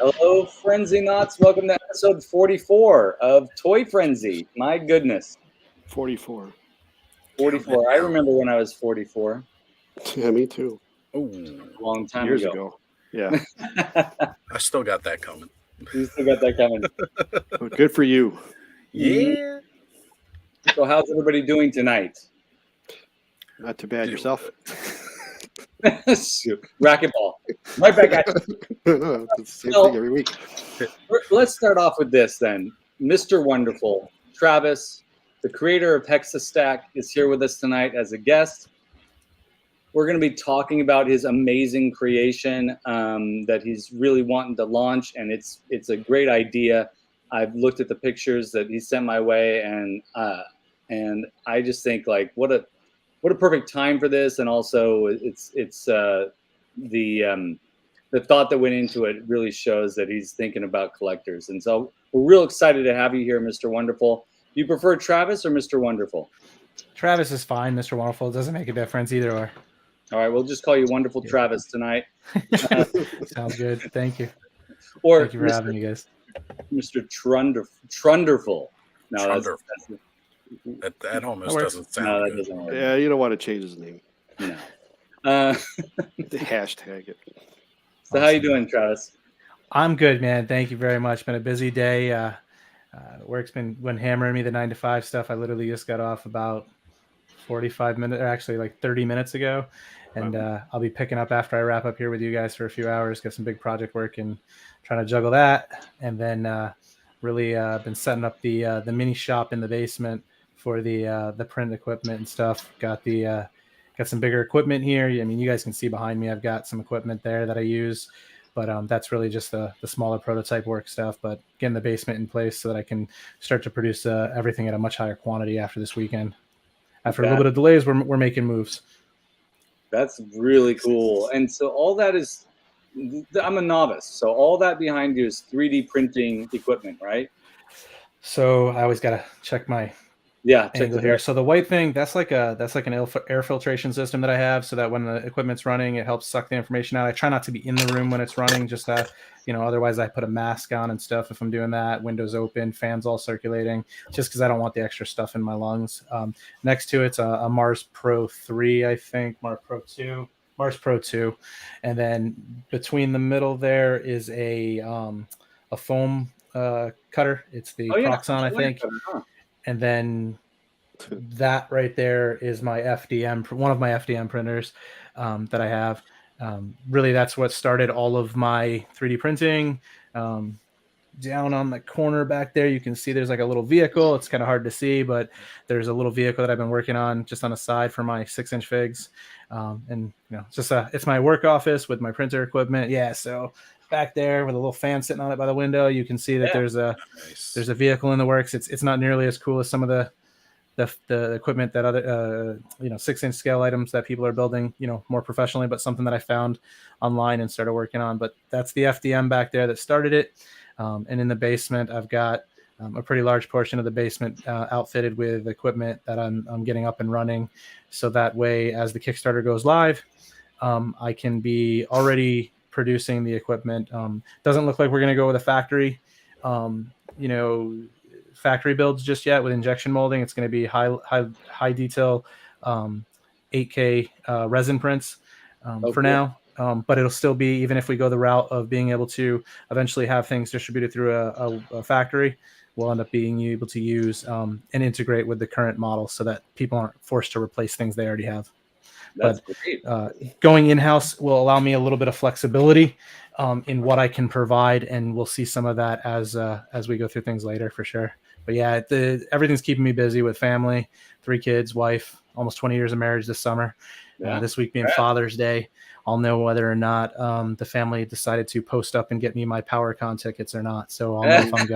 Hello, Frenzy Knots. Welcome to episode 44 of Toy Frenzy. My goodness. 44. 44. I remember when I was 44. Yeah, me too. Ooh, A long time Years ago. Yeah. I still got that coming. You still got that coming. Well, good for you. Yeah. So how's everybody doing tonight? Not too bad. Yourself? Racquetball. Right back at you. It's the same thing every week. Let's start off with this then. Mr. Wonderful, Travis, the creator of HEXASTACKS, is here with us tonight as a guest. We're going to be talking about his amazing creation that he's really wanting to launch, and it's a great idea. I've looked at the pictures that he sent my way, and I just think like what a perfect time for this, and also it's the thought that went into it really shows that he's thinking about collectors, and so we're real excited to have you here, Mr. Wonderful. Do you prefer Travis or Mr. Wonderful? Travis is fine. Mr. Wonderful, it doesn't make a difference either or. All right, we'll just call you Wonderful Travis tonight. Sounds good. Thank you. Or Thank you for having me, guys. Mr. Trunderful. No, that almost That doesn't sound that good. doesn't work. Yeah, you don't want to change his name. No. Hashtag it. So how you doing, Travis? I'm good, man. Thank you very much. Been a busy day. Work's been hammering me the 9 to 5 stuff. I literally just got off about 45 minutes, or actually like 30 minutes ago. And I'll be picking up after I wrap up here with you guys for a few hours, get some big project work and trying to juggle that. And then really been setting up the mini shop in the basement for the print equipment and stuff. Got some bigger equipment here. I mean, you guys can see behind me, I've got some equipment there that I use, but that's really just the smaller prototype work stuff, but getting the basement in place so that I can start to produce everything at a much higher quantity after this weekend. After a little bit of delays, we're making moves. That's really cool. And so all that is, I'm a novice, so all that behind you is 3D printing equipment, right? So I always got to check my angle here. So the white thing, that's like an air filtration system that I have, so that when the equipment's running, it helps suck the information out. I try not to be in the room when it's running, just otherwise I put a mask on and stuff if I'm doing that. Windows open, fans all circulating, just because I don't want the extra stuff in my lungs. Next to it's a Mars Pro 3, I think, Mars Pro 2, and then between the middle there is a foam cutter. It's the Proxon, I think. And then that right there is my FDM, one of my FDM printers that I have. Really, that's what started all of my 3D printing. Down on the corner back there, you can see there's like a little vehicle. It's kind of hard to see, but there's a little vehicle that I've been working on just on the side for my 6-inch figs. And it's just it's my work office with my printer equipment. Yeah, so back there with a little fan sitting on it by the window, you can see that there's a vehicle in the works. It's not nearly as cool as some of the equipment that other 6-inch scale items that people are building more professionally, but something that I found online and started working on. But that's the FDM back there that started it. And in the basement, I've got a pretty large portion of the basement outfitted with equipment that I'm getting up and running, so that way as the Kickstarter goes live, I can be already producing the equipment. Doesn't look like we're going to go with a factory builds just yet with injection molding. It's going to be high detail 8K resin prints for now. But it'll still be, even if we go the route of being able to eventually have things distributed through a factory, we'll end up being able to use and integrate with the current model so that people aren't forced to replace things they already have. That's great. Going in-house will allow me a little bit of flexibility in what I can provide, and we'll see some of that as we go through things later for sure. But yeah, everything's keeping me busy with family, 3 kids, wife, almost 20 years of marriage this summer. This week being Father's Day, I'll know whether or not the family decided to post up and get me my PowerCon tickets or not. So I'll know if I'm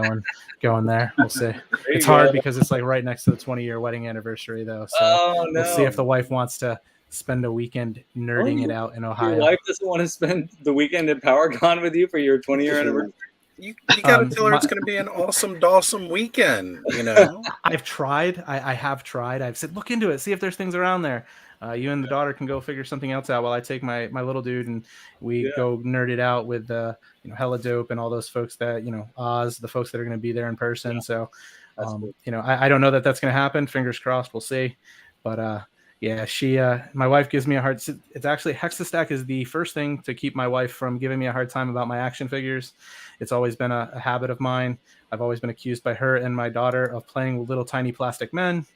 going there. We'll see. It's hard because it's like right next to the 20-year wedding anniversary, though. So we'll see if the wife wants to spend a weekend nerding it out in Ohio. Your wife doesn't want to spend the weekend at PowerCon with you for your 20-year anniversary? You got to tell her it's my- going to be an awesome weekend. You know, I've tried. I have tried. I've said, look into it, see if there's things around there. You and the daughter can go figure something else out while I take my little dude and we go nerd it out with Hella Dope and all those folks that Oz, the folks that are going to be there in person. So Cool. I don't know that that's going to happen. Fingers crossed. We'll see. But yeah, my wife gives me a hard. It's actually HEXASTACK is the first thing to keep my wife from giving me a hard time about my action figures. It's always been a habit of mine. I've always been accused by her and my daughter of playing with little tiny plastic men,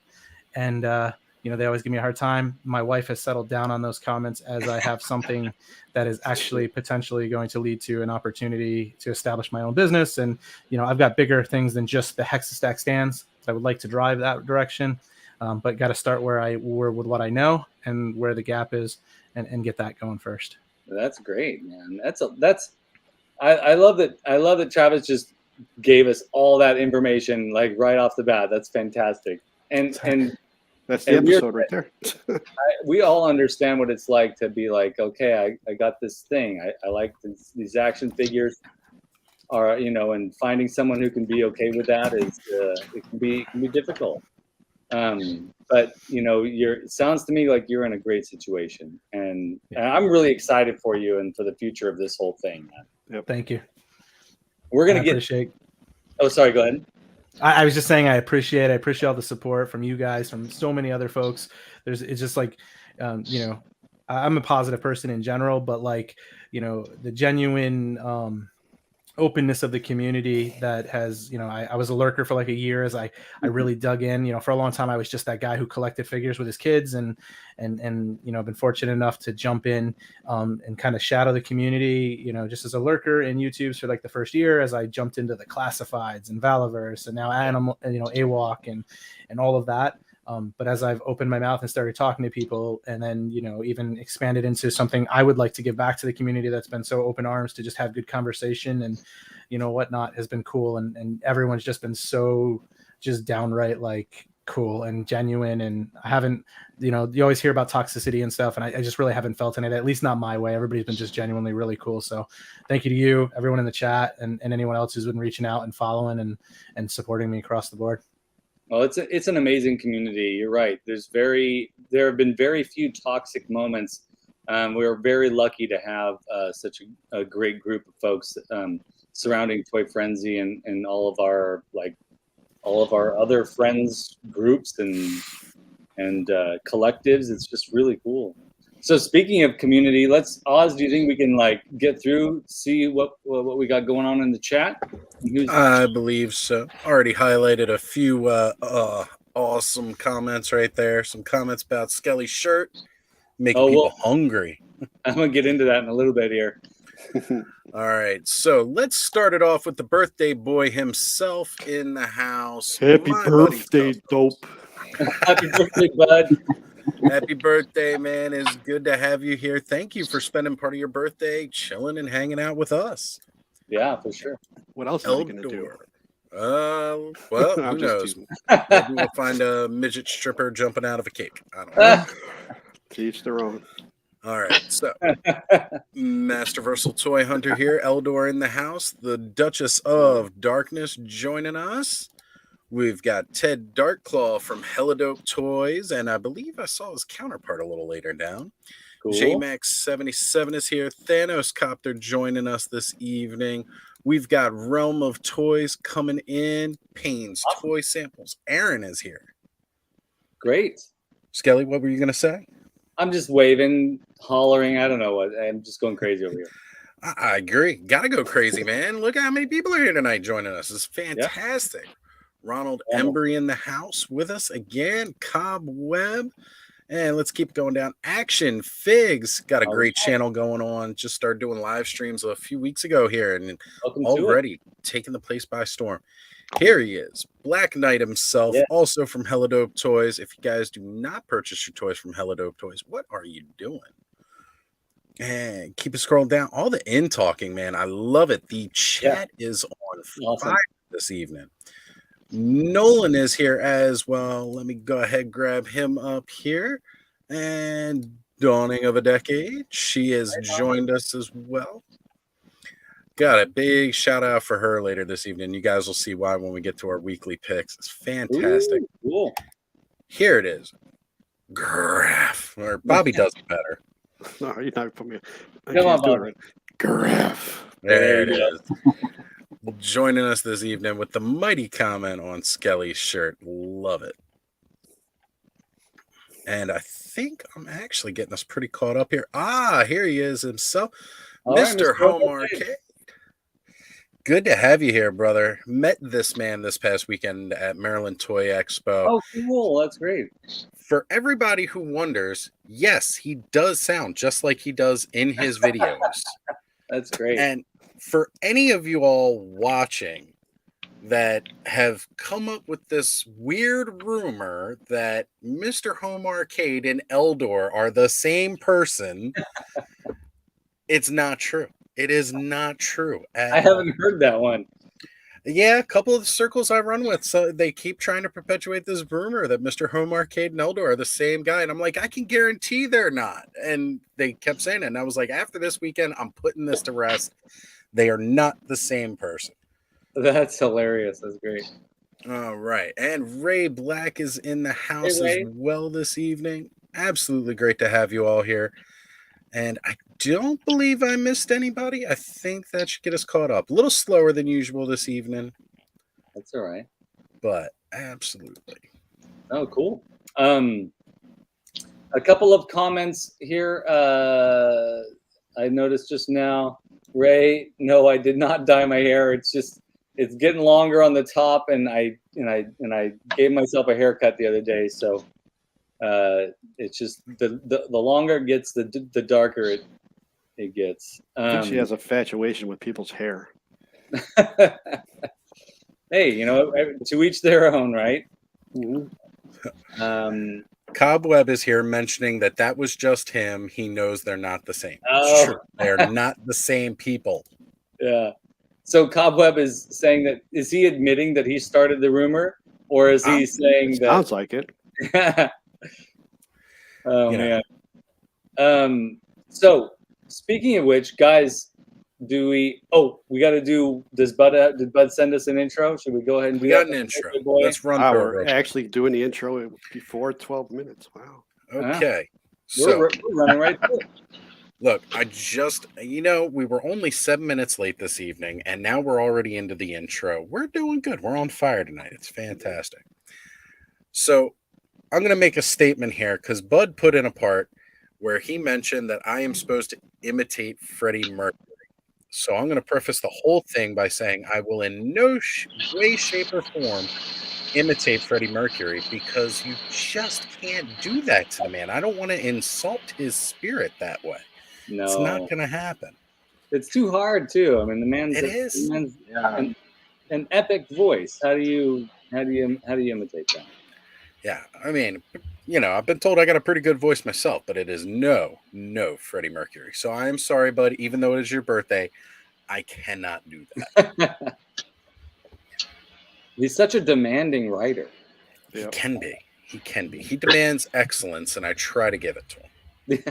and they always give me a hard time. My wife has settled down on those comments as I have something that is actually potentially going to lead to an opportunity to establish my own business, and I've got bigger things than just the HEXASTACK stands. I would like to drive that direction. But got to start where with what I know and where the gap is, and get that going first. That's great, man. I love that. I love that Travis just gave us all that information like right off the bat. That's fantastic. And that's the episode right there. We all understand what it's like to be like, okay, I got this thing. I like these action figures. And finding someone who can be okay with that is it can be difficult. But it sounds to me like you're in a great situation, and I'm really excited for you and for the future of this whole thing. Yep. Thank you. We're gonna appreciate. Oh, sorry. Go ahead. I was just saying I appreciate all the support from you guys, from so many other folks. It's just like, I'm a positive person in general, but like, the genuine openness of the community that has, I was a lurker for like a year as I really dug in. For a long time I was just that guy who collected figures with his kids and been fortunate enough to jump in and kind of shadow the community, just as a lurker in YouTube's for like the first year as I jumped into the classifieds and Valiverse and now Animal, AWOC and all of that. But as I've opened my mouth and started talking to people and then, even expanded into something I would like to give back to the community that's been so open arms to just have good conversation and, whatnot has been cool. And everyone's just been so just downright like cool and genuine. And I haven't, you always hear about toxicity and stuff. And I just really haven't felt any of that, at least not my way. Everybody's been just genuinely really cool. So thank you to you, everyone in the chat and anyone else who's been reaching out and following and supporting me across the board. Well, it's an amazing community. You're right. There have been very few toxic moments. We are very lucky to have such a great group of folks surrounding Toy Frenzy and all of our other friends groups and collectives. It's just really cool. So speaking of community, Oz, do you think we can get through, see what we got going on in the chat? I believe so. Already highlighted a few awesome comments right there. Some comments about Skelly's shirt, making people hungry. I'm gonna get into that in a little bit here. All right, so let's start it off with the birthday boy himself in the house. Happy birthday, Dope. Happy birthday, bud. Happy birthday, man. It's good to have you here. Thank you for spending part of your birthday chilling and hanging out with us. Yeah, for sure. What else are you going to do? Well, who knows? Maybe we'll find a midget stripper jumping out of a cake. I don't know. To each their own. All right, so Master Versal Toy Hunter here, Eldor in the house, the Duchess of Darkness joining us. We've got Ted Darkclaw from Helidope Toys, and I believe I saw his counterpart a little later down. Cool. JMax77 is here. Thanos Copter joining us this evening. We've got Realm of Toys coming in. Payne's Toy Samples. Aaron is here. Great. Skelly, what were you going to say? I'm just waving, hollering. I don't know what. I'm just going crazy over here. I agree. Got to go crazy, man. Look at how many people are here tonight joining us. It's fantastic. Yeah. Ronald Embry in the house with us again. Cobweb. And let's keep going down. Action Figs got a great channel going on. Just started doing live streams a few weeks ago here and already taking the place by storm. Here he is, Black Knight himself, also from Helidope Toys. If you guys do not purchase your toys from Helidope Toys, what are you doing? And keep it scrolling down. All the in talking, man. I love it. The chat is on fire this evening. Nolan is here as well. Let me go ahead and grab him up here. And Dawning of a Decade. She has joined us as well. got a big shout out for her later this evening. You guys will see why when we get to our weekly picks. It's fantastic. Ooh, cool. Here it is. Graph. Or Bobby does it better. No, you're not putting me. Come on, Bobby. Graph. There it is. Joining us this evening with the mighty comment on Skelly's shirt. Love it. And I think I'm actually getting us pretty caught up here. Here he is himself. All right, Mr. Home Arcade. Good to have you here, brother. Met this man this past weekend at Maryland Toy Expo. Oh, cool. That's great. For everybody who wonders, yes, he does sound just like he does in his videos. That's great. And for any of you all watching that have come up with this weird rumor that Mr. Home Arcade and Eldor are the same person, it's not true. It is not true. I haven't heard that one. Yeah, a couple of the circles I run with, so they keep trying to perpetuate this rumor that Mr. Home Arcade and Eldor are the same guy. And I'm like, I can guarantee they're not. And they kept saying it. And I was like, after this weekend, I'm putting this to rest. They are not the same person. That's hilarious. That's great. All right. And Ray Black is in the house as well this evening. Absolutely great to have you all here. And I don't believe I missed anybody. I think that should get us caught up. A little slower than usual this evening. That's all right. But absolutely. Oh, cool. A couple of comments here. I noticed just now. Ray, no, I did not dye my hair. It's getting longer on the top, and I gave myself a haircut the other day. So it's just the longer it gets, the darker it gets. I think she has a infatuation with people's hair. Hey, to each their own, right? Mm-hmm. Cobweb is here mentioning that was just him. He knows they're not the same. Oh. Sure, they're not the same people. Yeah. So Cobweb is saying that, is he admitting that he started the rumor, or is he saying that? Sounds like it. Oh, man. So speaking of which, guys, we got to do, did Bud send us an intro? Should we go ahead and do we got an intro? Let's run through it. We're actually doing the intro before 12 minutes. Wow. Okay. So we're running right through. Look, we were only 7 minutes late this evening, and now we're already into the intro. We're doing good. We're on fire tonight. It's fantastic. So I'm going to make a statement here because Bud put in a part where he mentioned that I am supposed to imitate Freddie Mercury. So I'm going to preface the whole thing by saying I will in no way, shape, or form imitate Freddie Mercury because you just can't do that to the man. I don't want to insult his spirit that way. No, it's not going to happen. It's too hard too. I mean, the man's an epic voice. How do you imitate that? Yeah, I mean, I've been told I got a pretty good voice myself, but it is no Freddie Mercury. So I am sorry, bud. Even though it is your birthday, I cannot do that. He's such a demanding writer. He can be. He demands excellence, and I try to give it to him.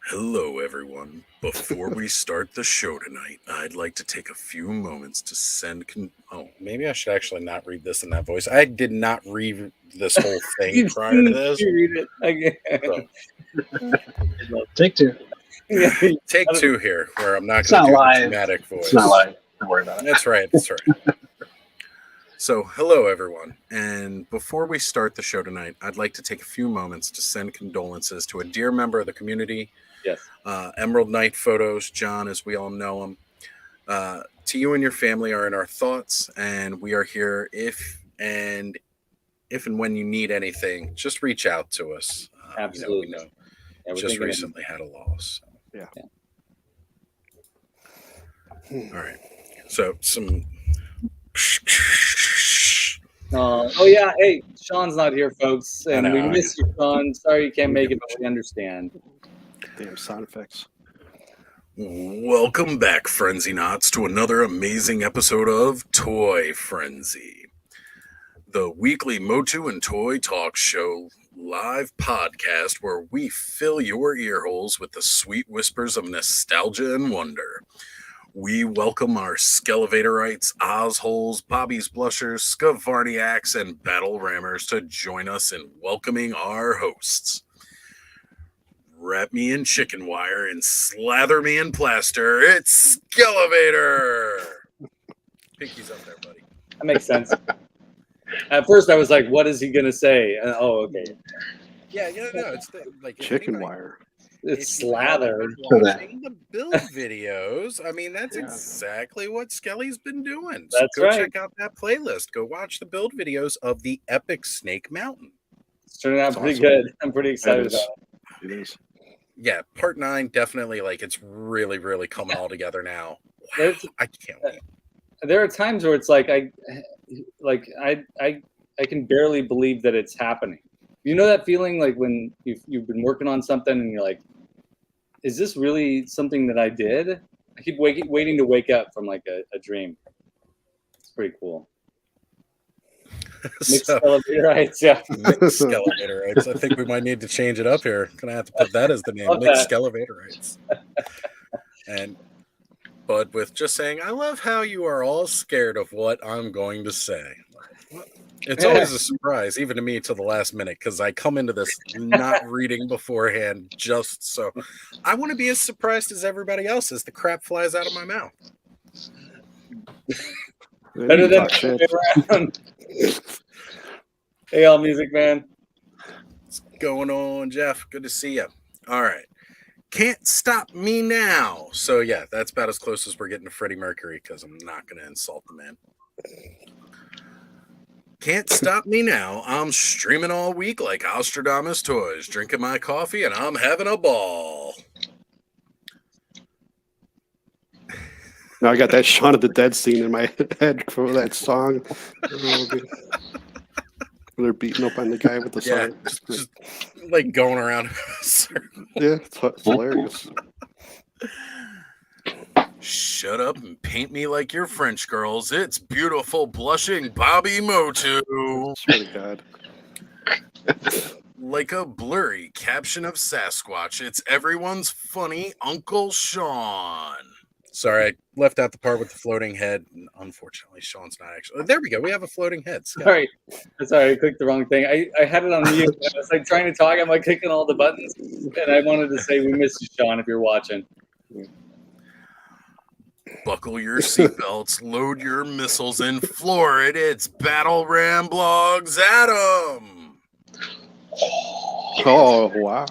Hello, everyone. Before we start the show tonight, I'd like to take a few moments to send... maybe I should actually not read this in that voice. I did not read this whole thing prior to this. Read it again. So. Take two. Take two here, where I'm not going to do a dramatic voice. It's not live. Don't worry about it. That's right. So, hello, everyone. And before we start the show tonight, I'd like to take a few moments to send condolences to a dear member of the community. Yes. Emerald Knight Photos, John, as we all know him. To you and your family are in our thoughts, and we are here if and when you need anything, just reach out to us. Absolutely. We know just recently had a loss. So. Yeah. All right. So some... Oh yeah, hey, Shawn's not here, folks, and we miss you, Shawn. Sorry you can't make it, but we understand. Damn sound effects. Welcome back, Frenzy Knots, to another amazing episode of Toy Frenzy, the weekly Motu and Toy Talk Show live podcast where we fill your ear holes with the sweet whispers of nostalgia and wonder. We welcome our Skelevaderites, Ozholes, Bobby's Blushers, Scavarniacs, and Battle Rammers to join us in welcoming our hosts. Wrap me in chicken wire and slather me in plaster. It's Skelevader! Pinky's up there, buddy. That makes sense. At first, I was like, what is he going to say? Oh, okay. Yeah, no, it's like Chicken wire. It's slathered. Watching the build videos. I mean, that's exactly what Skelly's been doing. So That's go right. check out that playlist. Go watch the build videos of the epic Snake Mountain. It's turning out pretty awesome. good. I'm pretty excited about it. It is. Yeah, part 9 definitely it's really, really coming all together now. Wow, I can't wait. There are times where it's like I can barely believe that it's happening. You know that feeling like when you've been working on something and you're like, is this really something that I did? I keep waiting to wake up from like a dream. It's pretty cool. Mixed Skelevaderites, yeah. Mixed Skelevaderites. I think we might need to change it up here. Gonna have to put that as the name. Mixed Skelevaderites. But with just saying, I love how you are all scared of what I'm going to say. It's always a surprise, even to me, to the last minute, because I come into this not reading beforehand, just so I want to be as surprised as everybody else as the crap flies out of my mouth. Better than around. Hey, all music man. What's going on, Jeff? Good to see you. All right. Can't stop me now. So yeah, that's about as close as we're getting to Freddie Mercury, because I'm not going to insult the man. Can't stop me now. I'm streaming all week like Ostradamus Toys, drinking my coffee, and I'm having a ball. Now I got that Shaun of the Dead scene in my head for that song. They're beating up on the guy with the song. Just like going around. Yeah, it's hilarious. Shut up and paint me like your French girls. It's beautiful, blushing Bobby Motu. Swear to God. Like a blurry caption of Sasquatch, it's everyone's funny Uncle Shawn. Sorry, I left out the part with the floating head. Unfortunately, Shawn's not actually. There we go. We have a floating head. Sorry, I clicked the wrong thing. I had it on mute. I was like trying to talk. I'm like clicking all the buttons, and I wanted to say we miss you, Shawn, if you're watching. Buckle your seatbelts, load your missiles, and floor it. It's Battle Ram Blogs Adam. Oh, wow.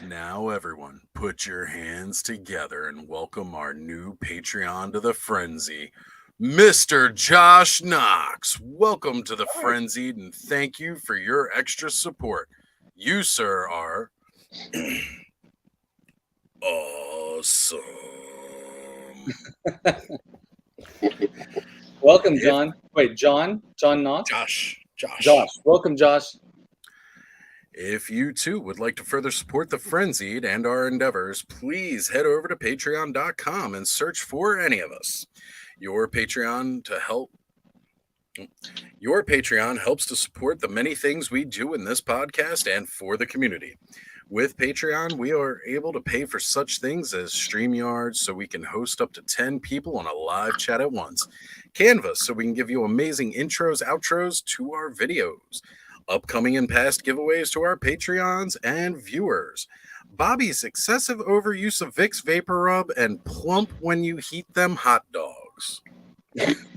Now, everyone, put your hands together and welcome our new Patreon to the Frenzy, Mr. Josh Knox. Welcome to the Frenzied, and thank you for your extra support. You, sir, are awesome. Welcome, John. Wait, John Knox? Josh. Welcome, Josh. If you too would like to further support the Frenzied and our endeavors, please head over to patreon.com and search for any of us. Your Patreon helps to support the many things we do in this podcast and for the community. With Patreon, we are able to pay for such things as StreamYard, so we can host up to 10 people on a live chat at once. Canvas, so we can give you amazing intros, outros to our videos. Upcoming and past giveaways to our Patreons and viewers. Bobby's excessive overuse of Vicks Vapor Rub and plump when you heat them hot dogs.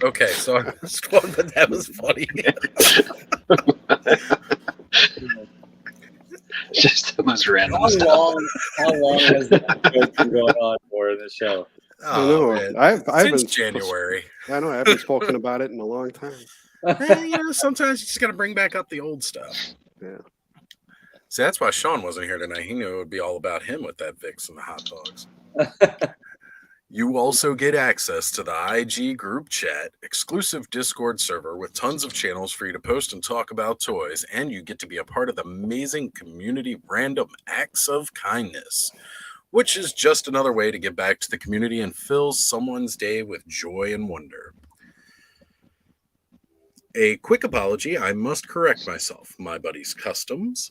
Okay, so I missed one, but that was funny. Just the most random How stuff. long has that joke been going on for in the show? Oh, man. Since January. I know, I haven't spoken about it in a long time. Sometimes you just got to bring back up the old stuff. Yeah. See, that's why Shawn wasn't here tonight. He knew it would be all about him with that Vicks and the hot dogs. You also get access to the IG group chat, exclusive Discord server with tons of channels for you to post and talk about toys, and you get to be a part of the amazing community random acts of kindness, which is just another way to give back to the community and fill someone's day with joy and wonder. A quick apology, I must correct myself. My buddy's Customs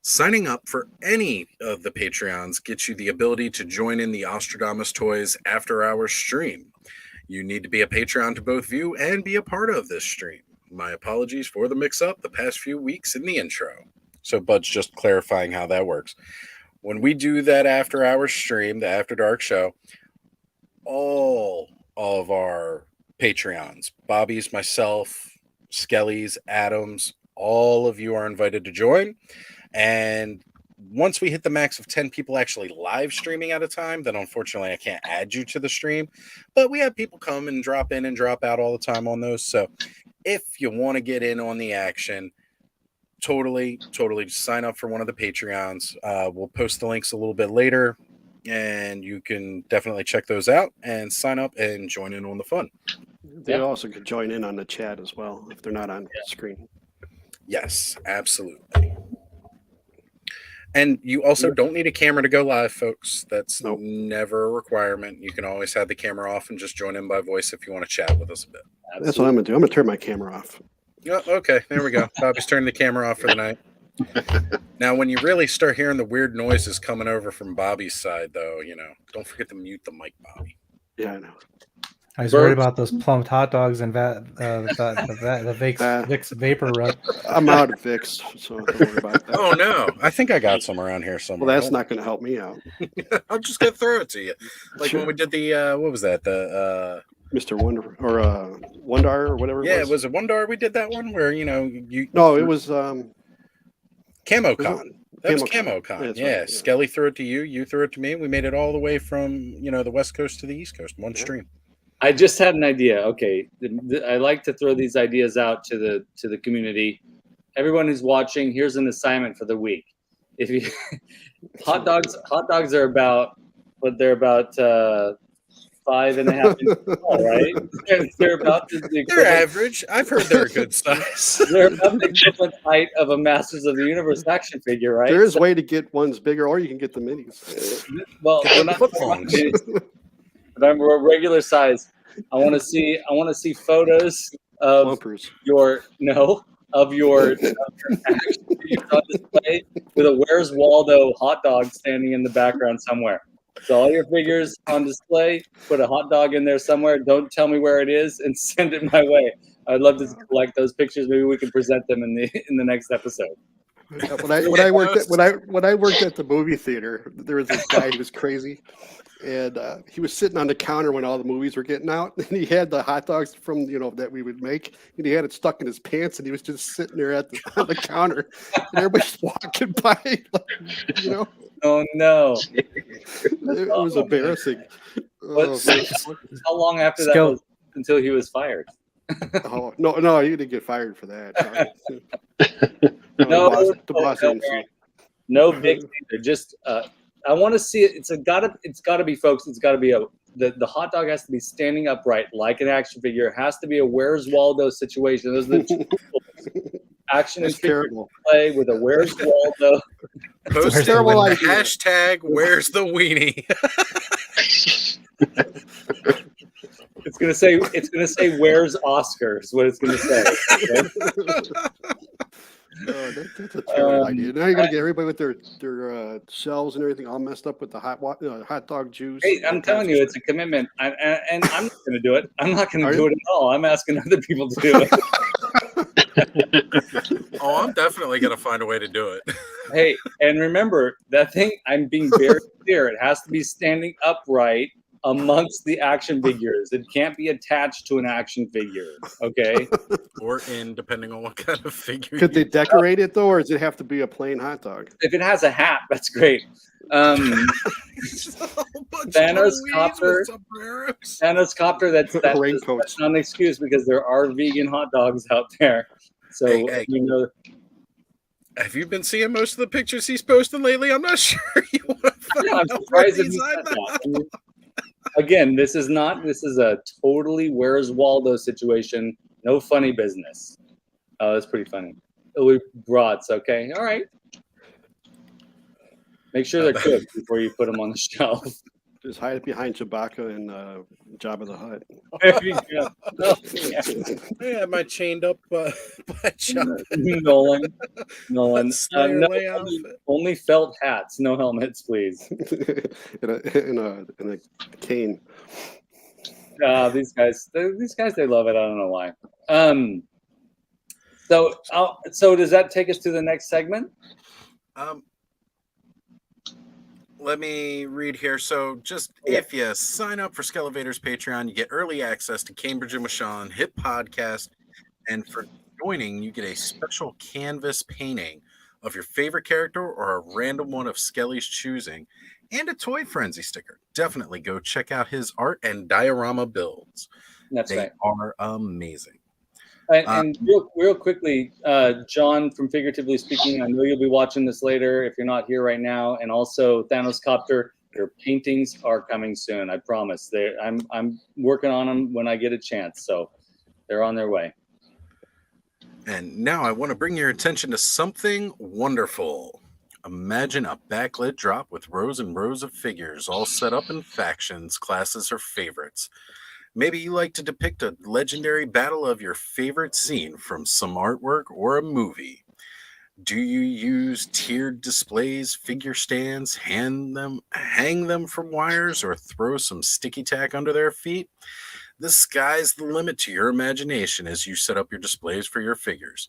Signing up for any of the Patreons gets you the ability to join in the Ostradamus Toys After Hours stream. You need to be a Patreon to both view and be a part of this stream. My apologies for the mix-up the past few weeks in the intro. So Bud's just clarifying how that works. When we do that After Hours stream, the After Dark show, all of our Patreons, Bobby's, myself, Skelly's, Adams, all of you are invited to join. And once we hit the max of 10 people actually live streaming at a time, then unfortunately I can't add you to the stream. But we have people come and drop in and drop out all the time on those. So if you want to get in on the action, totally sign up for one of the Patreons. We'll post the links a little bit later, and you can definitely check those out and sign up and join in on the fun. They also could join in on the chat as well if they're not on screen. Yes, absolutely. And you also don't need a camera to go live, folks. That's never a requirement. You can always have the camera off and just join in by voice if you want to chat with us a bit. Absolutely. That's what I'm going to do. I'm going to turn my camera off. Oh, okay, there we go. Bobby's turning the camera off for the night. Now, when you really start hearing the weird noises coming over from Bobby's side, though, don't forget to mute the mic, Bobby. Yeah, I know. I was worried about those plumped hot dogs and the Vicks vapor rub. I'm out of Vicks, so don't worry about that. Oh, no. I think I got some around here somewhere. Well, that's not going to help me out. I'm just going to throw it to you. Like when we did the, what was that? The Mr. Wonder or Wundar or whatever. Yeah, was it Wundar? We did that one where, you. No, it was CamoCon. That was CamoCon. Yeah, right, Skelly threw it to you. You threw it to me. We made it all the way from, the West Coast to the East Coast, one stream. I just had an idea. Okay, I like to throw these ideas out to the community. Everyone who's watching, here's an assignment for the week. If you hot dogs are about, but they're about 5.5 inches tall, right? They're about they're average. I've heard they're a good size. They're about the equivalent height of a Masters of the Universe action figure, right? There is a way to get ones bigger, or you can get the minis. Well, we're not minis, but I'm a regular size. I want to see photos of Lumpers. your action figures on display with a Where's Waldo hot dog standing in the background somewhere. So all your figures on display, put a hot dog in there somewhere. Don't tell me where it is, and send it my way. I'd love to collect those pictures. Maybe we can present them in the next episode. When I worked at the movie theater, there was this guy who was crazy, and he was sitting on the counter when all the movies were getting out, and he had the hot dogs from that we would make, and he had it stuck in his pants, and he was just sitting there on the counter, and everybody's walking by, Oh no! It was embarrassing. How long after that was until he was fired? Oh no, you didn't get fired for that. No big either. Just I want to see it. It's gotta be, folks. It's gotta be the hot dog has to be standing upright like an action figure. It has to be a Where's Waldo situation. Those are the two action and figure play with a Where's Waldo. Post it with the hashtag Where's the Weenie. It's gonna say Where's Oscar is what it's gonna say. That's a terrible idea. Now you're gonna get everybody with their shelves and everything all messed up with the hot dog juice. Hey, I'm telling you, it's a commitment, and I'm not gonna do it. I'm not gonna do it at all. I'm asking other people to do it. Oh, I'm definitely gonna find a way to do it. Hey, and remember that thing. I'm being very clear. It has to be standing upright amongst the action figures. It can't be attached to an action figure. Okay. Or depending on what kind of figure. Could they decorate it though, or does it have to be a plain hot dog? If it has a hat, that's great. Thanos copter. That's not an excuse because there are vegan hot dogs out there. So hey. Have you been seeing most of the pictures he's posted lately? I'm not sure you want to find I'm surprised if you said that. Again, this is a totally Where's Waldo situation. No funny business. Oh, that's pretty funny. We brats, okay? All right. Make sure they're cooked before you put them on the shelf. Just hide behind Chewbacca and Jabba the Hutt. There you go. Oh, yeah. I had my chained up by John. Nolan. Slayer No, lay outfit. only felt hats, no helmets, please. in a cane. These guys, they love it. I don't know why. So does that take us to the next segment? Let me read here. So if you sign up for Skele Vader's Patreon, you get early access to Cambridge and Shawn hit podcast, and for joining, you get a special canvas painting of your favorite character or a random one of Skelly's choosing, and a Toy Frenzy sticker. Definitely go check out his art and diorama builds. They are amazing. And real quickly, John from Figuratively Speaking, I know you'll be watching this later if you're not here right now, and also Thanos Copter, your paintings are coming soon. I promise. I'm working on them when I get a chance, so they're on their way. And now I want to bring your attention to something wonderful. Imagine a backlit drop with rows and rows of figures all set up in factions, classes, or favorites. Maybe you like to depict a legendary battle of your favorite scene from some artwork or a movie. Do you use tiered displays, figure stands, hang them from wires, or throw some sticky tack under their feet? The sky's the limit to your imagination as you set up your displays for your figures.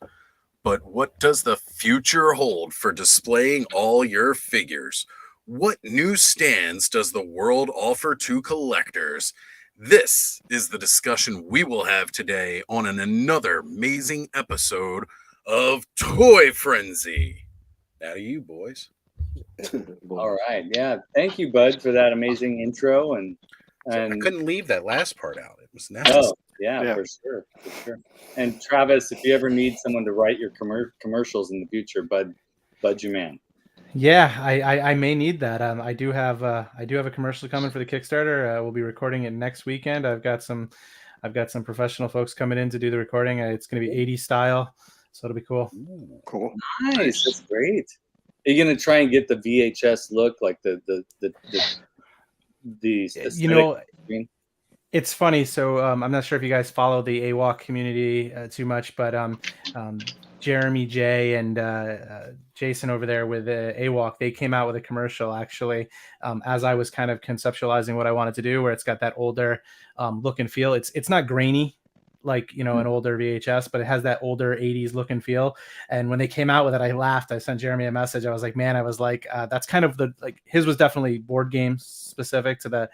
But what does the future hold for displaying all your figures? What new stands does the world offer to collectors? This is the discussion we will have today on another amazing episode of Toy Frenzy. Now to you, boys. All right. Yeah. Thank you, Bud, for that amazing intro. And I couldn't leave that last part out. It was necessary. Oh, yeah, for sure. And Travis, if you ever need someone to write your commercials in the future, Bud, your man. Yeah, I may need that. I do have a commercial coming for the Kickstarter. We'll be recording it next weekend. I've got some professional folks coming in to do the recording. It's going to be 80s style, so it'll be cool. Ooh, cool. Nice. That's great. Are you going to try and get the VHS look, like the you know, screen? It's funny. So I'm not sure if you guys follow the AWOC community too much, but Jeremy J and Jason over there with AWOC, they came out with a commercial actually as I was kind of conceptualizing what I wanted to do, where it's got that older look and feel. It's not grainy like, you know, an older VHS, but it has that older 80s look and feel. And when they came out with it, I laughed. I sent Jeremy a message. I was like, man, that's kind of his was definitely board game specific to the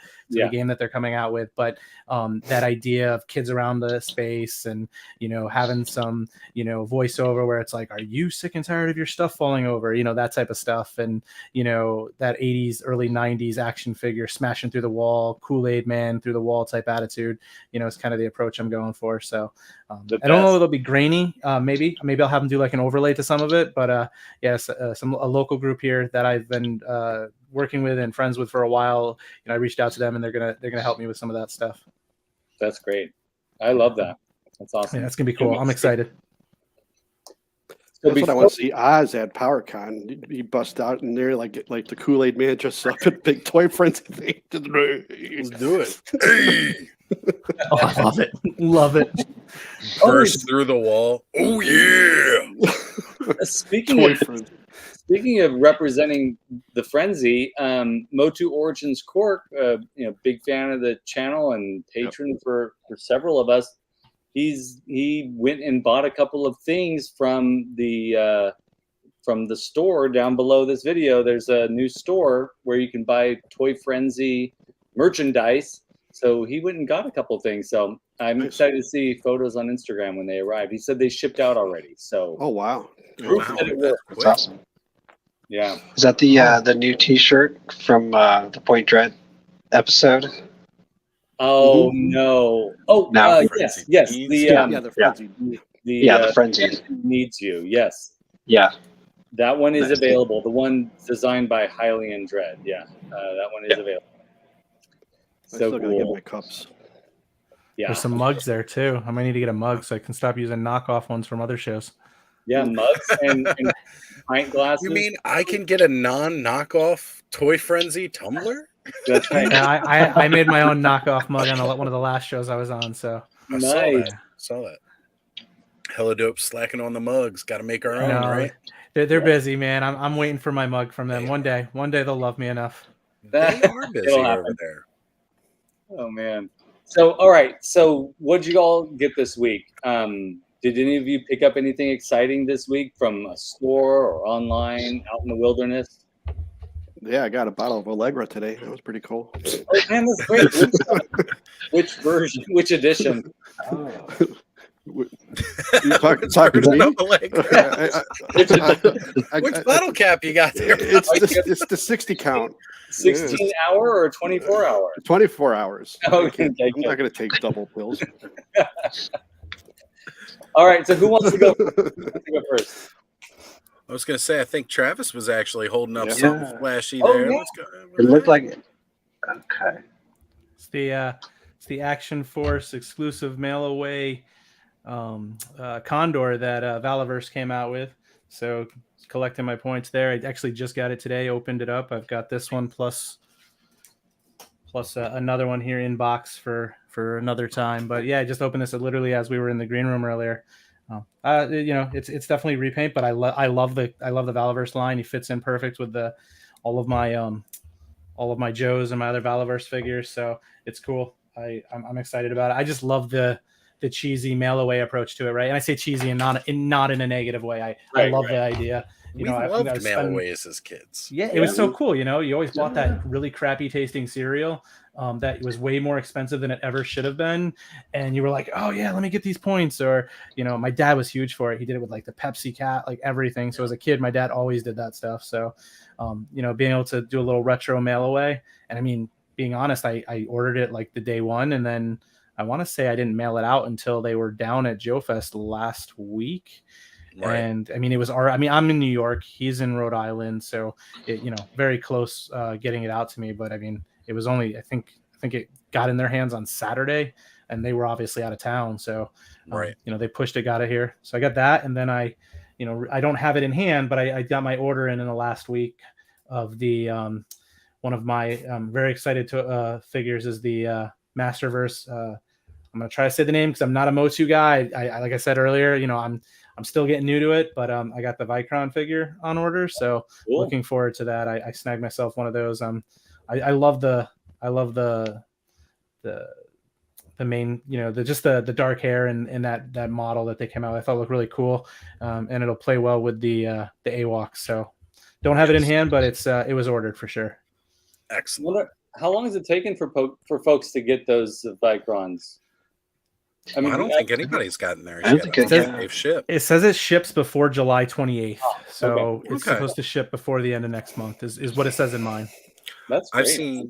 game that they're coming out with. But that idea of kids around the space and, you know, having some, you know, voiceover where it's like, are you sick and tired of your stuff falling over? You know, that type of stuff. And, you know, that 80s, early 90s action figure smashing through the wall, Kool-Aid man through the wall type attitude, you know, is kind of the approach I'm going for. So I don't know if it'll be grainy. Maybe I'll have them do like an overlay to some of it. But yes, a local group here that I've been working with and friends with for a while. You know, I reached out to them and they're gonna help me with some of that stuff. That's great. I love that. That's awesome. Yeah, that's gonna be cool. I'm excited. That's what I want to see Oz at PowerCon. He bust out in there like the Kool-Aid man dressed up in big Toy Frenzy thing. Let's do it. Hey! Oh, I love it. Love it. Burst through the wall. Oh yeah. Speaking of representing the frenzy, Motu Origins Cork, you know, big fan of the channel and patron for several of us. He went and bought a couple of things from the store down below this video. There's a new store where you can buy Toy Frenzy merchandise. So he went and got a couple of things. So I'm excited to see photos on Instagram when they arrive. He said they shipped out already. So wow. Proof that it worked. That's awesome. Yeah. Is that the new T-shirt from the Point Dread episode? Oh no! Oh No. Yes. The Frenzy. The Frenzy needs you. Yes. Yeah. That one is available. The one designed by Hylian Dread. Yeah, that one is available. I still gotta get my cups. Yeah. There's some mugs there too. I might need to get a mug so I can stop using knockoff ones from other shows. Yeah, mugs and pint glasses. You mean I can get a non-knockoff Toy Frenzy tumbler? That's right. Yeah, I made my own knockoff mug on one of the last shows I was on. So I saw that. Hella dope slacking on the mugs. Got to make our own, right? They're busy, man. I'm waiting for my mug from them. One day they'll love me enough. They are busy over there. Oh man. So all right. So what'd you all get this week? Did any of you pick up anything exciting this week from a store or online out in the wilderness? Yeah, I got a bottle of Allegra today. That was pretty cool. Oh man, that's great. Which version? Which edition? You talking to me? Which bottle cap you got there? It's the 60 count. 16 hour or 24 hour? 24 hours. Okay, I'm not going to take double pills. All right, so who wants to go first? I was going to say, I think Travis was actually holding up something flashy there. Yeah. It looked like it. Okay. It's the Action Force exclusive mail away Condor that Valaverse came out with. So collecting my points there. I actually just got it today. Opened it up. I've got this one plus another one here in box for another time. But yeah, I just opened this literally as we were in the green room earlier. It's definitely repaint, but I love the Valaverse line. He fits in perfect with all of my Joes and my other Valaverse figures. So it's cool. I'm excited about it. I just love the cheesy mail away approach to it, right? And I say cheesy and not in a negative way. I love the idea. We loved mail aways as kids. Yeah, it was so cool. You always bought that really crappy tasting cereal that was way more expensive than it ever should have been, and you were like, "Oh yeah, let me get these points." Or my dad was huge for it. He did it with like the Pepsi cat, like everything. So as a kid, my dad always did that stuff. So, being able to do a little retro mail away, and I mean, being honest, I ordered it like the day one, and then I want to say I didn't mail it out until they were down at Joe Fest last week. Right. And I mean, I'm in New York, he's in Rhode Island, so it, very close getting it out to me. But I mean, it was only I think it got in their hands on Saturday, and they were obviously out of town, so right. They pushed it, got it here, so I got that, and then I don't have it in hand, but I got my order in the last week of the one of my very excited to figures is the Masterverse. I'm gonna try to say the name because I'm not a Motu guy. I like I said earlier, I'm still getting new to it, but I got the Vicron figure on order, so cool. Looking forward to that. I snagged myself one of those. I love the main, the dark hair and that model that they came out with. I thought looked really cool, and it'll play well with the AWOCs. So don't have it in hand, but it was ordered for sure. Excellent. How long is it taken for folks to get those Vicrons? I don't think anybody's gotten there yet. They've shipped. It says it ships before July 28th. So okay. It's supposed to ship before the end of next month is what it says in mine. That's great. I've seen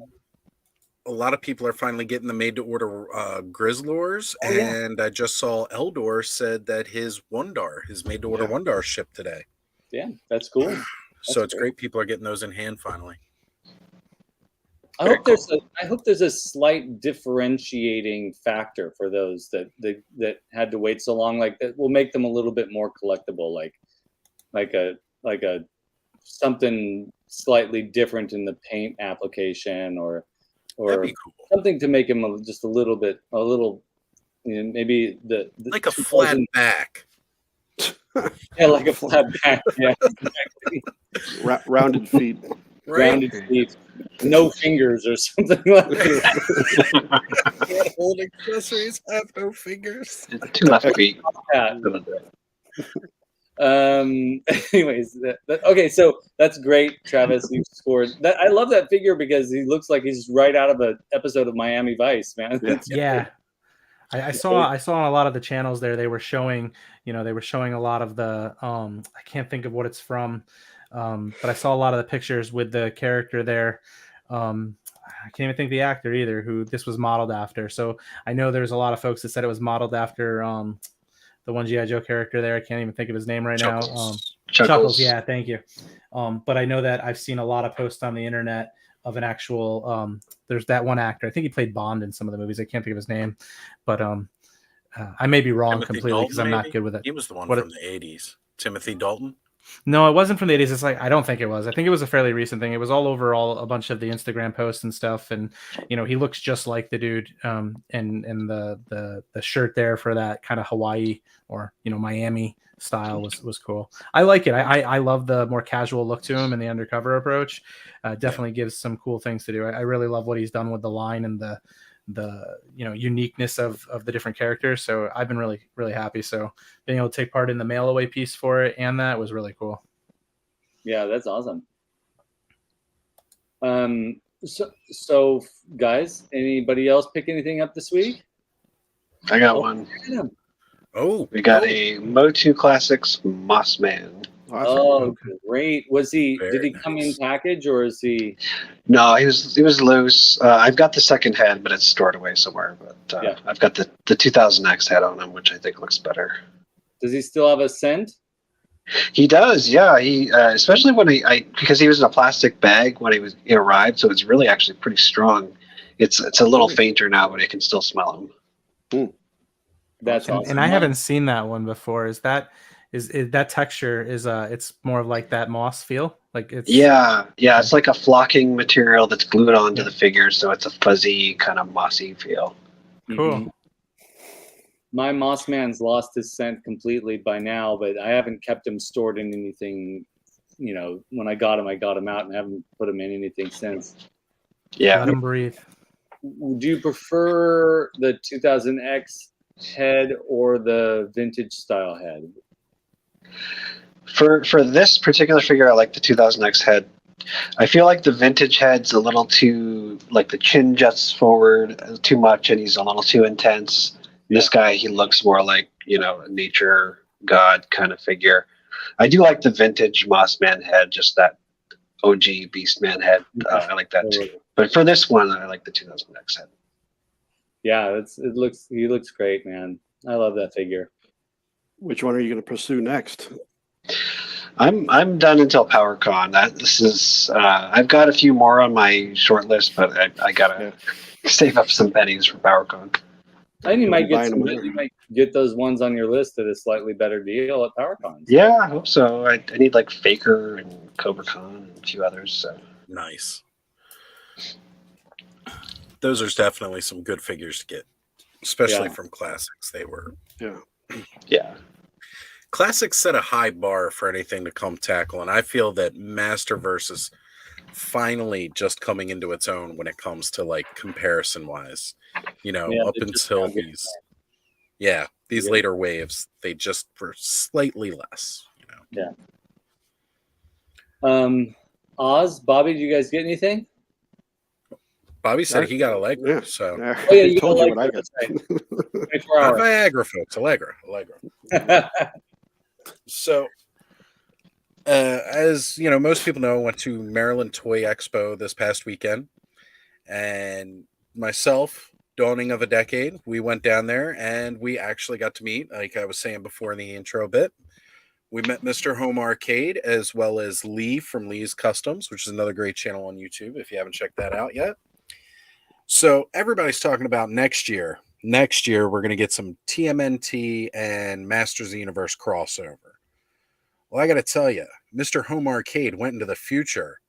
a lot of people are finally getting the made to order Grizzlors, and I just saw Eldor said that his made to order Wundar shipped today. Yeah, that's cool. So it's great people are getting those in hand finally. I hope there's a slight differentiating factor for those that had to wait so long. Like that will make them a little bit more collectible. Like a something slightly different in the paint application, or that'd be cool. Something to make them just a little, maybe the like a flat back. Yeah, like a flat back. Yeah, exactly. Rounded feet. Right. Rounded feet, no fingers or something like that. Old accessories have no fingers. 2 left feet. Anyways, okay, so that's great, Travis. You scored that. I love that figure because he looks like he's right out of an episode of Miami Vice, man. Yeah. I saw on a lot of the channels there, they were showing a lot of the I can't think of what it's from. But I saw a lot of the pictures with the character there. I can't even think of the actor either who this was modeled after. So I know there's a lot of folks that said it was modeled after the one G.I. Joe character there. I can't even think of his name right now. Chuckles. Yeah, thank you. But I know that I've seen a lot of posts on the internet of an actual there's that one actor. I think he played Bond in some of the movies. I can't think of his name, but I may be wrong completely because I'm not good with it. He was the one from the 80s. Timothy Dalton. No, it wasn't from the 80s. It's like, I don't think it was. I think it was a fairly recent thing. It was all over a bunch of the Instagram posts and stuff. And, you know, he looks just like the dude. And the shirt there for that kind of Hawaii or, you know, Miami style was cool. I like it. I love the more casual look to him and the undercover approach. Definitely gives some cool things to do. I really love what he's done with the line and the you know, uniqueness of the different characters. So I've been really happy. So being able to take part in the mail away piece for it and that was really cool. Yeah, that's awesome. So guys, anybody else pick anything up this week? I got one. Oh, we got a Motu Classics Mossman. Oh, great! Was he? Very Did he come in package or is he? No, he was loose. I've got the second head, but it's stored away somewhere. But Yeah. I've got the 2000X head on him, which I think looks better. Does he still have a scent? He does, yeah. He especially when because he was in a plastic bag when he arrived, so it's really actually pretty strong. It's a little fainter now, but I can still smell him. That's awesome. And I haven't seen that one before. Is that texture is it's more of like that moss feel? Like it's yeah, it's like a flocking material that's glued onto the figure, so it's a fuzzy kind of mossy feel. Cool. Mm-hmm. My Mossman's lost his scent completely by now, but I haven't kept him stored in anything. You know, when I got him out and haven't put him in anything since. Yeah. Let him breathe. Do you prefer the 2000X head or the vintage style head? For this particular figure, I like the 2000X head. I feel like the vintage head's a little too, like the chin juts forward too much, and he's a little too intense. This guy, he looks more like, you know, a nature god kind of figure. I do like the vintage Mossman head, just that OG Beastman head. I like that too. But for this one, I like the 2000X head. Yeah, he looks great, man. I love that figure. Which one are you going to pursue next? I'm done until PowerCon. I've got a few more on my short list, but I gotta save up some pennies for PowerCon. I think you might get those ones on your list at a slightly better deal at PowerCon. Yeah, I hope so. I need like Faker and CobraCon and a few others. So. Nice. Those are definitely some good figures to get, especially from Classics. They were. Yeah. Classics set a high bar for anything to come tackle, and I feel that Masterverse is finally just coming into its own when it comes to like comparison wise. You know, up until these later waves, they just were slightly less. You know. Yeah. Oz, Bobby, did you guys get anything? Bobby said he got Allegra. So you told you what I got. 24 hours. Not Viagra, folks. Allegra. So, as you know, most people know, I went to Maryland Toy Expo this past weekend, and myself, dawning of a decade, we went down there and we actually got to meet, like I was saying before in the intro bit, we met Mr. Home Arcade as well as Lee from Lee's Customs, which is another great channel on YouTube if you haven't checked that out yet. So everybody's talking about next year. Next year, we're going to get some TMNT and Masters of the Universe crossover. Well, I got to tell you, Mr. Home Arcade went into the future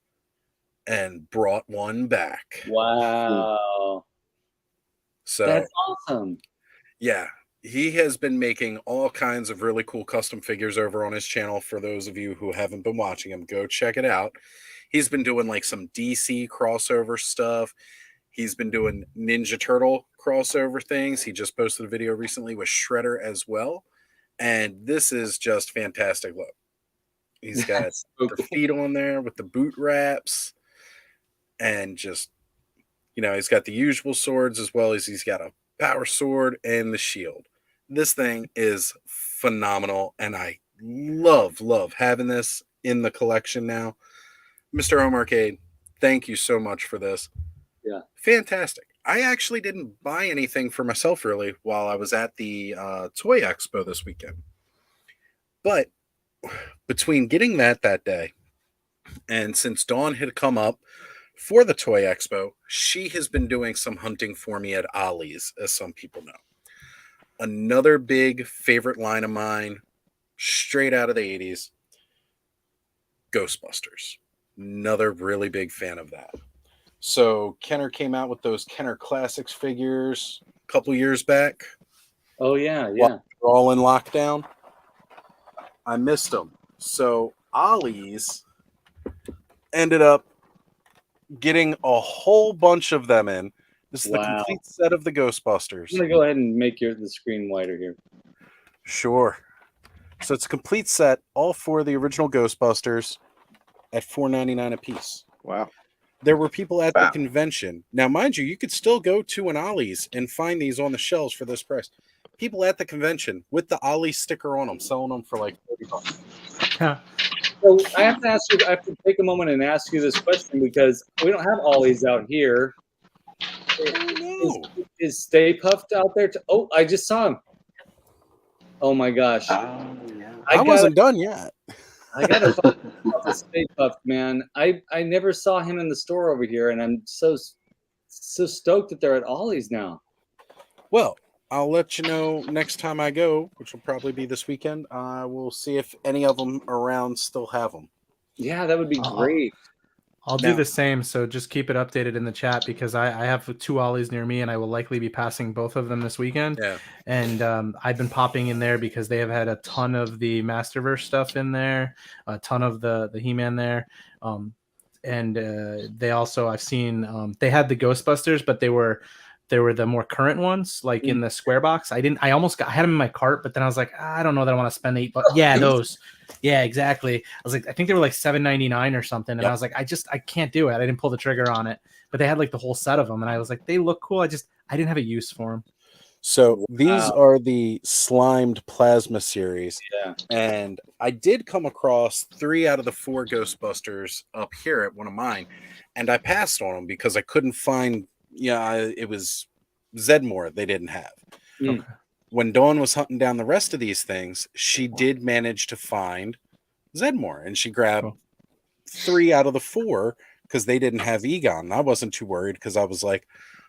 and brought one back. Wow. So that's awesome. Yeah. He has been making all kinds of really cool custom figures over on his channel. For those of you who haven't been watching him, go check it out. He's been doing like some DC crossover stuff. He's been doing Ninja Turtle crossover things. He just posted a video recently with Shredder as well. And this is just fantastic look. He's got the feet on there with the boot wraps. And just, you know, he's got the usual swords as well as he's got a power sword and the shield. This thing is phenomenal. And I love having this in the collection now. Mr. Home Arcade, thank you so much for this. Yeah. Fantastic. I actually didn't buy anything for myself really while I was at the Toy Expo this weekend. But between getting that day and since Dawn had come up for the Toy Expo, she has been doing some hunting for me at Ollie's, as some people know. Another big favorite line of mine, straight out of the 80s. Ghostbusters. Another really big fan of that. So Kenner came out with those Kenner Classics figures a couple years back. Oh yeah, While yeah. we were all in lockdown. I missed them. So Ollie's ended up getting a whole bunch of them in. This is the complete set of the Ghostbusters. I'm gonna go ahead and make the screen wider here. Sure. So it's a complete set, all four of the original Ghostbusters at $4.99 a piece. Wow. There were people at the convention. Now, mind you, you could still go to an Ollie's and find these on the shelves for this price. People at the convention with the Ollie sticker on them, selling them for like $30. So I have to ask you. I have to take a moment and ask you this question because we don't have Ollies out here. Is Stay Puffed out there? Oh, I just saw him. Oh my gosh! I wasn't done yet. I gotta find Stay Puffed, man. I never saw him in the store over here, and I'm so stoked that they're at Ollie's now. Well, I'll let you know next time I go, which will probably be this weekend. I will see if any of them around still have them. Yeah, that would be great. I'll do the same, so just keep it updated in the chat because I have 2 Ollies near me, and I will likely be passing both of them this weekend. Yeah. And I've been popping in there because they have had a ton of the Masterverse stuff in there, a ton of the He-Man there. And they also, I've seen, they had the Ghostbusters, but they were the more current ones, like in the square box. I had them in my cart, but then I was like, I don't know that I want to spend $8. Yeah, those. Yeah, exactly. I was like, I think they were like $7.99 or something. And I was like, I can't do it. I didn't pull the trigger on it, but they had like the whole set of them. And I was like, they look cool. I didn't have a use for them. So these are the slimed plasma series. Yeah. And I did come across 3 out of the 4 Ghostbusters up here at one of mine. And I passed on them because I couldn't find, it was Zedmore they didn't have. Okay. When Dawn was hunting down the rest of these things, she did manage to find Zedmore, and she grabbed 3 out of the 4 because they didn't have Egon. I wasn't too worried because I was like,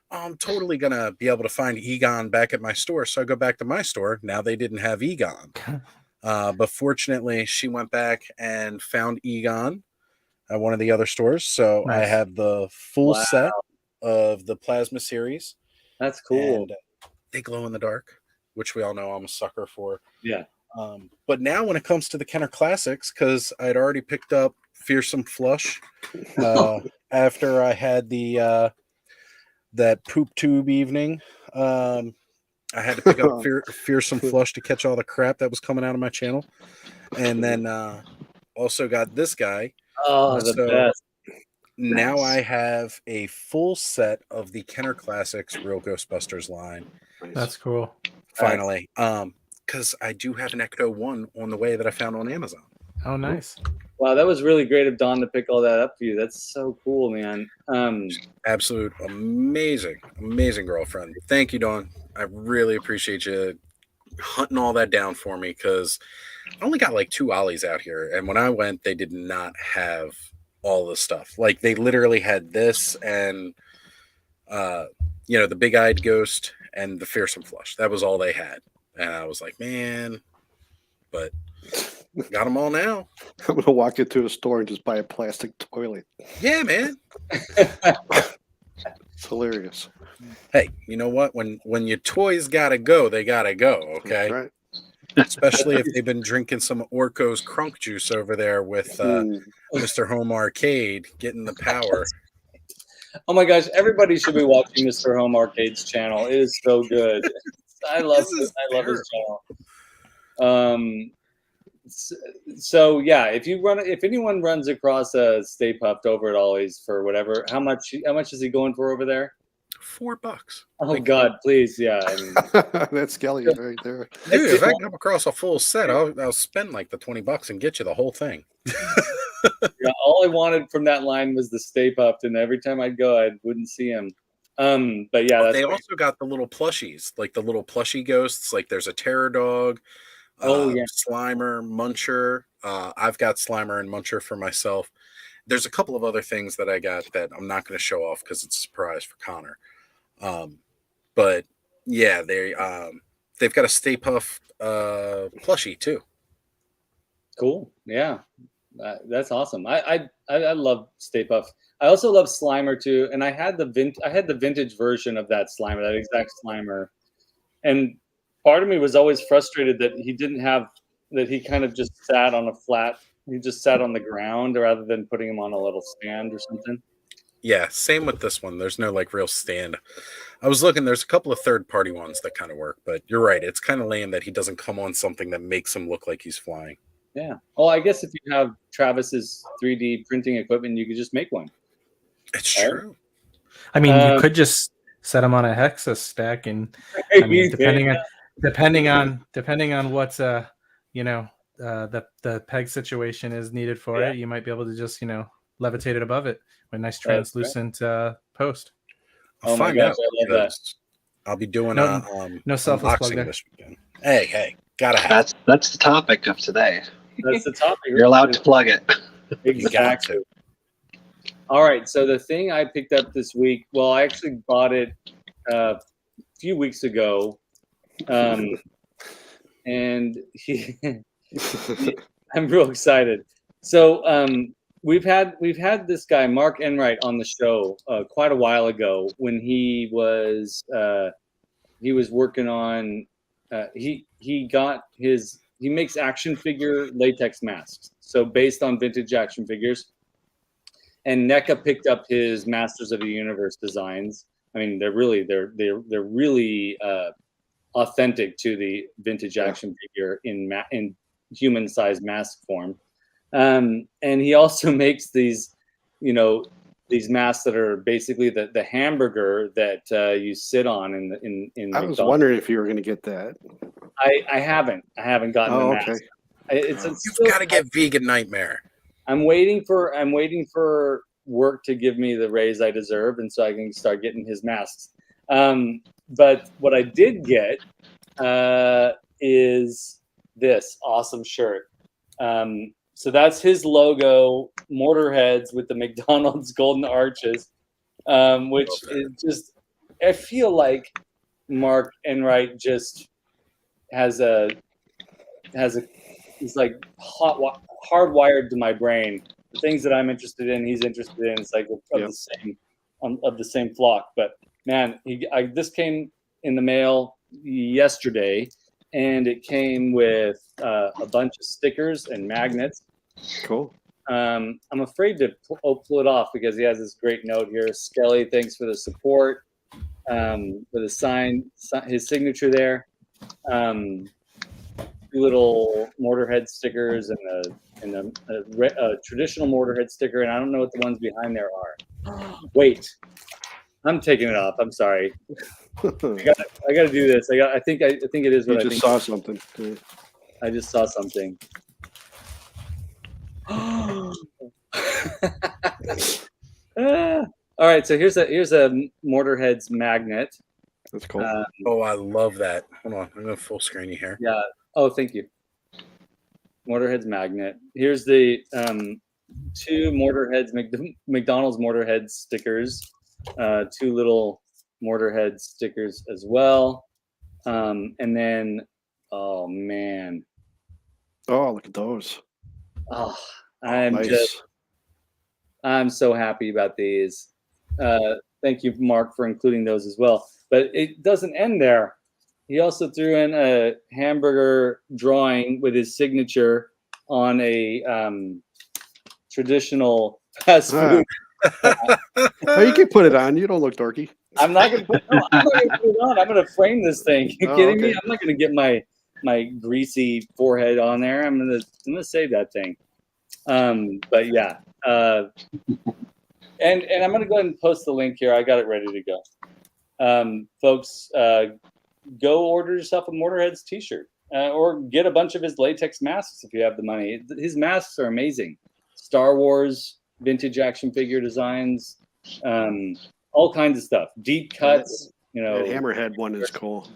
I'm totally going to be able to find Egon back at my store. So I go back to my store. Now they didn't have Egon. But fortunately, she went back and found Egon at one of the other stores. So nice. I have the full set of the plasma series. That's cool. And they glow in the dark, which we all know I'm a sucker for. Yeah. But now when it comes to the Kenner Classics, because I'd already picked up Fearsome Flush after I had the that poop tube evening. I had to pick up Fearsome Flush to catch all the crap that was coming out of my channel. And then also got this guy. Oh, the best. Now I have a full set of the Kenner Classics Real Ghostbusters line. That's cool. Finally. Because I do have an Ecto 1 on the way that I found on Amazon. Oh, nice. Wow, that was really great of Dawn to pick all that up for you. That's so cool, man. Absolute amazing girlfriend. Thank you, Dawn. I really appreciate you hunting all that down for me because I only got like 2 Ollies out here. And when I went, they did not have all the stuff. Like they literally had this and, the big-eyed ghost and the Fearsome Flush. That was all they had. And I was like, man, but got them all now. I'm going to walk into a store and just buy a plastic toilet. Yeah, man. It's hilarious. Hey, you know what? When your toys got to go, they got to go, okay? Right. Especially if they've been drinking some Orco's crunk juice over there with Mr. Home Arcade getting the power. Oh my gosh, everybody should be watching Mr. Home Arcade's channel. It is so good. I love his channel. So yeah, if anyone runs across a Stay Puffed over at Ollie's for whatever, how much is he going for over there? $4. Oh God, please, yeah. I mean, that's Skele right there. Dude, if I come across a full set, I'll spend like the $20 and get you the whole thing. Yeah, all I wanted from that line was the Stay Puffed, and every time I'd go, I wouldn't see him. But yeah, they also got the little plushies, like the little plushie ghosts. Like there's a Terror Dog, Slimer, Muncher. I've got Slimer and Muncher for myself. There's a couple of other things that I got that I'm not going to show off because it's a surprise for Connor. But yeah, they've got a Stay Puft plushie too. Cool. Yeah. That's awesome. I love Stay Puft. I also love Slimer too, and I had the vintage version of that Slimer, that exact Slimer, and part of me was always frustrated that he didn't have that. He kind of just sat on a flat. He just sat on the ground rather than putting him on a little stand or something. Yeah, same with this one. There's no like real stand. I was looking, there's a couple of third-party ones that kind of work, but you're right. It's kind of lame that he doesn't come on something that makes him look like he's flying. Yeah. Well, I guess if you have Travis's 3D printing equipment, you could just make one. It's true. I mean, you could just set them on a hexa stack, and I mean, depending on what the peg situation is needed for it, you might be able to just levitate it above it with a nice translucent post. Oh my gosh, I love that. I'll be doing no selfless plug there. This weekend. Hey, gotta have. That's the topic of today. That's the topic. You're allowed to plug it. Exactly. All right. So the thing I picked up this week, well, I actually bought it a few weeks ago, and I'm real excited. So we've had this guy Mark Enright on the show quite a while ago when he was working on he makes action figure latex masks, so based on vintage action figures. And NECA picked up his Masters of the Universe designs. I mean, they're really authentic to the vintage action figure in human-sized mask form. And he also makes these masks that are basically the hamburger that you sit on in I was wondering if you were going to get that. I haven't gotten the mask. Okay. You've got to get Vegan Nightmare. I'm waiting for work to give me the raise I deserve, and so I can start getting his masks. But what I did get is this awesome shirt. So that's his logo, mortar heads with the McDonald's golden arches, which is just, I feel like Mark Enright just has he's like hardwired to my brain. The things that I'm interested in, he's interested in. It's like of the same flock. But man, this came in the mail yesterday, and it came with a bunch of stickers and magnets. Cool. I'm afraid to pull it off because he has this great note here. Skele, thanks for the support. With a sign, his signature there. Two little Mortarhead stickers and a traditional Mortarhead sticker, and I don't know what the ones behind there are. Wait, I'm taking it off. I'm sorry. I got to do this. I think it is what I think. You just saw something. I just saw something. All right, so here's a Mortarhead's magnet. That's cool. I love that. Hold on, I'm gonna full screen you here. Yeah. Oh, thank you. Mortarhead's magnet. Here's the two Mortarheads, McDonald's Mortarhead stickers. Two little Mortarhead stickers as well. And then, oh man. Oh, look at those. Oh, Nice. I'm so happy about these. Thank you, Mark, for including those as well. But it doesn't end there. He also threw in a hamburger drawing with his signature on a traditional fast food. Oh, you can put it on. You don't look dorky. I'm not gonna put it on. I'm gonna frame this thing. You kidding me? I'm not gonna get my greasy forehead on there. I'm gonna save that thing. But yeah. And I'm gonna go ahead and post the link here. I got it ready to go. Folks, go order yourself a Mortarheads t-shirt, or get a bunch of his latex masks if you have the money. His masks are amazing. Star Wars vintage action figure designs, all kinds of stuff. Deep cuts. The Hammerhead one is cool.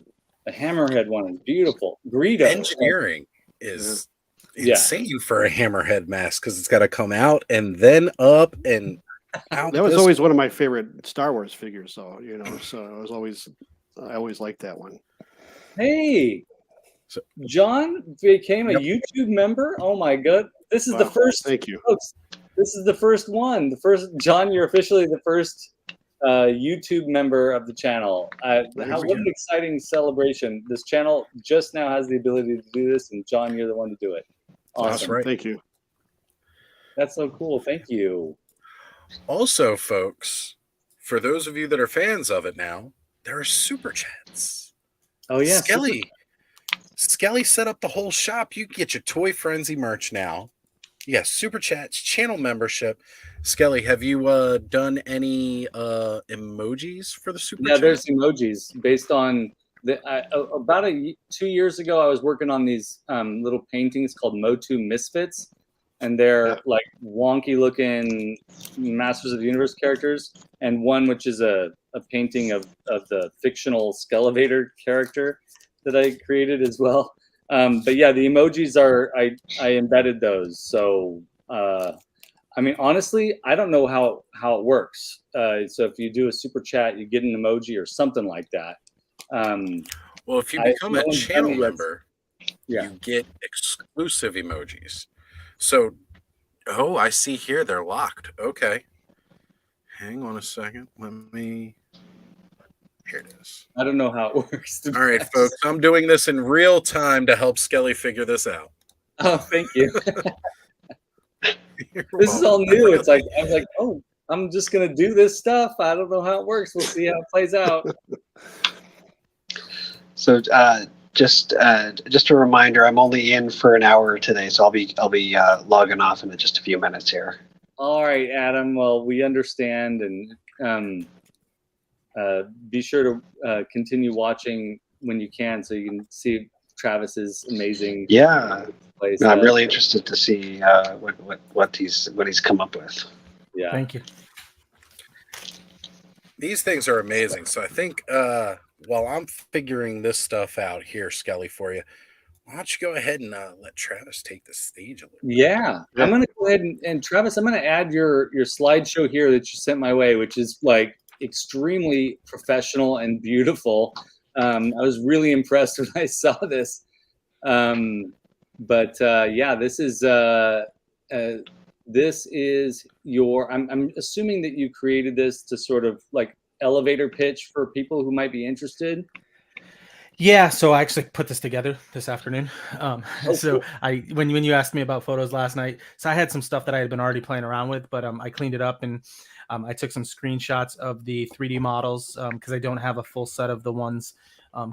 The Hammerhead one is beautiful. Greedo Engineering is insane for a Hammerhead mask because it's got to come out and then up and out. That was always one of my favorite Star Wars figures, so I always liked that one. Hey, John became a YouTube member. Oh my god! This is the first. Thank you. Folks, this is the first one. The first, John, you're officially the first YouTube member of the channel. What an exciting celebration. This channel just now has the ability to do this, and John, you're the one to do it. Awesome. That's right. Thank you. That's so cool. Thank you. Also, folks, for those of you that are fans of it now, there are super chats. Oh, yeah. Skele set up the whole shop. You can get your Toy Frenzy merch now. You got super chats, channel membership. Skele, have you done any emojis for the super chat? Yeah, there's emojis based on about 2 years ago. I was working on these little paintings called Motu Misfits, and they're like wonky looking Masters of the Universe characters, and one which is a painting of the fictional Skele Vader character that I created as well. But yeah, the emojis are, I embedded those. So, I mean, honestly, I don't know how it works. So if you do a super chat, you get an emoji or something like that. Well, if you become a channel member, you get exclusive emojis. So, oh, I see here they're locked. Okay. Hang on a second. Let me... Here it is. I don't know how it works. All right, folks. I'm doing this in real time to help Skele figure this out. Oh, thank you. This is all new. It's like, I was like, oh, I'm just going to do this stuff. I don't know how it works. We'll see how it plays out. So just a reminder, I'm only in for an hour today, so I'll be logging off in just a few minutes here. All right, Adam. Well, we understand, and be sure to continue watching when you can, so you can see Travis's amazing. Yeah, place. No, I'm really interested to see what he's come up with. Yeah, thank you. These things are amazing. So I think while I'm figuring this stuff out here, Skele, for you, why don't you go ahead and let Travis take the stage a little bit? Yeah. I'm going to go ahead and Travis, I'm going to add your slideshow here that you sent my way, which is like extremely professional and beautiful. I was really impressed when I saw this. But yeah, this is your, I'm assuming that you created this to sort of like elevator pitch for people who might be interested. Yeah, so I actually put this together this afternoon. Cool. When you asked me about photos last night, so I had some stuff that I had been already playing around with, but I cleaned it up and I took some screenshots of the 3D models because I don't have a full set of the ones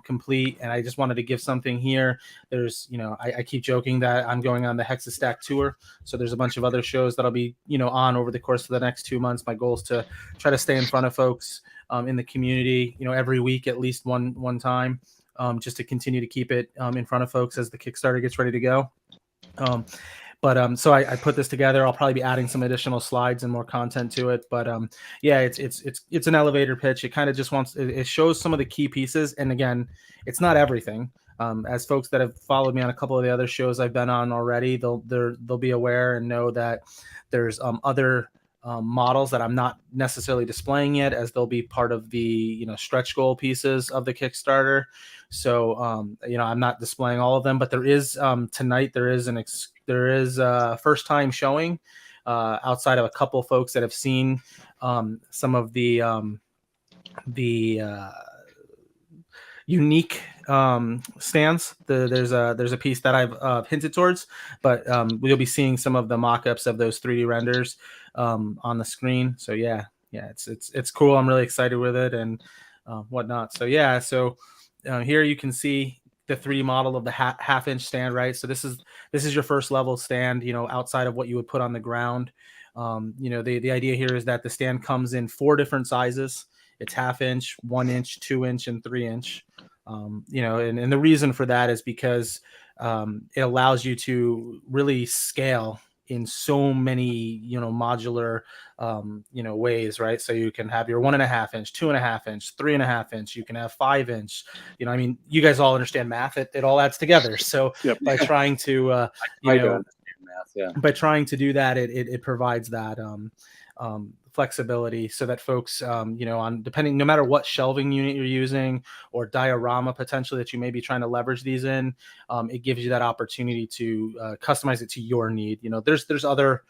complete, and I just wanted to give something here. There's, I keep joking that I'm going on the HEXASTACK tour, so there's a bunch of other shows that'll be, on over the course of the next 2 months. My goal is to try to stay in front of folks in the community, every week at least one time. Just to continue to keep it in front of folks as the Kickstarter gets ready to go. So I put this together. I'll probably be adding some additional slides and more content to it. But yeah, it's an elevator pitch. It kind of just it shows some of the key pieces. And again, it's not everything. As folks that have followed me on a couple of the other shows I've been on already, they'll be aware and know that there's other models that I'm not necessarily displaying yet, as they'll be part of the stretch goal pieces of the Kickstarter. So I'm not displaying all of them, but there is tonight there is a first time showing outside of a couple folks that have seen some of the unique stands. There's a piece that I've hinted towards, but we'll be seeing some of the mock-ups of those 3D renders on the screen. So yeah, it's cool. I'm really excited with it and whatnot. So yeah, here you can see the 3D model of the half-inch stand, right? So this is your first level stand, outside of what you would put on the ground. The idea here is that the stand comes in 4 different sizes. It's 1/2 inch, 1 inch, 2 inch, and 3 inch. And the reason for that is because it allows you to really scale in so many, modular, ways, right? So you can have your 1.5 inch, 2.5 inch, 3.5 inch. You can have 5 inch. You guys all understand math. It all adds together. So yep. By trying to, by trying to do that, it provides that flexibility so that folks, on depending, no matter what shelving unit you're using or diorama potentially that you may be trying to leverage these in, it gives you that opportunity to customize it to your need. There's other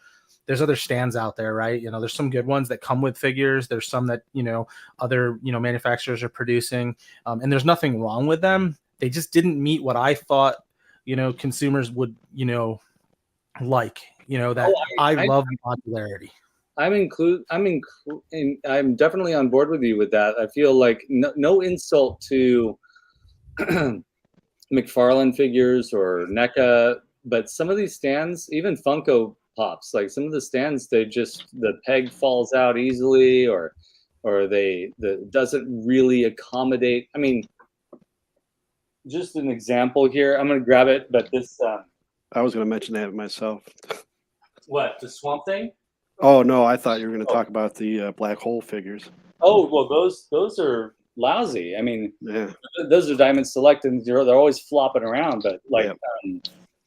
stands out there, right? There's some good ones that come with figures. There's some that, other, manufacturers are producing, and there's nothing wrong with them. They just didn't meet what I thought, consumers would, like, I love modularity. I'm definitely on board with you with that. I feel like no insult to McFarlane figures or NECA, but some of these stands, even Funko Pops, like some of the stands, the peg falls out easily, or doesn't really accommodate. I mean, just an example here. I'm gonna grab it, but this. I was gonna mention that myself. What, the Swamp Thing? Oh no, I thought you were going to talk about the black hole figures. Oh well, those are lousy. I mean, yeah, those are Diamond Select, and they're always flopping around. But like, yeah. I'm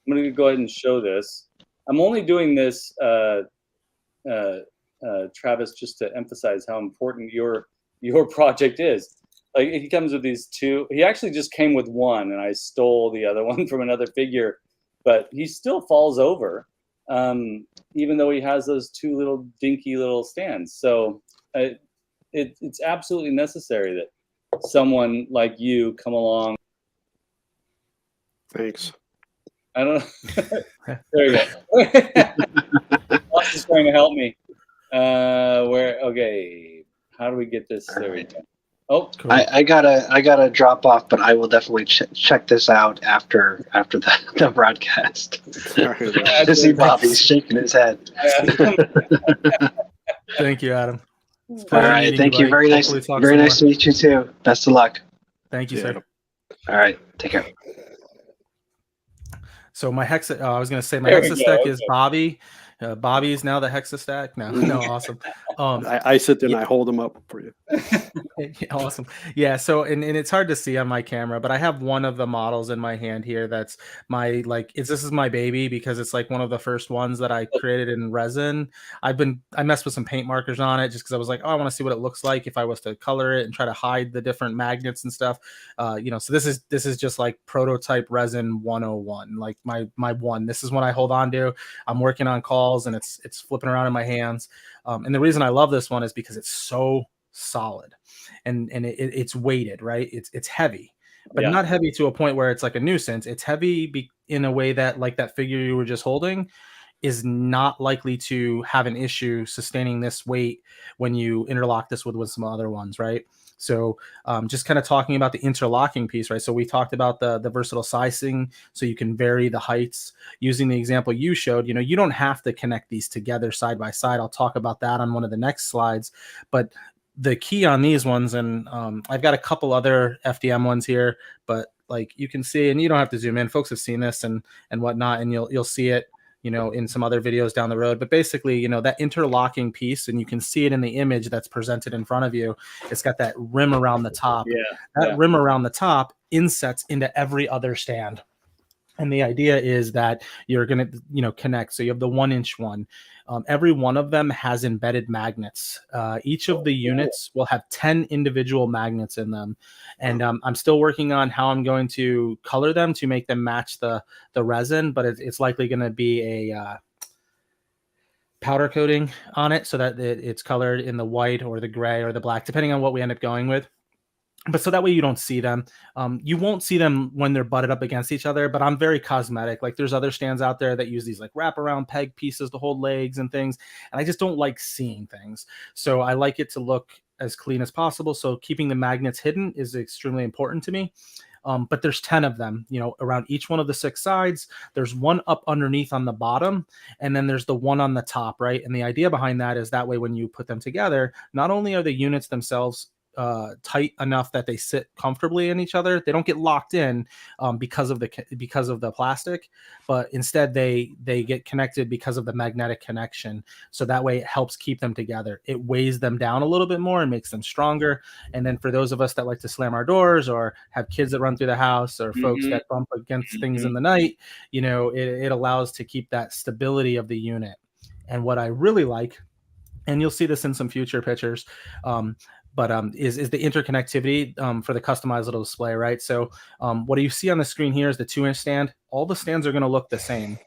going to go ahead and show this. I'm only doing this, Travis, just to emphasize how important your project is. Like, he comes with these two. He actually just came with one, and I stole the other one from another figure. But he still falls over. Even though he has those two little dinky little stands. So it's absolutely necessary that someone like you come along. Thanks. I don't know. There you go. Ross is trying to help me. Okay. How do we get this? There we go. Oh, cool. I gotta drop off, but I will definitely check this out after the broadcast. To see Bobby's shaking his head. Thank you, Adam. All right, thank you. Very nice to meet you too. Best of luck. Thank you, sir. All right, take care. So my I was going to say my HEXASTACK is Bobby. Bobby is now the HEXASTACK. No, awesome. I sit there and I hold them up for you. Awesome. Yeah. So, and it's hard to see on my camera, but I have one of the models in my hand here. That's my, this is my baby because it's like one of the first ones that I created in resin. I messed with some paint markers on it just because I was like, oh, I want to see what it looks like if I was to color it and try to hide the different magnets and stuff. So this is just like prototype resin 101, like my one. This is what I hold on to. I'm working on calls and it's flipping around in my hands. And the reason I love this one is because it's so solid and it's weighted, right? It's heavy, but not heavy to a point where it's like a nuisance. It's heavy in a way that, like that figure you were just holding, is not likely to have an issue sustaining this weight when you interlock this with some other ones, right? So just kind of talking about the interlocking piece, right? So we talked about the versatile sizing, so you can vary the heights. Using the example you showed, you don't have to connect these together side by side. I'll talk about that on one of the next slides. But the key on these ones, and I've got a couple other FDM ones here, but like you can see, and you don't have to zoom in, folks have seen this and whatnot, and you'll see it in some other videos down the road. But basically, that interlocking piece, and you can see it in the image that's presented in front of you. It's got that rim around the top. That rim around the top insets into every other stand. And the idea is that you're going to, connect. So you have the 1-inch one. Every one of them has embedded magnets. Each of the units will have 10 individual magnets in them. And I'm still working on how I'm going to color them to make them match the resin, but it's likely going to be a powder coating on it so that it's colored in the white or the gray or the black, depending on what we end up going with. But so that way you don't see them. You won't see them when they're butted up against each other, but I'm very cosmetic. Like there's other stands out there that use these like wraparound peg pieces to hold legs and things. And I just don't like seeing things. So I like it to look as clean as possible. So keeping the magnets hidden is extremely important to me. But there's 10 of them, around each one of the 6 sides. There's one up underneath on the bottom, and then there's the one on the top, right? And the idea behind that is that way when you put them together, not only are the units themselves tight enough that they sit comfortably in each other, they don't get locked in because of the plastic, but instead they get connected because of the magnetic connection. So that way it helps keep them together. It weighs them down a little bit more and makes them stronger. And then for those of us that like to slam our doors or have kids that run through the house or folks that bump against things in the night, it allows to keep that stability of the unit. And what I really like and you'll see this in some future pictures. Is the interconnectivity for the customizable display, right? So what you see on the screen here is the 2-inch stand. All the stands are going to look the same,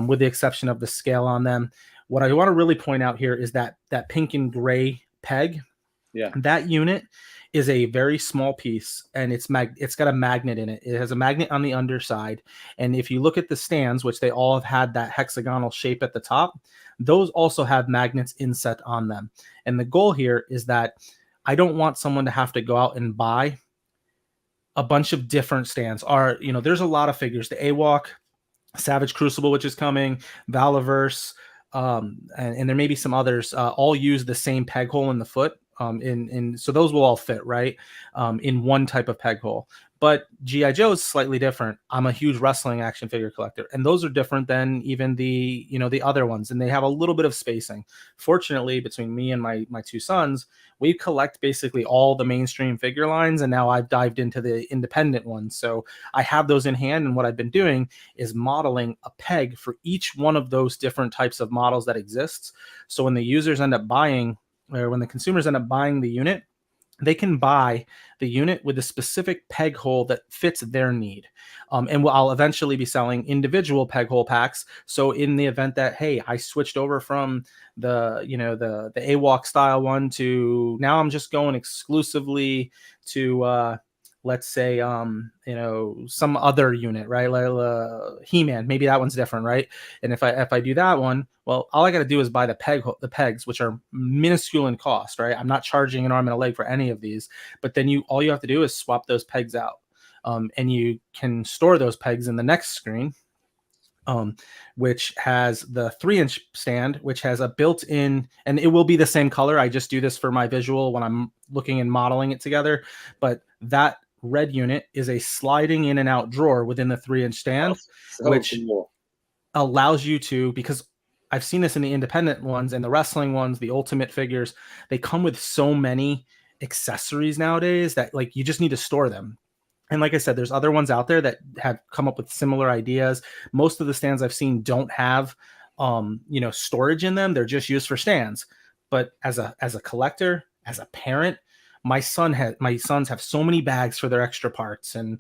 with the exception of the scale on them. What I want to really point out here is that pink and gray peg. Yeah. That unit is a very small piece, and it's got a magnet in it. It has a magnet on the underside. And if you look at the stands, which they all have had that hexagonal shape at the top, those also have magnets inset on them. And the goal here is that I don't want someone to have to go out and buy a bunch of different stands. There's a lot of figures. The AWOC, Savage Crucible, which is coming, Valiverse, and there may be some others, all use the same peg hole in the foot. So those will all fit, right, in one type of peg hole. But G.I. Joe is slightly different. I'm a huge wrestling action figure collector, and those are different than even the other ones, and they have a little bit of spacing. Fortunately, between me and my 2 sons, we collect basically all the mainstream figure lines, and now I've dived into the independent ones. So I have those in hand, and what I've been doing is modeling a peg for each one of those different types of models that exists. So when the users end up buying, or when the consumers end up buying the unit, they can buy the unit with a specific peg hole that fits their need. And I'll eventually be selling individual peg hole packs. So in the event that, hey, I switched over from the AWOC style one to now I'm just going exclusively to let's say some other unit, right? Like He-Man, maybe that one's different, right? And if I do that one, well, all I got to do is buy the pegs, which are minuscule in cost, right? I'm not charging an arm and a leg for any of these, but then all you have to do is swap those pegs out, and you can store those pegs in the next screen, which has the 3-inch stand, which has a built-in, and it will be the same color. I just do this for my visual when I'm looking and modeling it together, but that red unit is a sliding in and out drawer within the 3-inch stand, which allows you to, because I've seen this in the independent ones and the wrestling ones, the ultimate figures, they come with so many accessories nowadays that like you just need to store them. And like I said, there's other ones out there that have come up with similar ideas. Most of the stands I've seen don't have storage in them. They're just used for stands. But as a collector, as a parent, my sons have so many bags for their extra parts and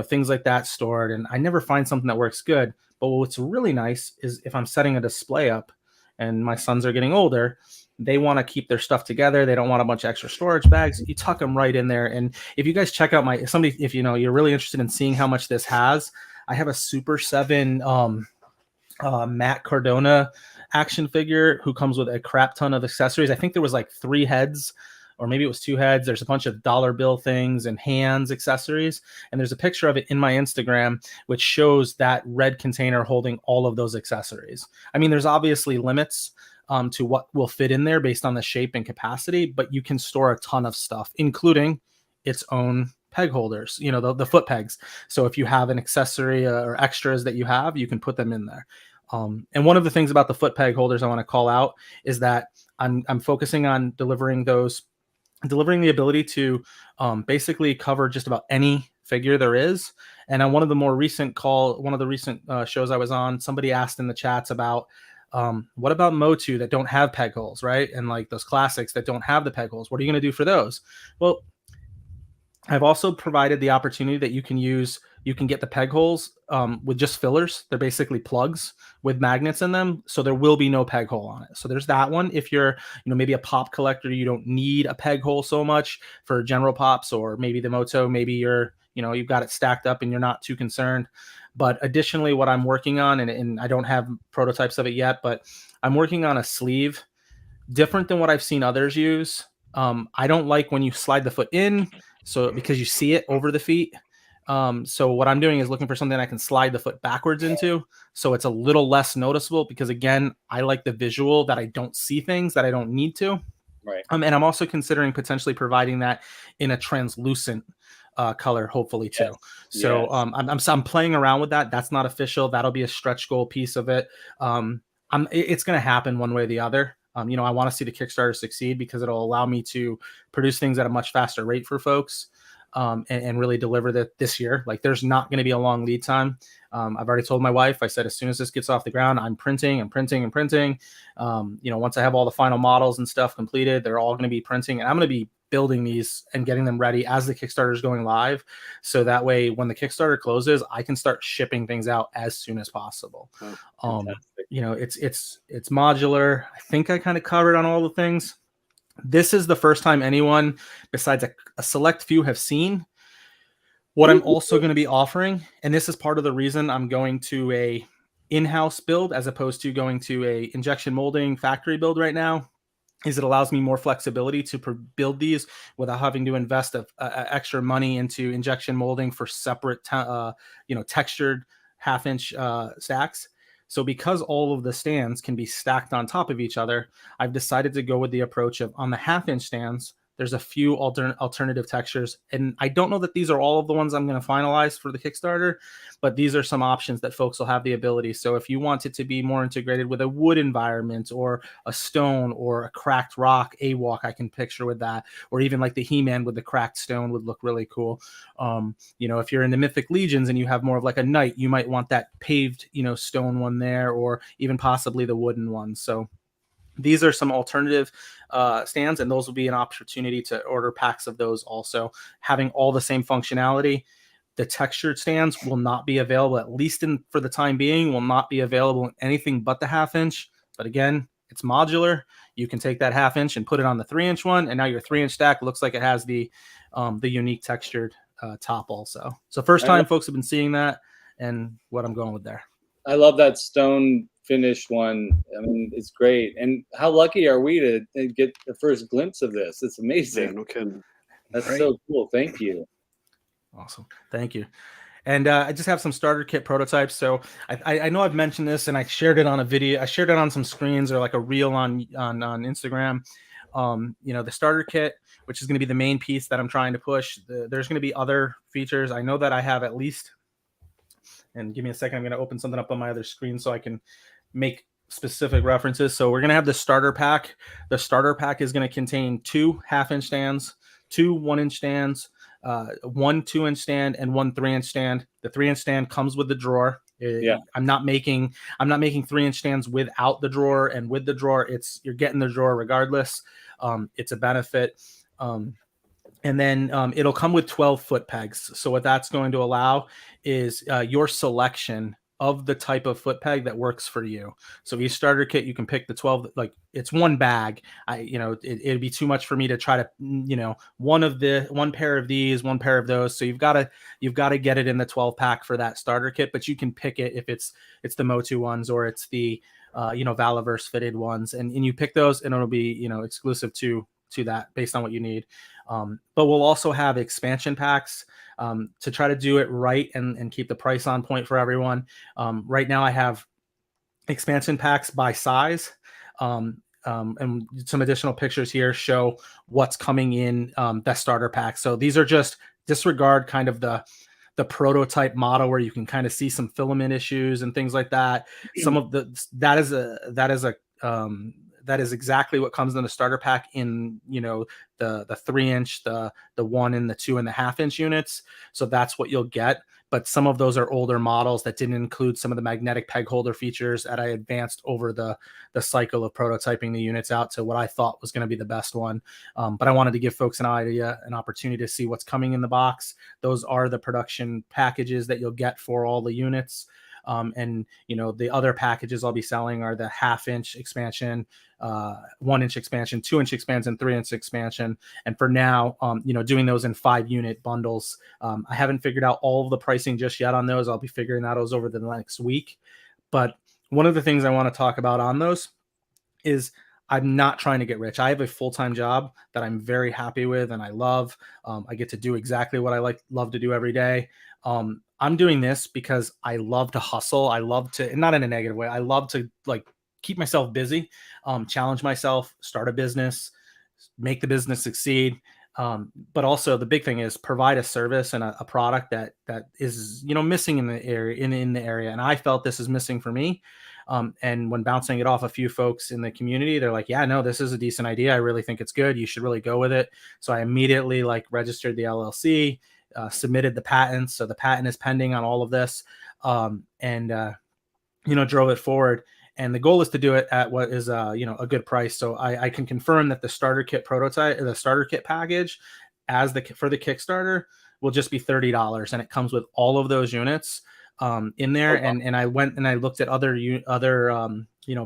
things like that stored, and I never find something that works good. But what's really nice is if I'm setting a display up and my sons are getting older, they want to keep their stuff together. They don't want a bunch of extra storage bags. You tuck them right in there. And if you guys check out if you're really interested in seeing how much this has, I have a Super 7 Matt Cardona action figure who comes with a crap ton of accessories. I think there was like 3 heads, or maybe it was 2 heads. There's a bunch of dollar bill things and hands accessories. And there's a picture of it in my Instagram, which shows that red container holding all of those accessories. I mean, there's obviously limits to what will fit in there based on the shape and capacity, but you can store a ton of stuff, including its own peg holders, the foot pegs. So if you have an accessory or extras that you have, you can put them in there. And one of the things about the foot peg holders I want to call out is that I'm focusing on delivering the ability to basically cover just about any figure there is. And on one of the recent shows I was on, somebody asked in the chats about what about Motu that don't have peg holes, right? And like those classics that don't have the peg holes, what are you going to do for those? Well, I've also provided the opportunity that you can get the peg holes with just fillers. They're basically plugs with magnets in them. So there will be no peg hole on it. So there's that one. If you're, maybe a pop collector, you don't need a peg hole so much for general pops, or maybe the Moto, maybe you've got it stacked up and you're not too concerned. But additionally, what I'm working on, and I don't have prototypes of it yet, but I'm working on a sleeve different than what I've seen others use. I don't like when you slide the foot in, so because you see it over the feet. So what I'm doing is looking for something I can slide the foot backwards into, so it's a little less noticeable, because again, I like the visual that I don't see things that I don't need to. Right. And I'm also considering potentially providing that in a translucent color, hopefully too. Yes. So yes. I'm playing around with that. That's not official. That'll be a stretch goal piece of it. It's going to happen one way or the other. I want to see the Kickstarter succeed because it'll allow me to produce things at a much faster rate for folks. and really deliver that this year. Like there's not going to be a long lead time. I've already told my wife, I said, as soon as this gets off the ground, I'm printing and printing and printing. Once I have all the final models and stuff completed, they're all going to be printing, and I'm going to be building these and getting them ready as the Kickstarter is going live. So that way, when the Kickstarter closes, I can start shipping things out as soon as possible. It's modular. I think I kind of covered on all the things. This is the first time anyone besides a select few have seen what I'm also going to be offering. And this is part of the reason I'm going to a in-house build as opposed to going to a injection molding factory build right now, is it allows me more flexibility to build these without having to invest extra money into injection molding for separate, textured half-inch stacks. So because all of the stands can be stacked on top of each other, I've decided to go with the approach of on the half-inch stands, there's a few alternative textures. And I don't know that these are all of the ones I'm going to finalize for the Kickstarter, but these are some options that folks will have the ability. So if you want it to be more integrated with a wood environment or a stone or a cracked rock, A-walk, I can picture with that. Or even like the He-Man with the cracked stone would look really cool. If you're in the Mythic Legions and you have more of like a knight, you might want that paved, stone one there, or even possibly the wooden one. So these are some alternative stands, and those will be an opportunity to order packs of those also. Having all the same functionality, the textured stands will not be available, at least for the time being, will not be available in anything but the half-inch. But again, it's modular. You can take that half-inch and put it on the 3-inch one, and now your 3-inch stack looks like it has the unique textured top also. So first time folks have been seeing that, and what I'm going with there. I love that stone finished one. I mean, it's great. And how lucky are we to get the first glimpse of this? It's amazing. Yeah, no kidding. That's great. So cool. Thank you. Awesome. Thank you. And I just have some starter kit prototypes. So I know I've mentioned this, and I shared it on a video. I shared it on some screens or like a reel on Instagram. The starter kit, which is going to be the main piece that I'm trying to push. There's going to be other features. I know that I have at least, and give me a second, I'm going to open something up on my other screen so I can make specific references. So we're going to have the starter pack. The starter pack is going to contain 2 half-inch stands, 2 1-inch stands, 1 2-inch stand, and 1 3-inch stand. The 3-inch stand comes with the drawer. I'm not making 3-inch stands without the drawer, and with the drawer, you're getting the drawer regardless. It's a benefit. And then it'll come with 12 foot pegs. So what that's going to allow is your selection of the type of foot peg that works for you. So each starter kit, you can pick the 12, like it's one bag. It'd be too much for me to try to, one pair of these, one pair of those. So you've got to get it in the 12 pack for that starter kit, but you can pick it if it's the Motu ones or it's the, Valaverse fitted ones. And you pick those and it'll be, exclusive to that based on what you need. But we'll also have expansion packs to try to do it right and keep the price on point for everyone. Right now I have expansion packs by size. And some additional pictures here show what's coming in the starter pack. So these are just disregard kind of the prototype model where you can kind of see some filament issues and things like that. Some of that is exactly what comes in the starter pack in, the 3-inch, the 1 and the 2 and the half-inch units. So that's what you'll get. But some of those are older models that didn't include some of the magnetic peg holder features that I advanced over the cycle of prototyping the units out to what I thought was going to be the best one. But I wanted to give folks an opportunity to see what's coming in the box. Those are the production packages that you'll get for all the units. And the other packages I'll be selling are the half-inch expansion, 1-inch expansion, 2-inch expansion, 3-inch expansion. And for now, doing those in 5-unit bundles. I haven't figured out all of the pricing just yet on those. I'll be figuring that out over the next week. But one of the things I want to talk about on those is I'm not trying to get rich. I have a full-time job that I'm very happy with and I love. I get to do exactly what I love to do every day. I'm doing this because I love to hustle. I love to, not in a negative way, I love to keep myself busy, challenge myself, start a business, make the business succeed. But also the big thing is provide a service and a product that is, missing in the area, in the area. And I felt this is missing for me. And when bouncing it off a few folks in the community, they're like, yeah, no, this is a decent idea. I really think it's good. You should really go with it. So I immediately like registered the LLC, submitted the patents. So the patent is pending on all of this, and drove it forward. And the goal is to do it at what is a good price. So I can confirm that the starter kit package for the Kickstarter will just be $30, and it comes with all of those units in there. Okay. And I went and I looked at other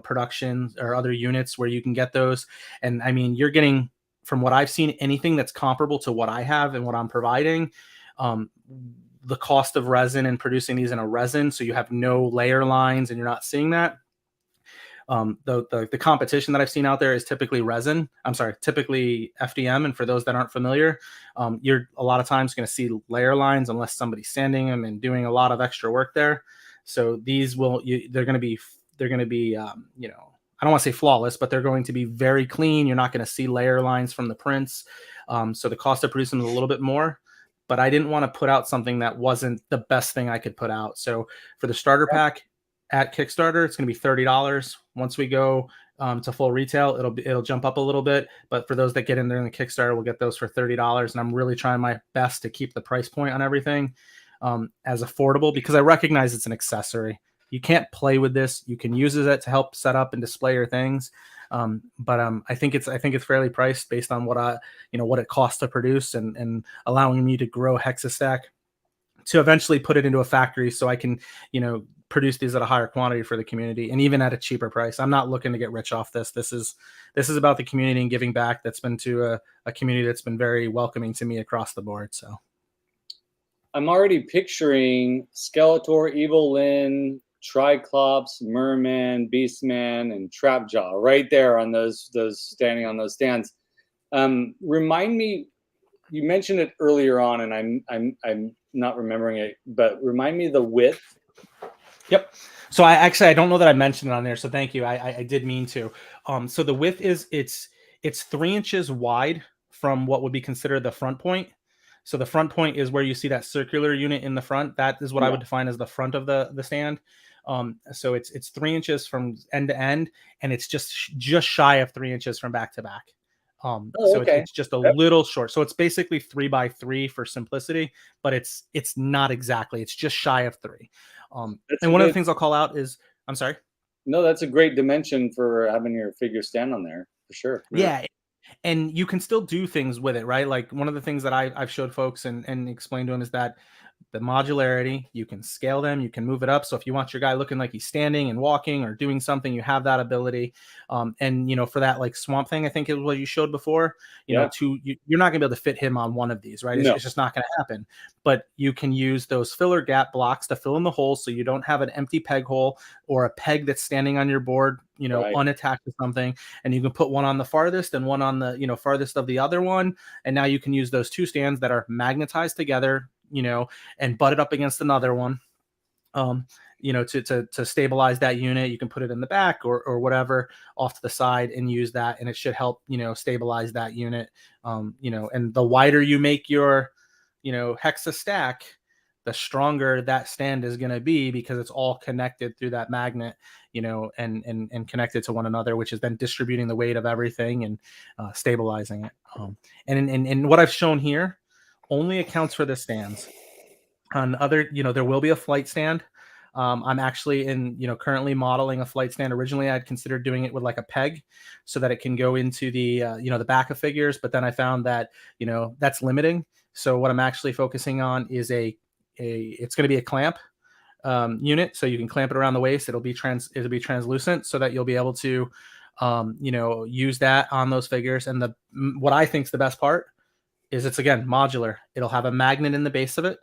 productions or other units where you can get those. And I mean, you're getting, from what I've seen, anything that's comparable to what I have and what I'm providing. The cost of resin and producing these in a resin, so you have no layer lines and you're not seeing that. The competition that I've seen out there is typically typically FDM. And for those that aren't familiar, you're a lot of times going to see layer lines unless somebody's sanding them and doing a lot of extra work there. So these they're going to be, I don't want to say flawless, but they're going to be very clean. You're not going to see layer lines from the prints. So the cost of producing is a little bit more, but I didn't want to put out something that wasn't the best thing I could put out. So for the starter pack at Kickstarter, it's going to be $30. Once we go to full retail, it'll jump up a little bit. But for those that get in there in the Kickstarter, we'll get those for $30. And I'm really trying my best to keep the price point on everything as affordable, because I recognize it's an accessory. You can't play with this. You can use it to help set up and display your things. But I think it's fairly priced based on what it costs to produce, and allowing me to grow HEXASTACK to eventually put it into a factory so I can, produce these at a higher quantity for the community, and even at a cheaper price. I'm not looking to get rich off this. This is about the community and giving back. That's been to a community that's been very welcoming to me across the board. So I'm already picturing Skeletor, Evil Lyn, Triclops, Merman, Beastman, and Trapjaw right there on those standing on those stands. Remind me, you mentioned it earlier on, and I'm not remembering it, but remind me the width. Yep. So I don't know that I mentioned it on there, so thank you. I did mean to. So the width is it's 3 inches wide from what would be considered the front point. So the front point is where you see that circular unit in the front. That is what I would define as the front of the stand. So it's 3 inches from end to end, and it's just shy of 3 inches from back to back. So it's just a little short. So it's basically 3 by 3 for simplicity, but it's not exactly. It's just shy of 3. And one of the things I'll call out is, I'm sorry. No, that's a great dimension for having your figure stand on there, for sure. Yeah. And you can still do things with it, right? Like one of the things that I've showed folks and explained to them is that the modularity, you can scale them, you can move it up. So if you want your guy looking like he's standing and walking or doing something, you have that ability. And for that like swamp thing, I think is what you showed before, you're not gonna be able to fit him on one of these, right? It's just not gonna happen. But you can use those filler gap blocks to fill in the holes, so you don't have an empty peg hole or a peg that's standing on your board, unattached to something. And you can put one on the farthest and one on the farthest of the other one. And now you can use those two stands that are magnetized together, and butt it up against another one, to stabilize that unit. You can put it in the back or whatever off to the side and use that, and it should help, stabilize that unit. And the wider you make your, HEXASTACK, the stronger that stand is going to be, because it's all connected through that magnet, and connected to one another, which is then distributing the weight of everything and stabilizing it. And what I've shown here only accounts for the stands. On other, there will be a flight stand. I'm actually currently modeling a flight stand. Originally, I'd considered doing it with like a peg so that it can go into the, the back of figures. But then I found that, that's limiting. So what I'm actually focusing on is it's going to be a clamp unit. So you can clamp it around the waist. It'll be translucent so that you'll be able to, use that on those figures. And what I think is the best part is it's, again, modular. It'll have a magnet in the base of it.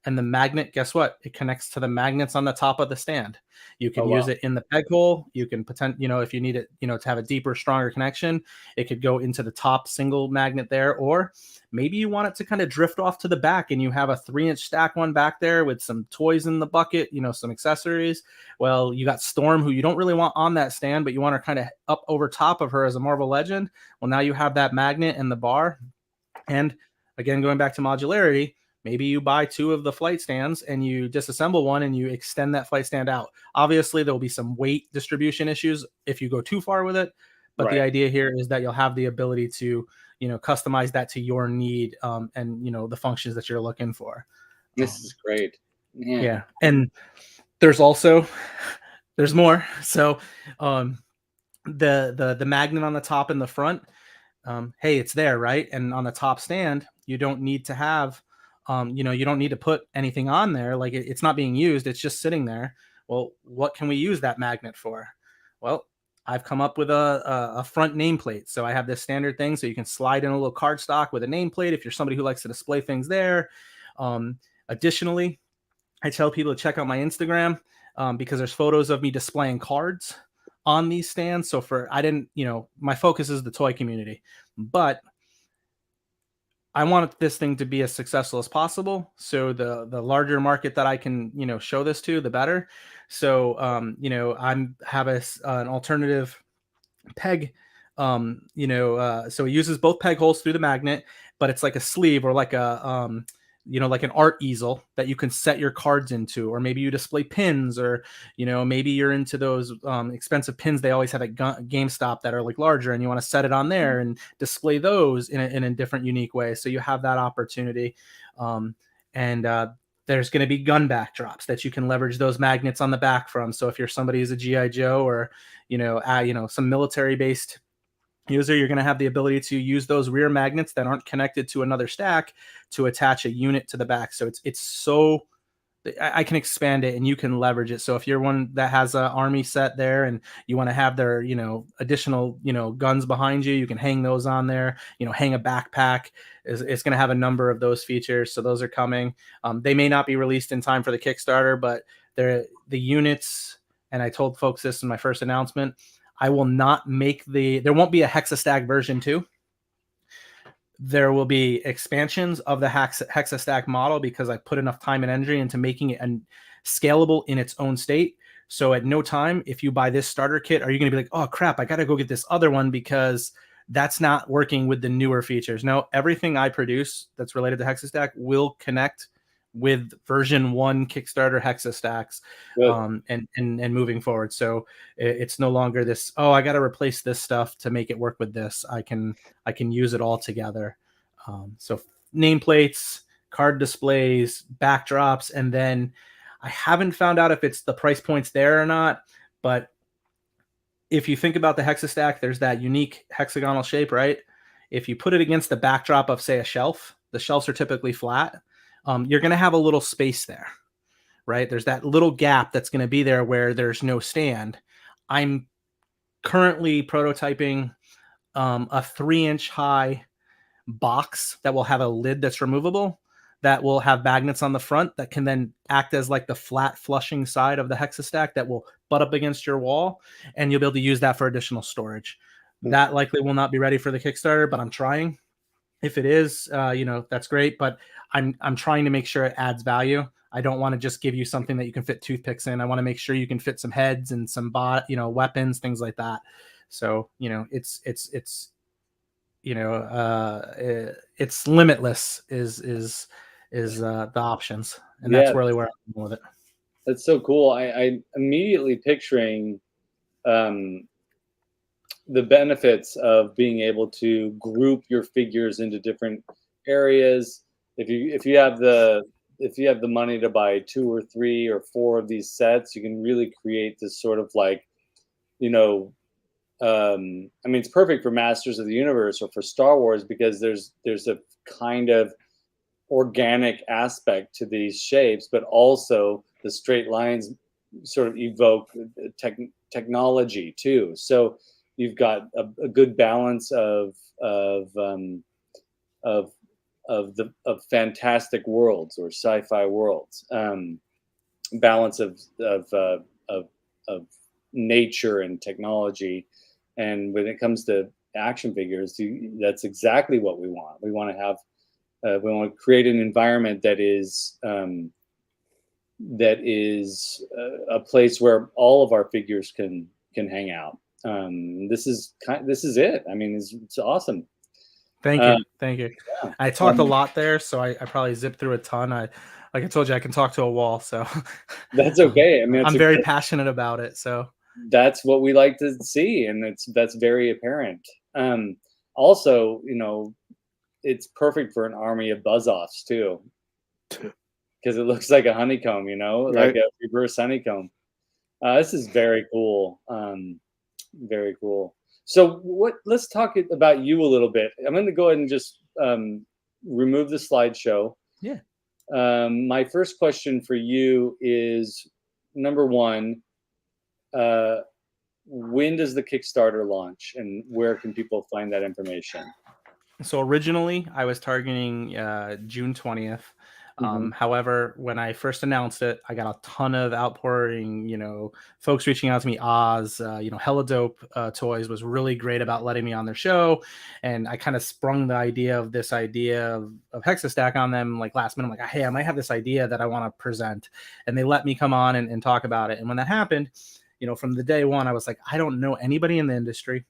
And the magnet, guess what? It connects to the magnets on the top of the stand. You can use it in the peg hole. You can if you need it, to have a deeper, stronger connection, it could go into the top single magnet there. Or maybe you want it to kind of drift off to the back and you have a 3-inch stack one back there with some toys in the bucket, some accessories. Well, you got Storm, who you don't really want on that stand, but you want her kind of up over top of her as a Marvel Legend. Well, now you have that magnet and the bar. And again, going back to modularity, maybe you buy 2 of the flight stands and you disassemble one and you extend that flight stand out. Obviously, there will be some weight distribution issues if you go too far with it. But the idea here is that you'll have the ability to, customize that to your need, and, the functions that you're looking for. This is great. Man. Yeah. And there's more. So, the magnet on the top and the front, hey, it's there, right? And on the top stand, you don't need to have, you don't need to put anything on there. Like it's not being used. It's just sitting there. Well, what can we use that magnet for? Well, I've come up with a front nameplate. So I have this standard thing. So you can slide in a little cardstock with a nameplate if you're somebody who likes to display things there. Additionally, I tell people to check out my Instagram, because there's photos of me displaying cards on these stands. So my focus is the toy community, but I want this thing to be as successful as possible. So the larger market that I can, show this to, the better. So, have an alternative peg, so it uses both peg holes through the magnet, but it's like a sleeve or like like an art easel that you can set your cards into, or maybe you display pins, or, maybe you're into those expensive pins they always have at GameStop that are like larger, and you want to set it on there and display those in a different, unique way. So you have that opportunity. There's going to be gun backdrops that you can leverage those magnets on the back from. So if you're somebody who's a GI Joe, or, some military based user, you're going to have the ability to use those rear magnets that aren't connected to another stack to attach a unit to the back. So it's so I can expand it and you can leverage it. So if you're one that has an army set there and you want to have their, additional, guns behind you, you can hang those on there, hang a backpack. It's going to have a number of those features. So those are coming. They may not be released in time for the Kickstarter, but they're the units. And I told folks this in my first announcement, I will not make there won't be a HEXASTACK version 2. There will be expansions of the HEXASTACK model because I put enough time and energy into making it scalable in its own state. So at no time, if you buy this starter kit, are you going to be like, oh crap, I got to go get this other one because that's not working with the newer features. No, everything I produce that's related to HEXASTACK will connect with version 1 Kickstarter HEXASTACKs, and moving forward. So it's no longer this, oh, I got to replace this stuff to make it work with this. I can use it all together. So nameplates, card displays, backdrops, and then I haven't found out if it's the price points there or not, but if you think about the HEXASTACK, there's that unique hexagonal shape, right? If you put it against the backdrop of, say, a shelf, the shelves are typically flat. You're going to have a little space there, right? There's that little gap that's going to be there where there's no stand. I'm currently prototyping a 3-inch high box that will have a lid that's removable, that will have magnets on the front that can then act as like the flat flushing side of the HEXASTACK that will butt up against your wall, and you'll be able to use that for additional storage. That likely will not be ready for the Kickstarter, but I'm trying. If it is, that's great, but I'm trying to make sure it adds value. I don't want to just give you something that you can fit toothpicks in. I want to make sure you can fit some heads and some weapons, things like that. So, it's limitless is the options, and that's really where I'm going with it. That's so cool. I immediately picturing the benefits of being able to group your figures into different areas. If you have the money to buy 2 or 3 or 4 of these sets, you can really create this sort of like, it's perfect for Masters of the Universe or for Star Wars because there's a kind of organic aspect to these shapes, but also the straight lines sort of evoke technology too. So you've got a good balance of fantastic worlds or sci-fi worlds, balance of nature and technology. And when it comes to action figures, that's exactly what we want. We want to have, we want to create an environment that is a place where all of our figures can hang out. This is it. I mean, it's awesome. Thank you. Thank you. Yeah. I talked a lot there, so I probably zipped through a ton. Like I told you, I can talk to a wall, so that's okay. I mean, I'm very passionate about it, so that's what we like to see, and that's very apparent. Also, you know, it's perfect for an army of buzz-offs too, because it looks like a honeycomb, you know, like a reverse honeycomb. This is very cool. Very cool. So let's talk about you a little bit. I'm going to go ahead and just remove the slideshow. Yeah. My first question for you is, number one, when does the Kickstarter launch, and where can people find that information? So originally I was targeting June 20th. However, when I first announced it, I got a ton of outpouring, you know, folks reaching out to me. Oz, you know, Hella Dope Toys was really great about letting me on their show. And I kind of sprung the idea of HEXASTACK on them like last minute. I'm like, hey, I might have this idea that I want to present. And they let me come on and talk about it. And when that happened, you know, from the day one, I was like, I don't know anybody in the industry.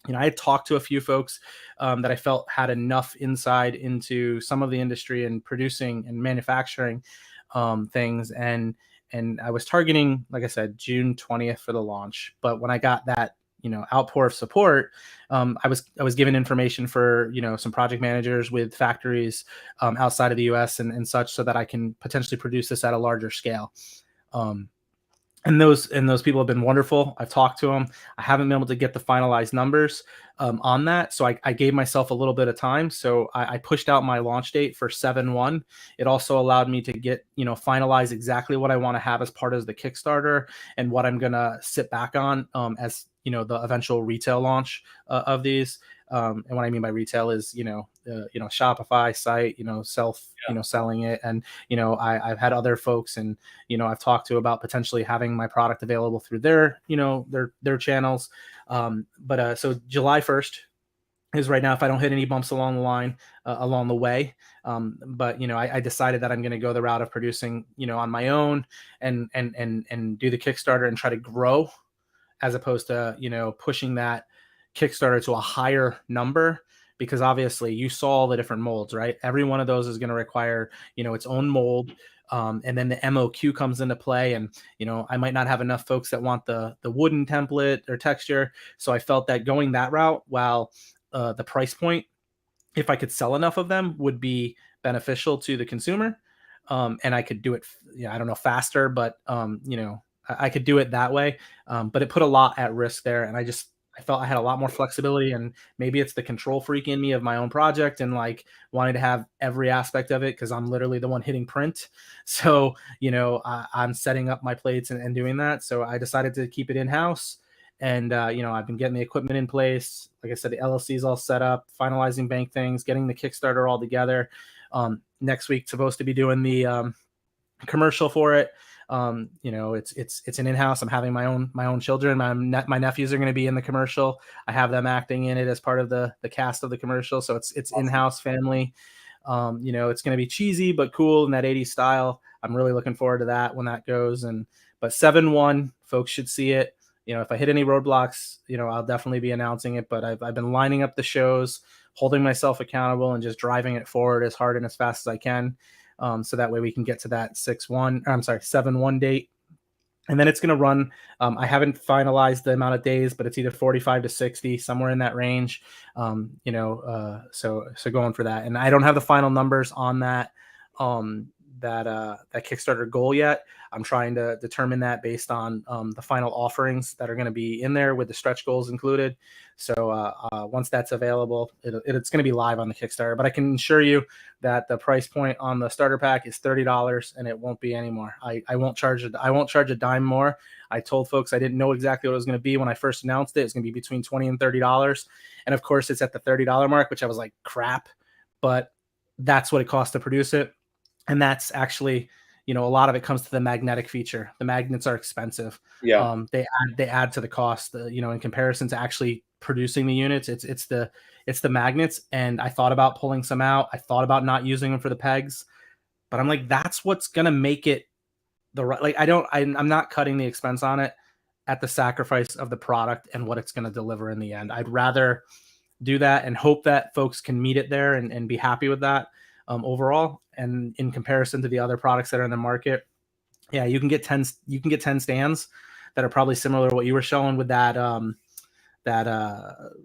You know, I had talked to a few folks that I felt had enough insight into some of the industry and producing and manufacturing things. And I was targeting, like I said, June 20th for the launch. But when I got that, you know, outpour of support, I was given information for, you know, some project managers with factories outside of the US and such, so that I can potentially produce this at a larger scale. And those people have been wonderful. I've talked to them. I haven't been able to get the finalized numbers on that. So I gave myself a little bit of time. So I pushed out my launch date for 7/1. It also allowed me to get, you know, finalize exactly what I want to have as part of the Kickstarter and what I'm going to sit back on as, you know, the eventual retail launch of these. And what I mean by retail is, you know, Shopify site, you know, you know, selling it. And, you know, I've had other folks and, you know, I've talked to about potentially having my product available through their, you know, their channels. So July 1st is right now, if I don't hit any bumps along the line, along the way. But, you know, I decided that I'm going to go the route of producing, you know, on my own and do the Kickstarter and try to grow, as opposed to, you know, pushing that Kickstarter to a higher number, because obviously you saw all the different molds, right? Every one of those is going to require, you know, its own mold. And then the MOQ comes into play, and, you know, I might not have enough folks that want the wooden template or texture. So I felt that going that route, while the price point, if I could sell enough of them, would be beneficial to the consumer. And I could do it, you know, I don't know, faster, but, you know, I could do it that way. But it put a lot at risk there. And I felt I had a lot more flexibility, and maybe it's the control freak in me of my own project and like wanting to have every aspect of it, because I'm literally the one hitting print. So, you know, I'm setting up my plates and doing that. So I decided to keep it in-house. And, you know, I've been getting the equipment in place. Like I said, the LLC is all set up, finalizing bank things, getting the Kickstarter all together. Next week, supposed to be doing the commercial for it. You know, it's an in-house. I'm having my own children. My nephews are going to be in the commercial. I have them acting in it as part of the cast of the commercial. So it's awesome. In-house family. You know, it's going to be cheesy but cool in that 80s style. I'm really looking forward to that when that goes. But 7/1, folks should see it. You know, if I hit any roadblocks, you know, I'll definitely be announcing it. But I've been lining up the shows, holding myself accountable, and just driving it forward as hard and as fast as I can. So that way we can get to that 7/1 date. And then it's going to run. I haven't finalized the amount of days, but it's either 45 to 60, somewhere in that range. You know, so going for that. And I don't have the final numbers on that Kickstarter goal yet. I'm trying to determine that based on the final offerings that are going to be in there with the stretch goals included. So once that's available, it's going to be live on the Kickstarter. But I can assure you that the price point on the starter pack is $30, and it won't be anymore. I won't charge a dime more. I told folks I didn't know exactly what it was going to be when I first announced it. It's going to be between $20 and $30, and of course it's at the $30 mark, which I was like, crap. But that's what it costs to produce it. And that's actually, you know, a lot of it comes to the magnetic feature. The magnets are expensive. Yeah. They add to the cost, you know, in comparison to actually producing the units. It's the magnets. And I thought about pulling some out. I thought about not using them for the pegs, but I'm like, that's what's going to make it the right. Like, I'm not cutting the expense on it at the sacrifice of the product and what it's going to deliver in the end. I'd rather do that and hope that folks can meet it there and be happy with that overall. And in comparison to the other products that are in the market, yeah, you can get 10 stands that are probably similar to what you were showing with that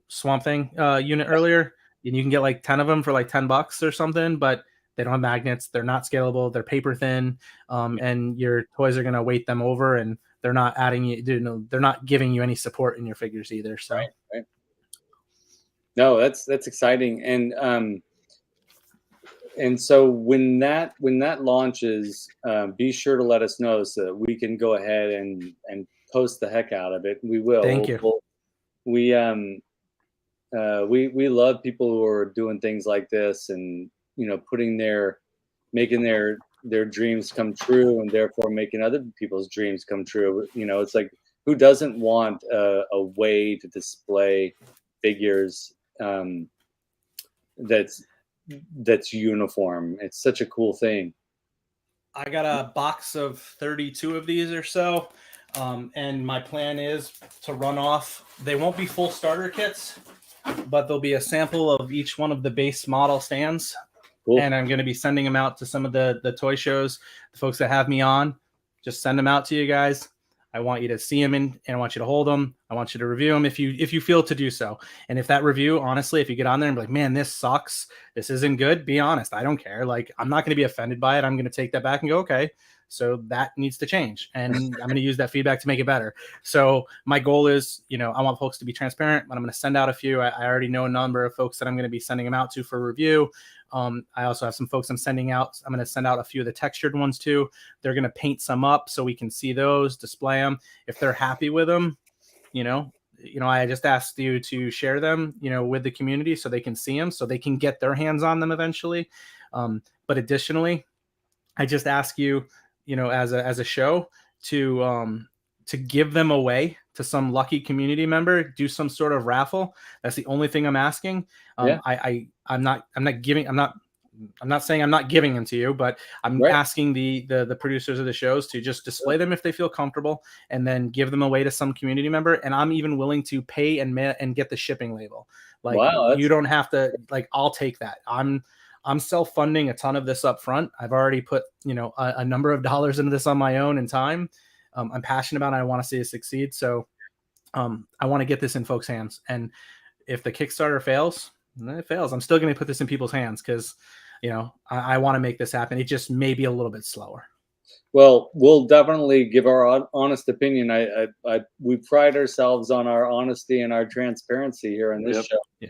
Swamp Thing unit earlier, and you can get like 10 of them for like $10 or something, but they don't have magnets, they're not scalable, they're paper thin, and your toys are going to weight them over, and they're not they're not giving you any support in your figures either. So right. No, that's exciting. And so when that launches, be sure to let us know so that we can go ahead and post the heck out of it. We will. Thank you. We love people who are doing things like this, and making their dreams come true, and therefore making other people's dreams come true. It's like, who doesn't want a way to display figures that's uniform? It's such a cool thing. I got a box of 32 of these or so, and my plan is to run off. They won't be full starter kits, but there'll be a sample of each one of the base model stands. Cool. And I'm going to be sending them out to some of the toy shows, the folks that have me on. Just send them out to you guys. I want you to see them and I want you to hold them. I want you to review them if you feel to do so. And if that review, honestly, if you get on there and be like, man, this sucks, this isn't good, be honest. I don't care. Like, I'm not going to be offended by it. I'm going to take that back and go, okay, so that needs to change. And I'm going to use that feedback to make it better. So my goal is, I want folks to be transparent, but I'm going to send out a few. I already know a number of folks that I'm going to be sending them out to for review. I also have some folks I'm sending out. I'm going to send out a few of the textured ones too. They're going to paint some up so we can see those, display them. If they're happy with them, I just asked you to share them, with the community so they can see them, so they can get their hands on them eventually. But additionally, I just ask you, as a show to give them away to some lucky community member, do some sort of raffle. That's the only thing I'm asking. Yeah. I'm not saying I'm not giving them to you, but I'm asking the producers of the shows to just display them if they feel comfortable, and then give them away to some community member. And I'm even willing to pay and get the shipping label. Like, wow, you don't have to, like, I'll take that. I'm self-funding a ton of this up front. I've already put, a number of dollars into this on my own and time. I'm passionate about it. I want to see it succeed. So I want to get this in folks' hands. And if the Kickstarter fails, it fails. I'm still going to put this in people's hands because, I want to make this happen. It just may be a little bit slower. Well, we'll definitely give our honest opinion. We pride ourselves on our honesty and our transparency here on this show. Yeah.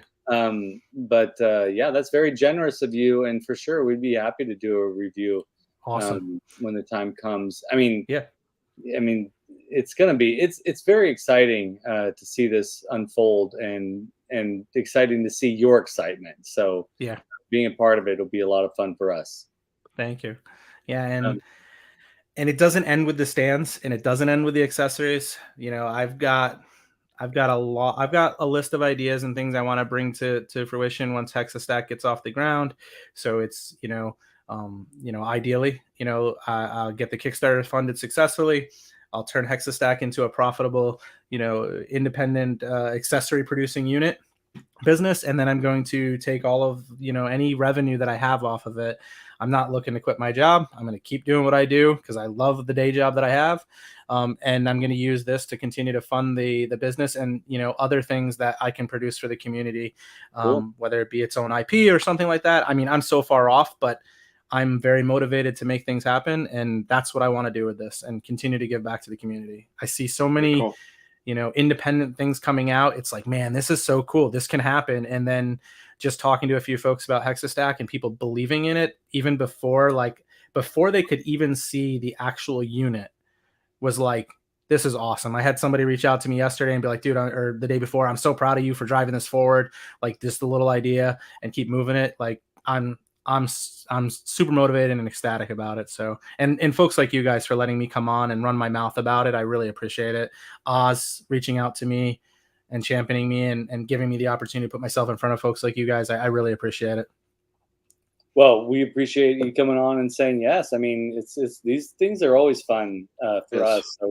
Yeah, that's very generous of you. And for sure, we'd be happy to do a review. Awesome. When the time comes. It's going to be, it's very exciting to see this unfold, and exciting to see your excitement. So yeah, being a part of it will be a lot of fun for us. Thank you. Yeah. And it doesn't end with the stands, and it doesn't end with the accessories. I've got a list of ideas and things I want to bring to fruition once HEXASTACK gets off the ground. So it's, ideally, I'll get the Kickstarter funded successfully. I'll turn HEXASTACK into a profitable, independent accessory producing unit business. And then I'm going to take all of, any revenue that I have off of it. I'm not looking to quit my job. I'm going to keep doing what I do because I love the day job that I have. And I'm going to use this to continue to fund the business and, other things that I can produce for the community, cool. Whether it be its own IP or something like that. I mean, I'm so far off, but I'm very motivated to make things happen. And that's what I want to do with this and continue to give back to the community. I see so many, cool. Independent things coming out. It's like, man, this is so cool. This can happen. And then just talking to a few folks about HEXASTACK and people believing in it, even before they could even see the actual unit, was like, this is awesome. I had somebody reach out to me yesterday and be like, dude, or the day before, I'm so proud of you for driving this forward. Like, just the little idea and keep moving it. Like, I'm super motivated and ecstatic about it. So, and folks like you guys for letting me come on and run my mouth about it. I really appreciate it. Oz reaching out to me and championing me and giving me the opportunity to put myself in front of folks like you guys. I really appreciate it. Well, we appreciate you coming on and saying yes. I mean, it's these things are always fun for us. So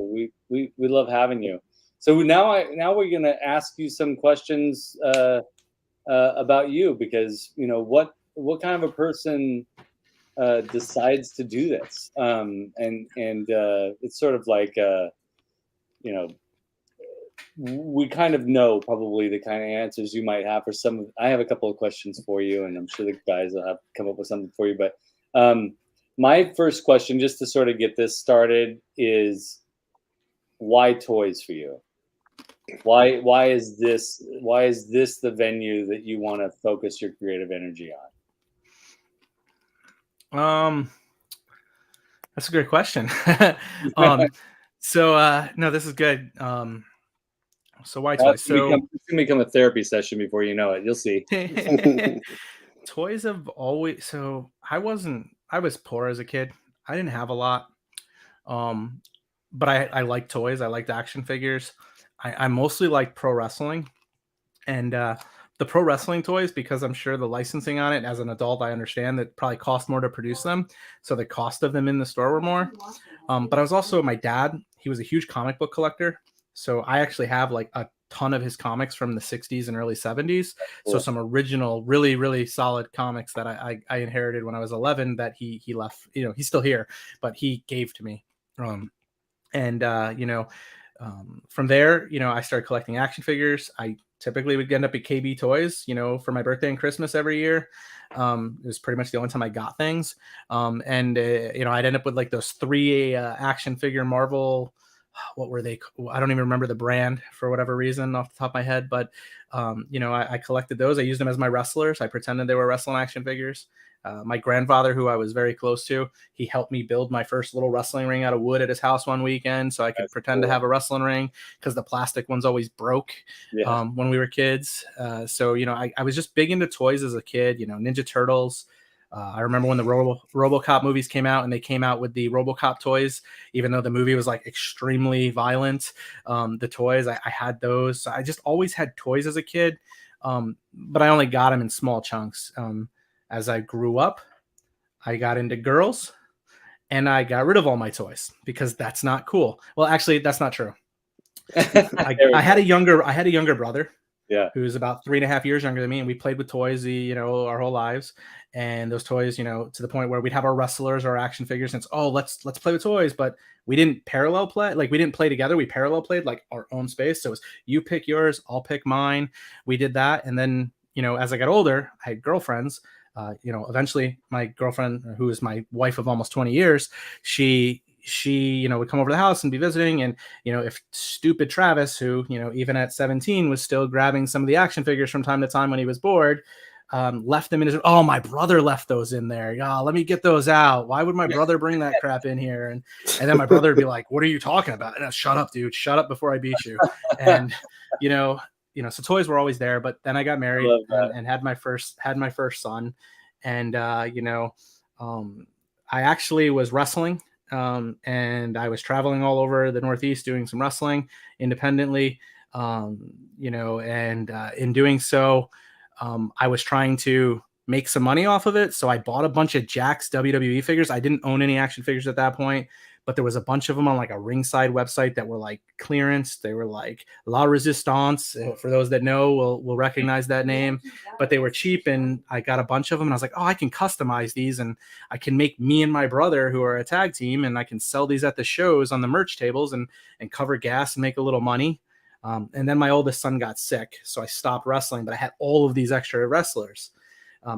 we love having you. So now we're going to ask you some questions about you, because what kind of a person decides to do this, and it's sort of like we kind of know probably the kind of answers you might have for some. I have a couple of questions for you, and I'm sure the guys will have come up with something for you. But my first question, just to sort of get this started, is why toys for you? Why is this the venue that you want to focus your creative energy on? That's a great question. So no, this is good. So why toys? It's gonna become a therapy session before you know it. You'll see. Toys have always. So I was poor as a kid. I didn't have a lot. But I like toys. I liked action figures. I mostly like pro wrestling, and the pro wrestling toys, because I'm sure the licensing on it, as an adult, I understand that probably cost more to produce them. So the cost of them in the store were more. But I was also, my dad, he was a huge comic book collector. So I actually have like a ton of his comics from the 60s and early 70s. Cool. So some original, really, really solid comics that I inherited when I was 11 that he left, he's still here, but he gave to me. From there, I started collecting action figures. I typically would end up at KB Toys, for my birthday and Christmas every year. It was pretty much the only time I got things. I'd end up with like those 3 action figure Marvel. What were they? I don't even remember the brand for whatever reason off the top of my head, but I collected those. I used them as my wrestlers. I pretended they were wrestling action figures. My grandfather, who I was very close to, he helped me build my first little wrestling ring out of wood at his house one weekend, so I could pretend to have a wrestling ring, because the plastic ones always broke when we were kids. So I was just big into toys as a kid. Ninja Turtles. I remember when the RoboCop movies came out, and they came out with the RoboCop toys, even though the movie was like extremely violent. The toys, I had those. So I just always had toys as a kid, but I only got them in small chunks. As I grew up, I got into girls, and I got rid of all my toys because that's not cool. Well, actually, that's not true. I had a younger brother. Yeah, who's about 3.5 years younger than me, and we played with toys, our whole lives. And those toys, to the point where we'd have our wrestlers or action figures, and it's, let's play with toys. But we didn't parallel play, like we didn't play together. We parallel played like our own space. So it was, you pick yours, I'll pick mine. We did that, and then as I got older, I had girlfriends. Eventually my girlfriend, who is my wife of almost 20 years, she would come over to the house and be visiting. And, if stupid Travis, who, even at 17 was still grabbing some of the action figures from time to time when he was bored, left them in his, oh, my brother left those in there. Yeah, let me get those out. Why would my brother bring that crap in here? And then my brother would be like, what are you talking about? And shut up, dude. Shut up before I beat you. And, so toys were always there. But then I got married and had my first son. And, I actually was wrestling. And I was traveling all over the Northeast doing some wrestling independently. In doing so, I was trying to make some money off of it. So I bought a bunch of Jakks WWE figures. I didn't own any action figures at that point, but there was a bunch of them on like a Ringside website that were like clearance. They were like La Resistance. For those that know, will recognize that name, but they were cheap. And I got a bunch of them, and I was like, oh, I can customize these, and I can make me and my brother, who are a tag team, and I can sell these at the shows on the merch tables and cover gas and make a little money. And then my oldest son got sick, so I stopped wrestling, but I had all of these extra wrestlers.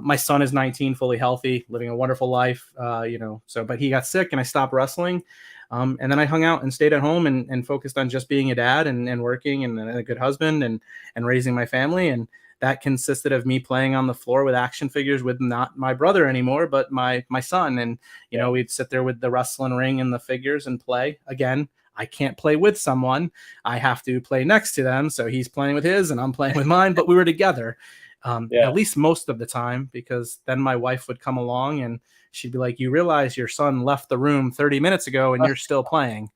My son is 19, fully healthy, living a wonderful life, but he got sick and I stopped wrestling. And then I hung out and stayed at home and focused on just being a dad and working and a good husband and raising my family. And that consisted of me playing on the floor with action figures with not my brother anymore, but my son. And, we'd sit there with the wrestling ring and the figures and play. Again, I can't play with someone. I have to play next to them. So he's playing with his and I'm playing with mine, but we were together. At least most of the time, because then my wife would come along and she'd be like, you realize your son left the room 30 minutes ago and you're still playing.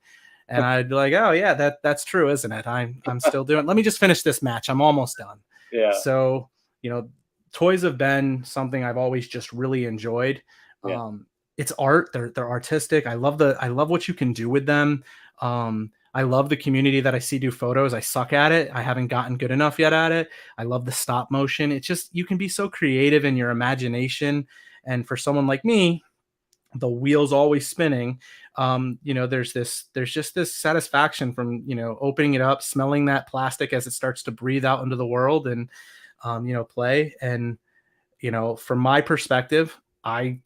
And I'd be like, oh yeah, that's true, isn't it? I'm still doing, let me just finish this match. I'm almost done. Yeah. So, toys have been something I've always just really enjoyed. Yeah. It's art. They're artistic. I love what you can do with them. I love the community that I see do photos. I suck at it. I haven't gotten good enough yet at it. I love the stop motion. It's just, you can be so creative in your imagination. And for someone like me, the wheel's always spinning. There's just this satisfaction from, opening it up, smelling that plastic as it starts to breathe out into the world and, play. And, from my perspective, I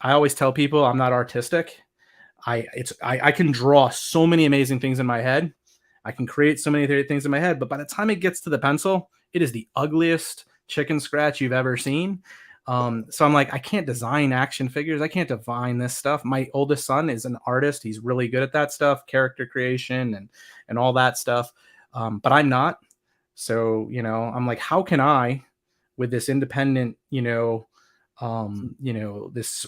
always tell people I'm not artistic. I can draw so many amazing things in my head. I can create so many things in my head, but by the time it gets to the pencil, it is the ugliest chicken scratch you've ever seen. So I'm like, I can't design action figures. I can't define this stuff. My oldest son is an artist. He's really good at that stuff, character creation and all that stuff. But I'm not. So, I'm like, how can I, with this independent, this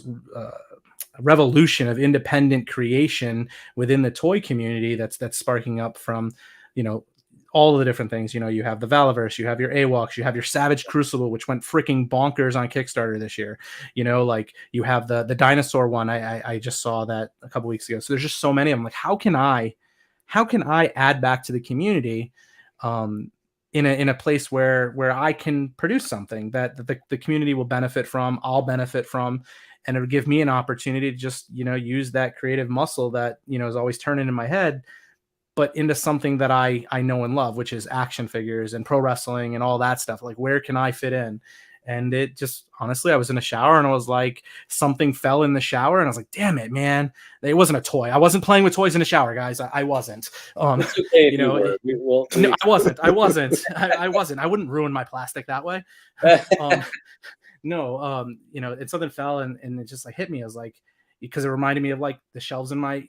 revolution of independent creation within the toy community that's sparking up from, all of the different things. You have the Valaverse, you have your AWOLs, you have your Savage Crucible, which went freaking bonkers on Kickstarter this year. Like you have the dinosaur one. I just saw that a couple weeks ago. So there's just so many. I'm like, how can I add back to the community in a place where I can produce something that the community will benefit from, I'll benefit from, and it'll give me an opportunity to just, use that creative muscle that, is always turning in my head, but into something that I know and love, which is action figures and pro wrestling and all that stuff. Like, where can I fit in? And it just, honestly, I was in a shower and I was like, something fell in the shower and I was like, damn it, man. It wasn't a toy. I wasn't playing with toys in the shower, guys. I wasn't. It's okay no, I wasn't. I wasn't. I wouldn't ruin my plastic that way. And something fell and it just like hit me. I was like, because it reminded me of like the shelves in my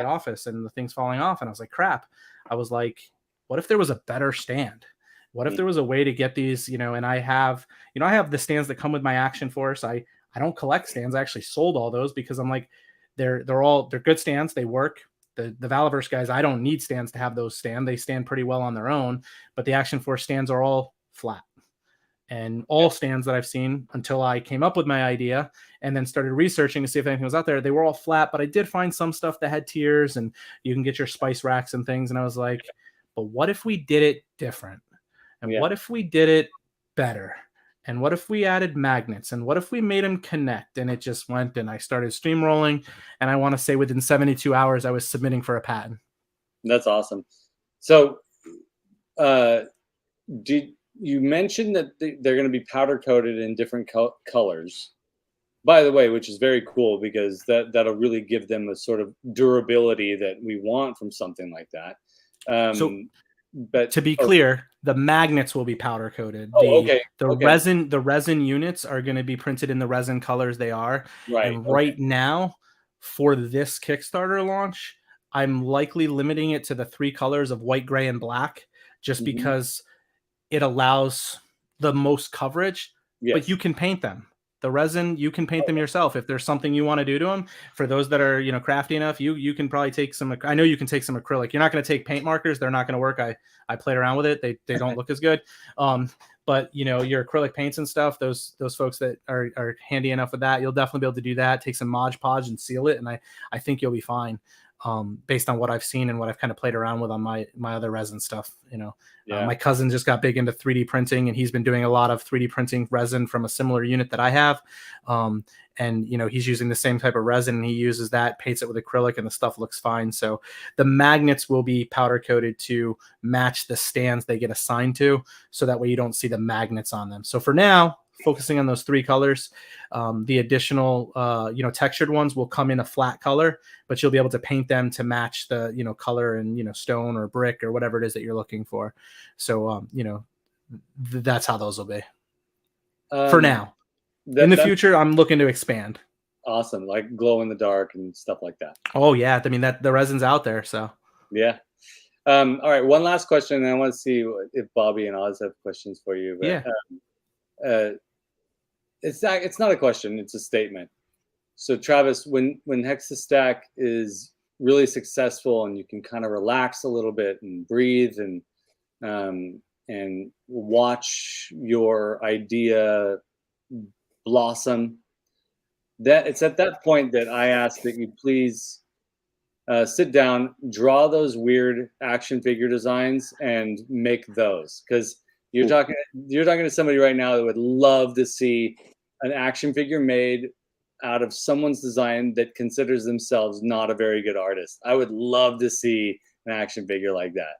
office and the things falling off. And I was like, crap. I was like, what if there was a better stand? What if there was a way to get these, and I have the stands that come with my Action Force. I don't collect stands. I actually sold all those because I'm like, they're good stands. They work. The Valaverse guys, I don't need stands to have those stand. They stand pretty well on their own, but the Action Force stands are all flat. And all stands that I've seen until I came up with my idea and then started researching to see if anything was out there, they were all flat, but I did find some stuff that had tiers and you can get your spice racks and things. And I was like, but what if we did it different? And what if we did it better? And what if we added magnets? And what if we made them connect? And it just went, and I started steamrolling. And I want to say within 72 hours, I was submitting for a patent. That's awesome. So you mentioned that they're going to be powder coated in different colors, by the way, which is very cool because that'll really give them a sort of durability that we want from something like that. But to be clear, the magnets will be powder coated. The resin units are going to be printed in the resin colors they are. Right. And right now, for this Kickstarter launch, I'm likely limiting it to the 3 colors of white, gray, and black, just because it allows the most coverage. Yes. But you can paint them. The resin, you can paint them yourself if there's something you want to do to them. For those that are, crafty enough, you can probably take some. I know you can take some acrylic. You're not going to take paint markers; they're not going to work. I played around with it; they don't look as good. But your acrylic paints and stuff, those folks that are handy enough with that, you'll definitely be able to do that. Take some Mod Podge and seal it, and I think you'll be fine. Based on what I've seen and what I've kind of played around with on my other resin stuff, my cousin just got big into 3D printing and he's been doing a lot of 3D printing resin from a similar unit that I have. And he's using the same type of resin and he uses that, paints it with acrylic and the stuff looks fine. So the magnets will be powder coated to match the stands they get assigned to. So that way you don't see the magnets on them. So for now, focusing on those 3 colors, the additional, textured ones will come in a flat color, but you'll be able to paint them to match the, color and, stone or brick or whatever it is that you're looking for. So, that's how those will be for now. In the future, I'm looking to expand. Awesome. Like glow in the dark and stuff like that. Oh yeah. I mean, the resin's out there. So yeah. All right. One last question. And I want to see if Bobby and Oz have questions for you. But, yeah. It's not a question, it's a statement. So Travis, when HEXASTACK is really successful and you can kind of relax a little bit and breathe and watch your idea blossom, that it's at that point that I ask that you please sit down, draw those weird action figure designs, and make those. Because you're talking to somebody right now that would love to see an action figure made out of someone's design that considers themselves not a very good artist. I would love to see an action figure like that.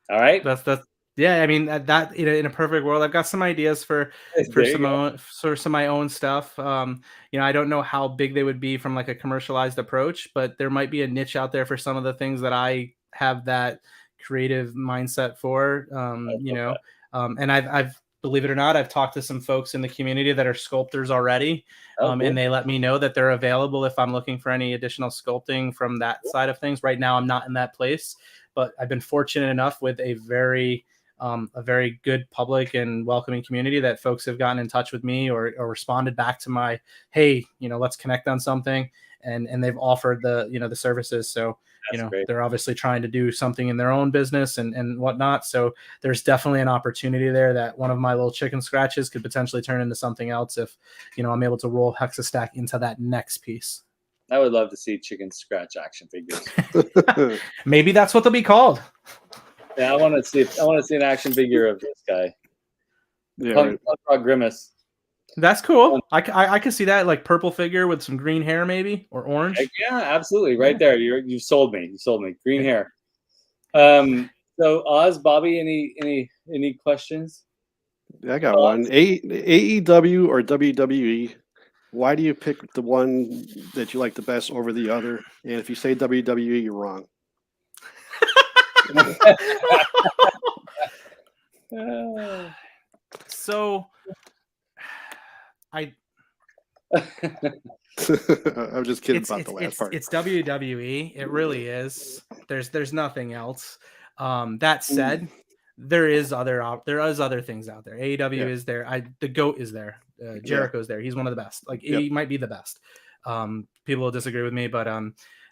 All right. That's yeah. I mean that in a perfect world, I've got some ideas for some of my own stuff. You know, I don't know how big they would be from like a commercialized approach, but there might be a niche out there for some of the things that I have that creative mindset for. You know, and I've believe it or not, I've talked to some folks in the community that are sculptors already, cool. And they let me know that they're available if I'm looking for any additional sculpting from that side of things. Right now, I'm not in that place. But I've been fortunate enough with a very good public and welcoming community that folks have gotten in touch with me or responded back to my, hey, you know, let's connect on something. And they've offered the, you know, the services. So, you know, they're obviously trying to do something in their own business and whatnot. So there's definitely an opportunity there that one of my little chicken scratches could potentially turn into something else if, you know, I'm able to roll HEXASTACK into that next piece. I would love to see chicken scratch action figures. Maybe that's what they'll be called. Yeah, I want to see an action figure of this guy. Yeah, Punk Rock Grimace. That's cool. I can see that, like purple figure with some green hair, maybe, or orange. Yeah, absolutely. Right there. You sold me. You sold me. Green hair. So Oz, Bobby, any questions? I got one. AEW or WWE? Why do you pick the one that you like the best over the other? And if you say WWE, you're wrong. So I'm just kidding about the last part. It's WWE. It really is. There's nothing else. That said, there is other things out there. AEW is there. The GOAT is there. Jericho's there. He's one of the best. Like he might be the best. People will disagree with me, but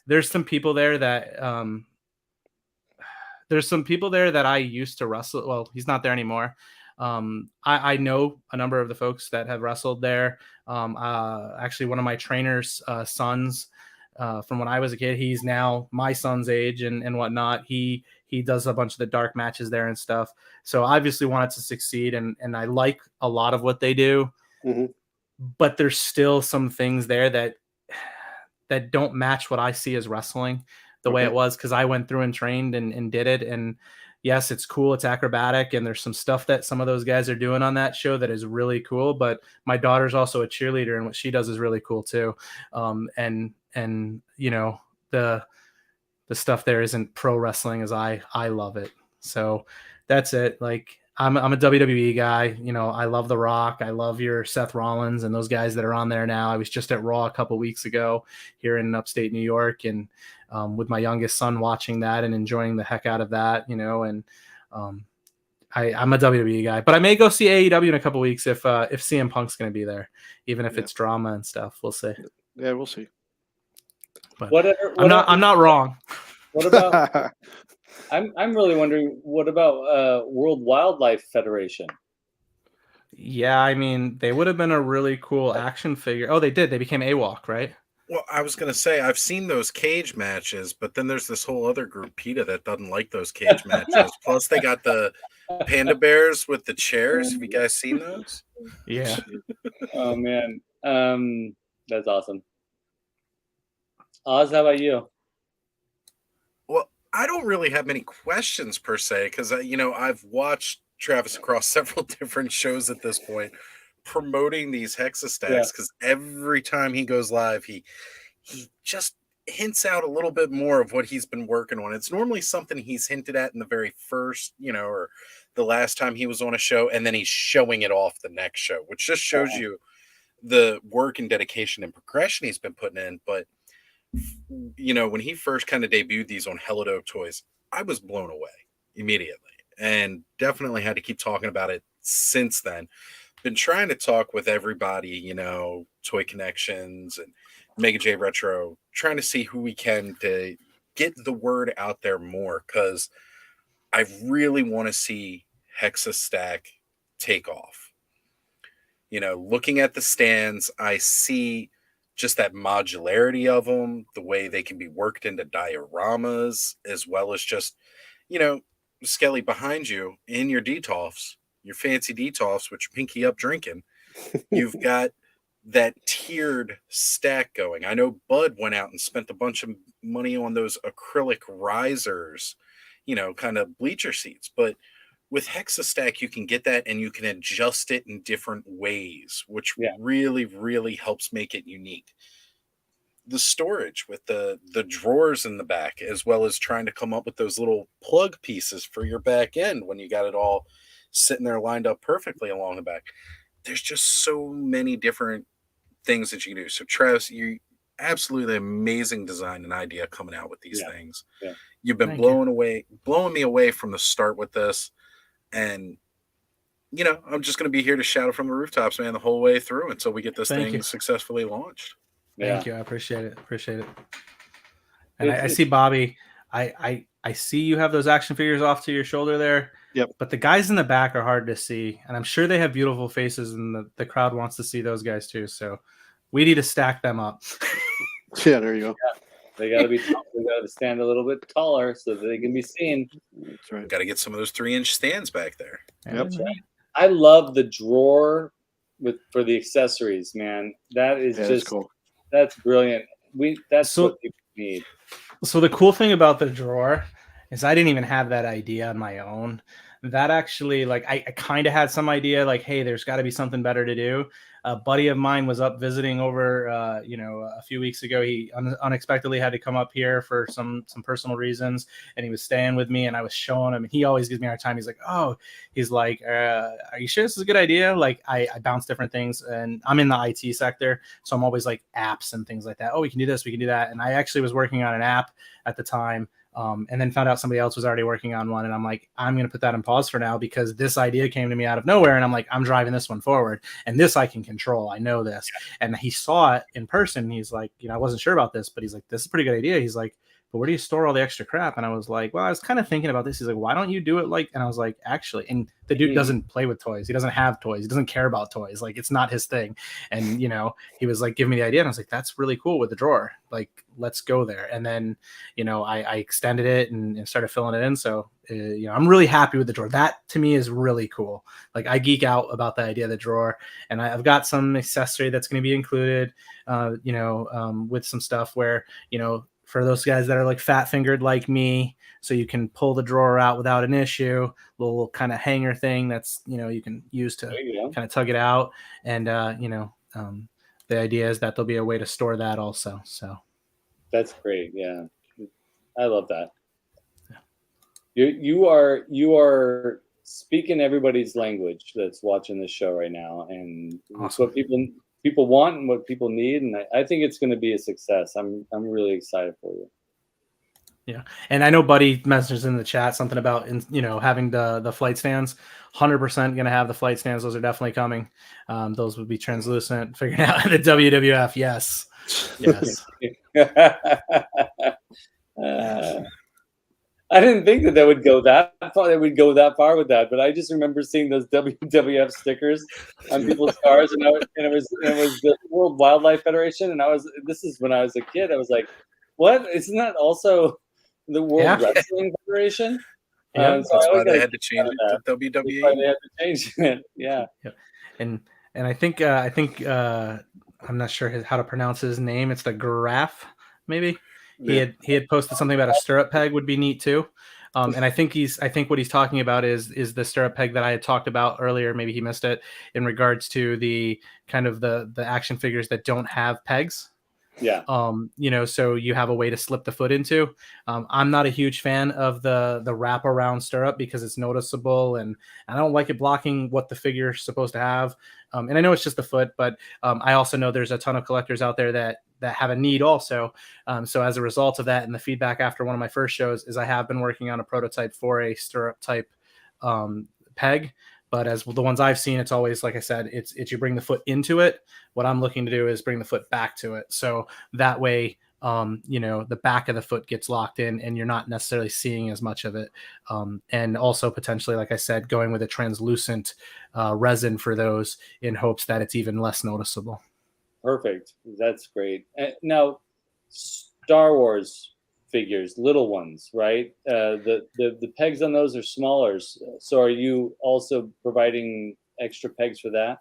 there's some people there that I used to wrestle. Well, he's not there anymore. I know a number of the folks that have wrestled there. Actually, one of my trainer's sons from when I was a kid, he's now my son's age and whatnot. He does a bunch of the dark matches there and stuff. So obviously wanted to succeed, and I like a lot of what they do. Mm-hmm. But there's still some things there that don't match what I see as wrestling the way it was, because I went through and trained and did it. And yes, it's cool. It's acrobatic. And there's some stuff that some of those guys are doing on that show that is really cool. But my daughter's also a cheerleader, and what she does is really cool too. And you know, the stuff there isn't pro wrestling as I love it. So that's it. Like I'm a WWE guy. You know, I love The Rock. I love your Seth Rollins and those guys that are on there now. I was just at Raw a couple weeks ago here in upstate New York, and with my youngest son watching that and enjoying the heck out of that, you know, and I'm a WWE guy, but I may go see AEW in a couple weeks if CM Punk's going to be there, even if it's drama and stuff. We'll see. Yeah, we'll see. But I'm not wrong. What about? I'm really wondering, what about World Wildlife Federation? Yeah, I mean, they would have been a really cool action figure. Oh, they did. They became AWOC, right? Well, I was going to say, I've seen those cage matches, but then there's this whole other group, PETA, that doesn't like those cage matches. Plus, they got the panda bears with the chairs. Have you guys seen those? Yeah. Oh, man. That's awesome. Oz, how about you? Well, I don't really have many questions per se, because, you know, I've watched Travis across several different shows at this point promoting these HEXASTACKS, because every time he goes live, he just hints out a little bit more of what he's been working on. It's normally something he's hinted at in the very first, you know, or the last time he was on a show, and then he's showing it off the next show, which just shows you the work and dedication and progression he's been putting in. But, you know, when he first kind of debuted these on Hello Dope Toys, I was blown away immediately, and definitely had to keep talking about it since then. Been trying to talk with everybody, you know, Toy Connections and Mega J Retro, trying to see who we can to get the word out there more, because I really want to see HEXASTACK take off. You know, looking at the stands, I see just that modularity of them, the way they can be worked into dioramas, as well as just, you know, Skelly behind you in your detolfs, your fancy detolfs, which you're pinky up drinking. You've got that tiered stack going. I know Bud went out and spent a bunch of money on those acrylic risers, you know, kind of bleacher seats. But with HEXASTACK, you can get that and you can adjust it in different ways, which really, really helps make it unique. The storage with the drawers in the back, as well as trying to come up with those little plug pieces for your back end when you got it all sitting there lined up perfectly along the back. There's just so many different things that you can do. So Travis, you absolutely amazing design and idea coming out with these things. Yeah. You've been blowing me away from the start with this. And you know, I'm just going to be here to shout it from the rooftops, man, the whole way through until we get this thing successfully launched. Thank you. I appreciate it. And I see Bobby. I see you have those action figures off to your shoulder there. Yep. But the guys in the back are hard to see, and I'm sure they have beautiful faces, and the crowd wants to see those guys too. So we need to stack them up. Yeah, there you go. Yeah. They got to be. They got to stand a little bit taller so that they can be seen. That's right. Got to get some of those 3-inch stands back there. Yep. Right. I love the drawer for the accessories, man. That is just cool. That's brilliant. That's what people need. So the cool thing about the drawer is I didn't even have that idea on my own. That actually, like, I kind of had some idea, like, hey, there's got to be something better to do. A buddy of mine was up visiting over, a few weeks ago. He unexpectedly had to come up here for some personal reasons, and he was staying with me, and I was showing him, and he always gives me a hard time. He's like, are you sure this is a good idea? Like, I bounce different things, and I'm in the IT sector, so I'm always like apps and things like that. Oh, we can do this, we can do that. And I actually was working on an app at the time. And then found out somebody else was already working on one. And I'm like, I'm going to put that on pause for now because this idea came to me out of nowhere. And I'm like, I'm driving this one forward. And this I can control. I know this. And he saw it in person. He's like, I wasn't sure about this, but he's like, this is a pretty good idea. He's like, but where do you store all the extra crap? And I was like, well, I was kind of thinking about this. He's like, why don't you do it like, and I was like, actually, and the dude doesn't play with toys. He doesn't have toys. He doesn't care about toys. Like, it's not his thing. And, he was like, give me the idea. And I was like, that's really cool with the drawer. Like, let's go there. And then, I extended it and started filling it in. So, I'm really happy with the drawer. That to me is really cool. Like, I geek out about the idea of the drawer, and I've got some accessory that's going to be included, with some stuff where, for those guys that are like fat fingered like me, so you can pull the drawer out without an issue, little kind of hanger thing that's, you can use to kind of tug it out. And, the idea is that there'll be a way to store that also. So that's great. Yeah. I love that. Yeah. You are speaking everybody's language that's watching this show right now. And it's what people want and what people need, and I think it's going to be a success. I'm really excited for you. Yeah, and I know Buddy messages in the chat something about having the flight stands. 100% going to have the flight stands. Those are definitely coming. Those would be translucent. Figuring out the WWF. Yes. I didn't think that would go that far. They would go that far with that, but I just remember seeing those WWF stickers on people's cars, and it was the World Wildlife Federation, and this is when I was a kid. I was like, "What? Isn't that also the World Wrestling Federation?" Yeah, so that's why they had to change it to WWE. That's why they had to change it. Yeah. And I think I'm not sure how to pronounce his name. It's the Graph, maybe. He had posted something about a stirrup peg would be neat too. And I think what he's talking about is the stirrup peg that I had talked about earlier. Maybe he missed it in regards to the kind of the action figures that don't have pegs. Yeah. So you have a way to slip the foot into. I'm not a huge fan of the wraparound stirrup because it's noticeable and I don't like it blocking what the figure's supposed to have. And I know it's just the foot, but I also know there's a ton of collectors out there that have a need also. So as a result of that, and the feedback after one of my first shows is I have been working on a prototype for a stirrup type peg. But as the ones I've seen, it's always, like I said, it's you bring the foot into it. What I'm looking to do is bring the foot back to it. So that way, the back of the foot gets locked in and you're not necessarily seeing as much of it. And also potentially, like I said, going with a translucent resin for those in hopes that it's even less noticeable. Perfect. That's great. Now, Star Wars figures, little ones, right? The pegs on those are smaller. So are you also providing extra pegs for that?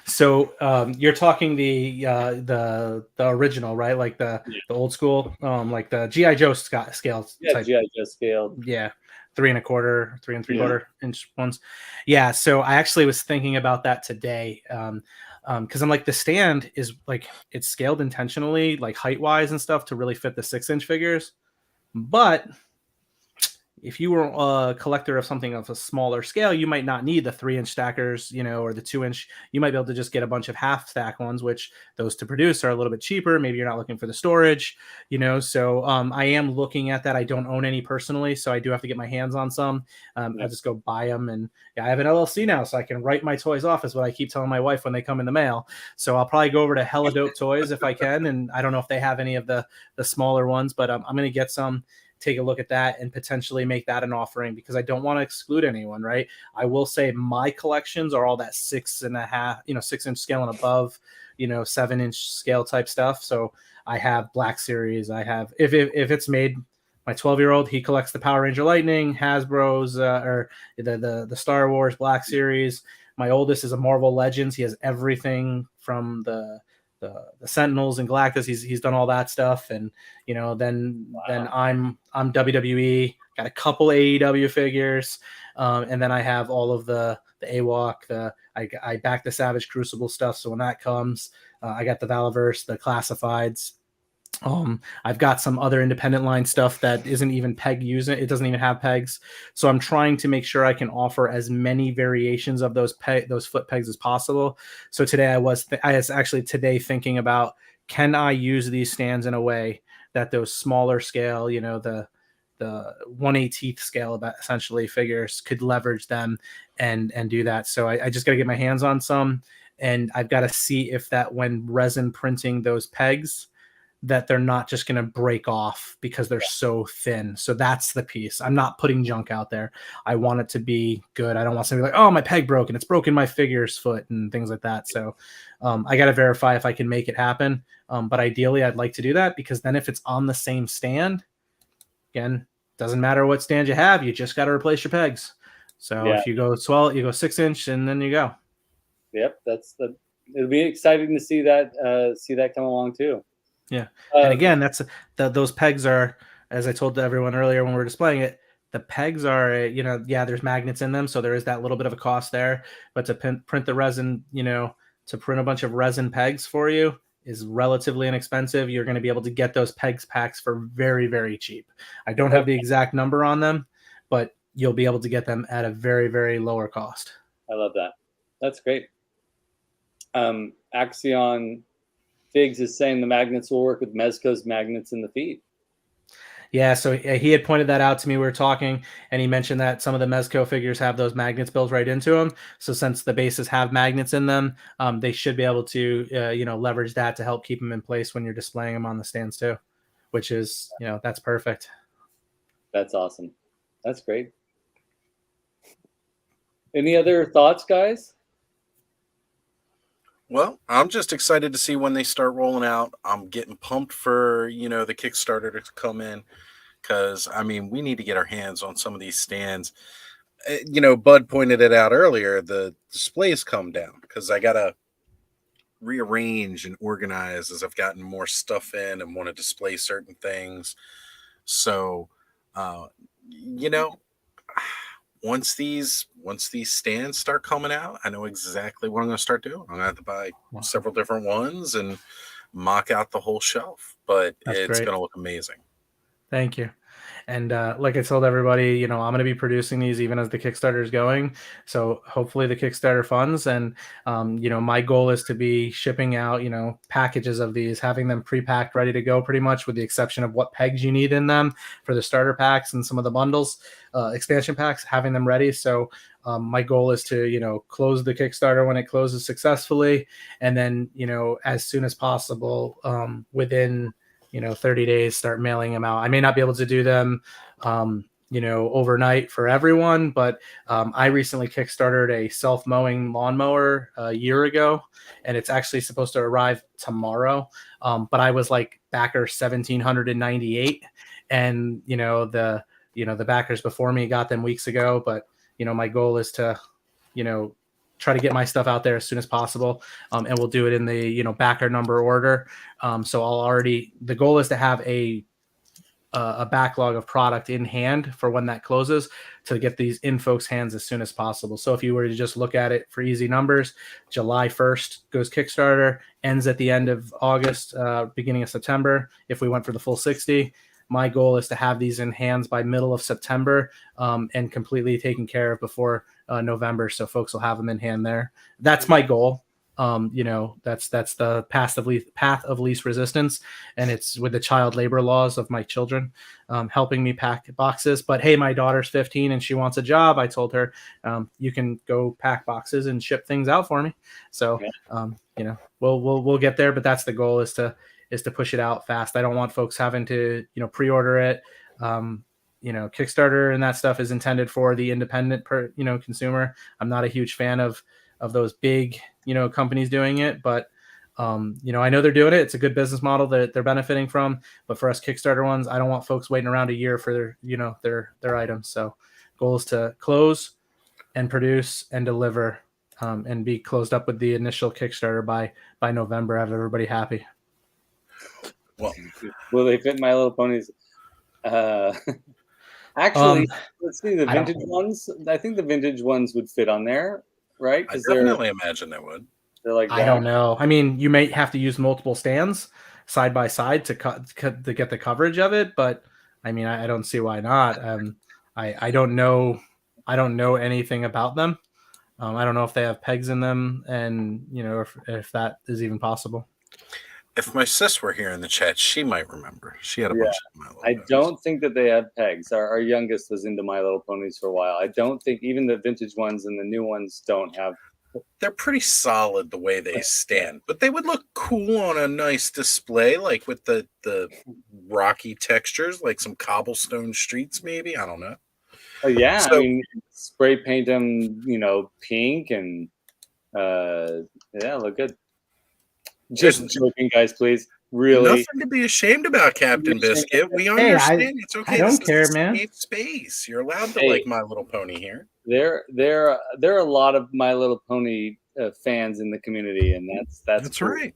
So you're talking the original, right? Like the old school, like the GI Joe scale type. GI Joe scale. Yeah, 3 1/4, 3 3/4 inch ones. Yeah. So I actually was thinking about that today. Because I'm like, the stand is like, it's scaled intentionally, like height wise and stuff, to really fit the 6-inch figures. But if you were a collector of something of a smaller scale, you might not need the 3-inch stackers, or the 2-inch. You might be able to just get a bunch of half stack ones, which those to produce are a little bit cheaper. Maybe you're not looking for the storage, So I am looking at that. I don't own any personally, so I do have to get my hands on some. I just go buy them, and I have an LLC now, so I can write my toys off, is what I keep telling my wife when they come in the mail. So I'll probably go over to Hella Dope Toys if I can, and I don't know if they have any of the smaller ones, but I'm going to get some. Take a look at that and potentially make that an offering, because I don't want to exclude anyone, right? I will say my collections are all that 6.5, 6-inch scale and above, 7-inch scale type stuff. So I have Black Series. I have, if it's made, my 12-year-old, he collects the Power Ranger Lightning, Hasbro's, or the Star Wars Black Series. My oldest is a Marvel Legends. He has everything from the Sentinels and Galactus. He's done all that stuff, and then I'm WWE. Got a couple AEW figures, and then I have all of the AWOC. I back the Savage Crucible stuff, so when that comes, I got the Valaverse, the Classifieds. I've got some other independent line stuff that isn't even peg using. It doesn't even have pegs. So I'm trying to make sure I can offer as many variations of those foot pegs as possible. So today I was actually today thinking about, can I use these stands in a way that those smaller scale, the 1/18 scale about essentially figures could leverage them and do that. So I just got to get my hands on some, and I've got to see if that, when resin printing those pegs, that they're not just going to break off because they're so thin. So that's the piece. I'm not putting junk out there. I want it to be good. I don't want somebody like, oh, my peg broke and it's broken my figure's foot and things like that. So I got to verify if I can make it happen. But ideally, I'd like to do that, because then if it's on the same stand, again, doesn't matter what stand you have, you just got to replace your pegs. So if you go 12, you go 6-inch, and then you go. Yep, it'll be exciting to see that come along too. Yeah. And again, that's those pegs are, as I told everyone earlier when we were displaying it, the pegs are, there's magnets in them. So there is that little bit of a cost there, but to print the resin, to print a bunch of resin pegs for you is relatively inexpensive. You're going to be able to get those pegs packs for very, very cheap. I don't have the exact number on them, but you'll be able to get them at a very, very lower cost. I love that. That's great. Axion Figs is saying the magnets will work with Mezco's magnets in the feet. Yeah, so he had pointed that out to me. We were talking, and he mentioned that some of the Mezco figures have those magnets built right into them. So since the bases have magnets in them, they should be able to, leverage that to help keep them in place when you're displaying them on the stands too, which is, that's perfect. That's awesome. That's great. Any other thoughts, guys? Well, I'm just excited to see when they start rolling out. I'm getting pumped for, the Kickstarter to come in, because, we need to get our hands on some of these stands. Bud pointed it out earlier. The displays come down because I got to rearrange and organize as I've gotten more stuff in and want to display certain things. So, once these stands start coming out, I know exactly what I'm going to start doing. I'm going to have to buy several different ones and mock out the whole shelf, but it's going to look amazing. Thank you. And like I told everybody, I'm going to be producing these even as the Kickstarter is going. So hopefully the Kickstarter funds, and my goal is to be shipping out, packages of these, having them pre-packed, ready to go, pretty much, with the exception of what pegs you need in them for the starter packs and some of the bundles, expansion packs, having them ready. So my goal is to, close the Kickstarter when it closes successfully, and then, as soon as possible, within 30 days, start mailing them out. I may not be able to do them overnight for everyone. But I recently kickstarted a self-mowing lawnmower a year ago, and it's actually supposed to arrive tomorrow. But I was like backer 1,798, and the backers before me got them weeks ago. But my goal is to try to get my stuff out there as soon as possible, and we'll do it in the backer number order. So the goal is to have a backlog of product in hand for when that closes, to get these in folks' hands as soon as possible. So if you were to just look at it for easy numbers, July 1st goes Kickstarter, ends at the end of August, beginning of September. If we went for the full 60, my goal is to have these in hands by middle of September, and completely taken care of before November. So folks will have them in hand there. That's my goal. That's the path of least resistance, and it's with the child labor laws of my children helping me pack boxes. But hey, my daughter's 15 and she wants a job. I told her, you can go pack boxes and ship things out for me. So we'll get there, but that's the goal, is to push it out fast. I don't want folks having to pre-order it. Kickstarter and that stuff is intended for the independent consumer. I'm not a huge fan of those big companies doing it, but I know they're doing it. It's a good business model that they're benefiting from. But for us Kickstarter ones, I don't want folks waiting around a year for their items. So goal is to close and produce and deliver, and be closed up with the initial Kickstarter by November. Have everybody happy. Well, will they fit My Little Ponies? Actually, let's see, the vintage ones. I think the vintage ones would fit on there, right? I definitely imagine they would. They're like I don't know. I mean, you may have to use multiple stands side by side to get the coverage of it, but I mean, I don't see why not. I don't know. I don't know anything about them. I don't know if they have pegs in them, and if that is even possible. If my sis were here in the chat, she might remember. She had a bunch of My Little Ponies. I don't think that they have pegs. Our youngest was into My Little Ponies for a while. I don't think even the vintage ones and the new ones don't have. They're pretty solid the way they stand, but they would look cool on a nice display, like with the rocky textures, like some cobblestone streets, maybe. I don't know. Oh yeah, so, I mean, spray paint them, pink, and look good. Just joking, guys, please. Really, nothing to be ashamed about, Captain Biscuit. We understand. It's okay. I don't care, man. Safe space. You're allowed to like My Little Pony here. There are a lot of My Little Pony fans in the community, and that's cool. Right.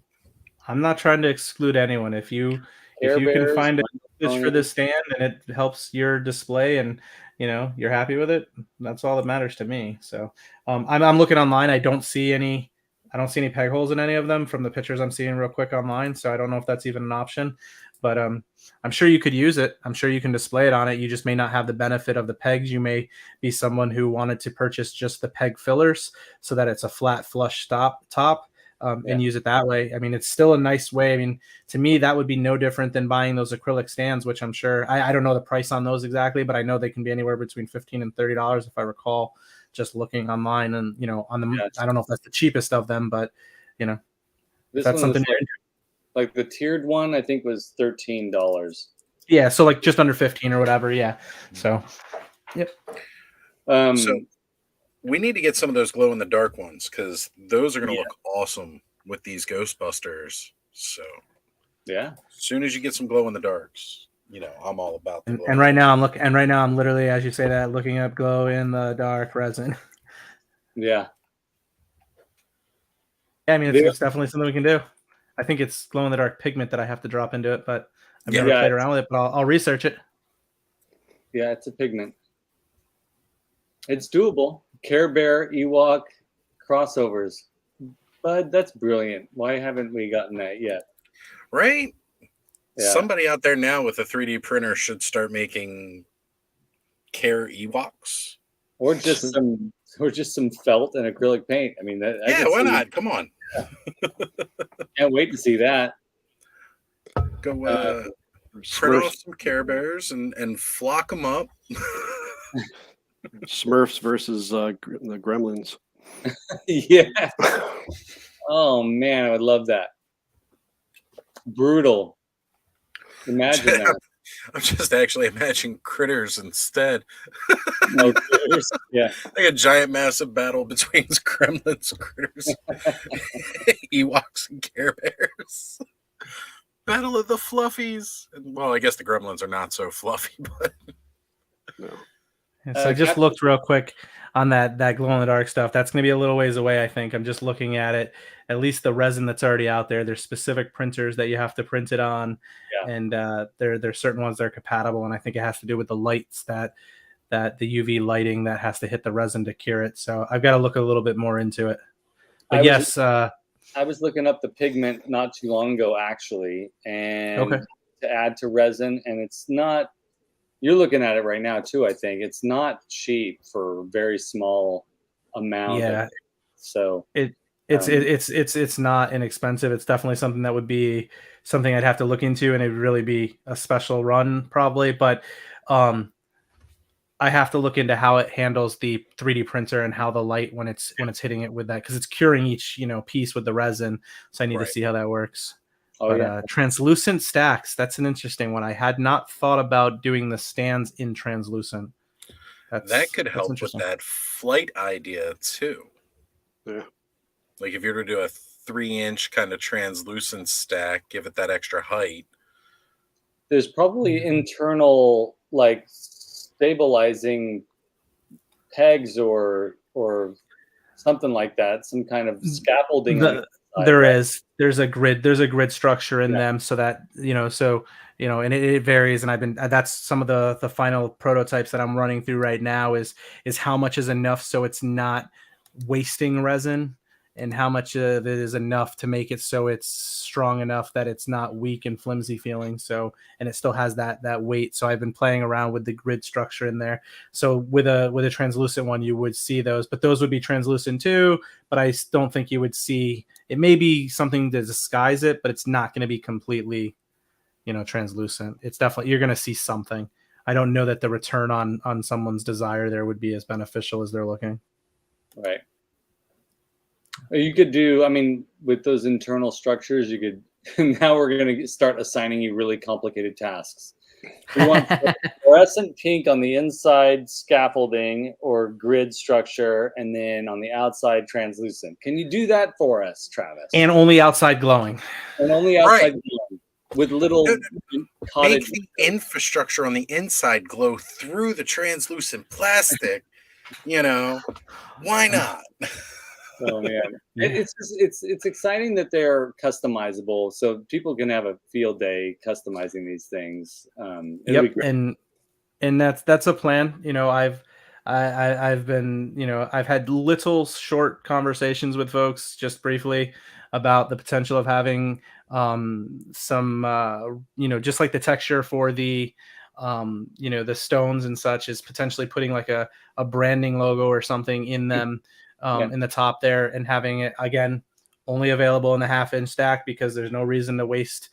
I'm not trying to exclude anyone. If you can find a message for this stand and it helps your display, and you're happy with it, that's all that matters to me. So I'm looking online. I don't see any peg holes in any of them from the pictures I'm seeing real quick online. So I don't know if that's even an option, but I'm sure you could use it. I'm sure you can display it on it. You just may not have the benefit of the pegs. You may be someone who wanted to purchase just the peg fillers so that it's a flat flush top and use it that way. I mean, it's still a nice way. I mean, to me, that would be no different than buying those acrylic stands, which I'm sure, I don't know the price on those exactly, but I know they can be anywhere between $15 and $30 if I recall, just looking online. And on the I don't know if that's the cheapest of them, but that's something like the tiered one I think was $13. Yeah, so like just under 15 or whatever. Yeah. So yep. So we need to get some of those glow in the dark ones, because those are going to look awesome with these Ghostbusters. So yeah, as soon as you get some glow in the darks, I'm all about the glow. And right now I'm literally, as you say that, looking up glow in the dark resin. Yeah. I mean, it's definitely something we can do. I think it's glow in the dark pigment that I have to drop into it, but I've never played around with it, but I'll research it. Yeah, it's a pigment. It's doable. Care Bear, Ewok, crossovers. But that's brilliant. Why haven't we gotten that yet? Right? Yeah. Somebody out there now with a 3D printer should start making Care Ewoks. Or just some felt and acrylic paint. I mean, why not? Come on. Can't wait to see that. Go print off some Care Bears and flock them up. Smurfs versus the Gremlins. Yeah. Oh man, I would love that. Brutal. Imagine that. I'm just actually imagining critters instead. No critters. Yeah. Like a giant, massive battle between gremlins, critters, Ewoks, and Care Bears. Battle of the Fluffies. Well, I guess the gremlins are not so fluffy, but No. So I just looked real quick on that glow in the dark stuff. That's going to be a little ways away, I think. I'm just looking at it. At least the resin that's already out there. There's specific printers that you have to print it on, and there's certain ones that are compatible. And I think it has to do with the lights that the UV lighting that has to hit the resin to cure it. So I've got to look a little bit more into it. But I was looking up the pigment not too long ago, actually, and to add to resin, and it's not. You're looking at it right now too. I think it's not cheap for a very small amount. Yeah. So it's not inexpensive. It's definitely something that would be something I'd have to look into, and it'd really be a special run probably. But I have to look into how it handles the 3D printer and how the light when it's hitting it with that, because it's curing each piece with the resin. So I need to see how that works. Translucent stacks, that's an interesting one. I had not thought about doing the stands in translucent. That could help with that flight idea too. Yeah. Like if you were to do a 3-inch kind of translucent stack, give it that extra height. There's probably internal like stabilizing pegs or something like that, some kind of scaffolding. There's a grid structure in them, so that and it varies. And that's some of the final prototypes that I'm running through right now is how much is enough so it's not wasting resin, and how much of it is enough to make it so it's strong enough that it's not weak and flimsy feeling. So, and it still has that weight. So I've been playing around with the grid structure in there. So with a translucent one, you would see those, but those would be translucent too. But I don't think you would see, it may be something to disguise it, but it's not going to be completely, translucent. It's definitely, you're going to see something. I don't know that the return on someone's desire there would be as beneficial as they're looking. Right. You could do, with those internal structures, you could, now we're going to start assigning you really complicated tasks. You want fluorescent pink on the inside scaffolding or grid structure, and then on the outside translucent. Can you do that for us, Travis? And only outside glowing. And only outside glowing with little make the infrastructure on the inside glow through the translucent plastic. Why not? Oh man, it's exciting that they're customizable, so people can have a field day customizing these things. And that's a plan. I've been I've had little short conversations with folks just briefly about the potential of having some just like the texture for the the stones and such is potentially putting like a branding logo or something in them. In the top there, and having it again only available in the 1/2-inch stack, because there's no reason to waste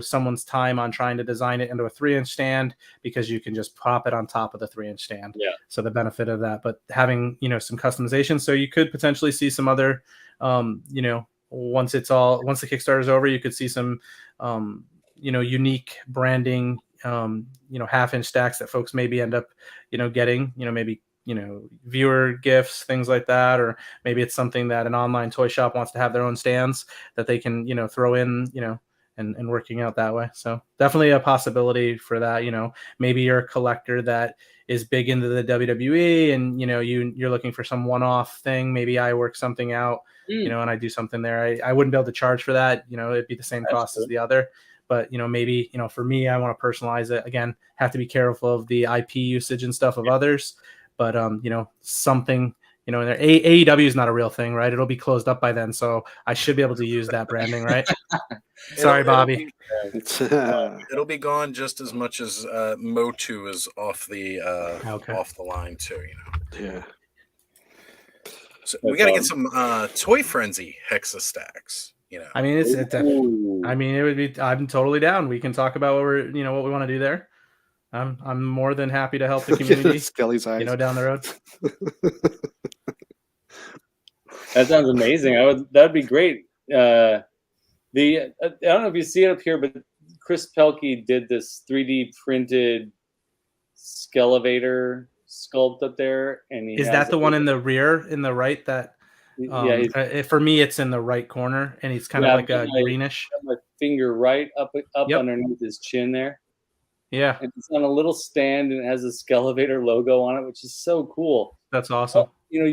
someone's time on trying to design it into a 3-inch stand, because you can just pop it on top of the 3-inch stand. So the benefit of that, but having some customization, so you could potentially see some other once the Kickstarter is over, you could see some unique branding 1/2-inch stacks that folks maybe end up getting maybe viewer gifts, things like that, or maybe it's something that an online toy shop wants to have their own stands that they can throw in and working out that way. So definitely a possibility for that. Maybe you're a collector that is big into the WWE, and you're looking for some one-off thing. Maybe I work something out and I do something there. I wouldn't be able to charge for that. It'd be the same cost as the other. But maybe for me, I want to personalize it. Again, have to be careful of the IP usage and stuff of others. But something in there. AEW is not a real thing, right? It'll be closed up by then, so I should be able to use that branding, right? Sorry, Bobby. It'll be gone just as much as Motu is off the line too. Yeah. So we got to get some Toy Frenzy HEXASTACKS. It would be. I'm totally down. We can talk about what we want to do there. I'm more than happy to help the community. Skelly's eyes. Down the road. That sounds amazing. That'd be great. I don't know if you see it up here, but Chris Pelkey did this 3D printed skelevator sculpt up there, and is that the one in the rear, in the right? That for me, it's in the right corner, and he's kind of like a greenish. My finger right up underneath his chin there. Yeah, and it's on a little stand, and it has a skelevator logo on it, which is so cool. That's awesome. I'm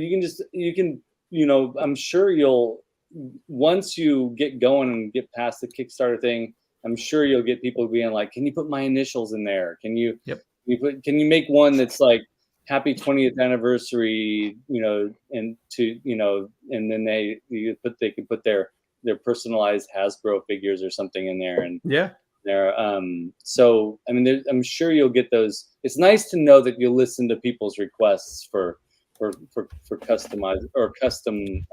sure you'll, once you get going and get past the Kickstarter thing, I'm sure you'll get people being like, "Can you put my initials in there? Can you make one that's like happy 20th anniversary?" And then they can put their personalized Hasbro figures or something in there, and there. So I mean, I'm sure you'll get those. It's nice to know that you listen to people's requests for customized or custom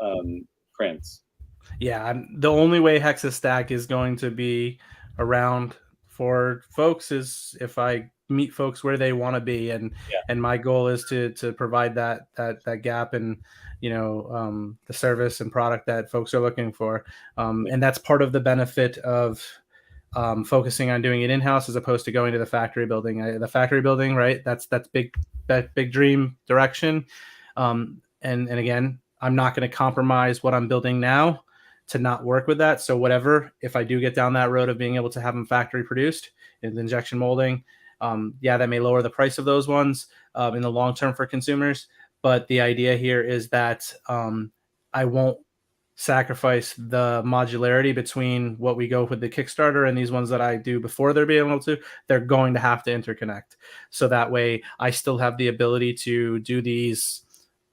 prints. Yeah, the only way HEXASTACK is going to be around for folks is if I meet folks where they want to be, and my goal is to provide that gap in the service and product that folks are looking for, and that's part of the benefit of focusing on doing it in-house as opposed to going to the factory building. The factory building, right? That's big dream direction. And again, I'm not going to compromise what I'm building now to not work with that. So whatever, if I do get down that road of being able to have them factory produced in injection molding, that may lower the price of those ones in the long term for consumers. But the idea here is that I won't sacrifice the modularity between what we go with the Kickstarter and these ones that I do before they're being able to. They're going to have to interconnect. So that way I still have the ability to do these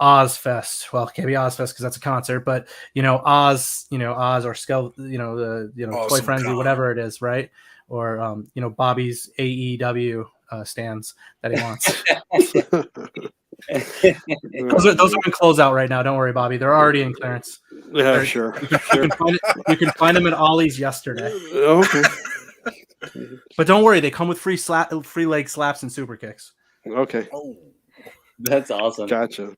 Ozfest. Well, it can't be Ozfest because that's a concert, but Oz or Skele, awesome Toy Frenzy, whatever it is, right? Or Bobby's AEW stands that he wants. those are in closeout right now. Don't worry, Bobby. They're already in clearance. Yeah, sure. You can find them at Ollie's yesterday. Okay. But don't worry, they come with free leg slaps and super kicks. Okay. Oh, that's awesome. Gotcha.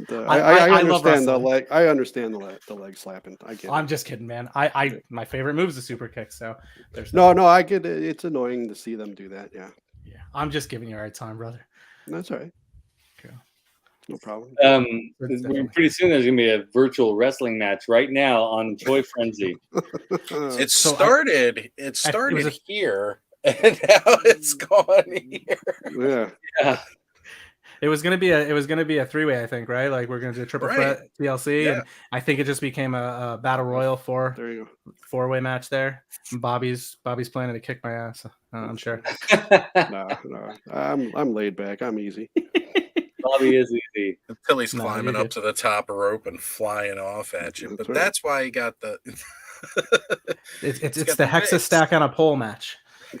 I understand the leg. I understand the leg slapping. I get it. I'm just kidding, man. My favorite move is the super kick. So there's no. I get it. It's annoying to see them do that. Yeah. I'm just giving you a hard time, brother. That's all right. Okay. No problem. Pretty soon there's gonna be a virtual wrestling match right now on Toy Frenzy. It started here, and now it's gone here. Yeah. It was gonna be a three-way, I think, right? Like we're gonna do a triple threat TLC, and I think it just became a battle royal four-way match there. And Bobby's planning to kick my ass. I'm sure. No, I'm laid back. I'm easy. Bobby is easy until he's climbing up to the top rope and flying off at you. But that's why he got the. it's the HEXASTACK on a pole match.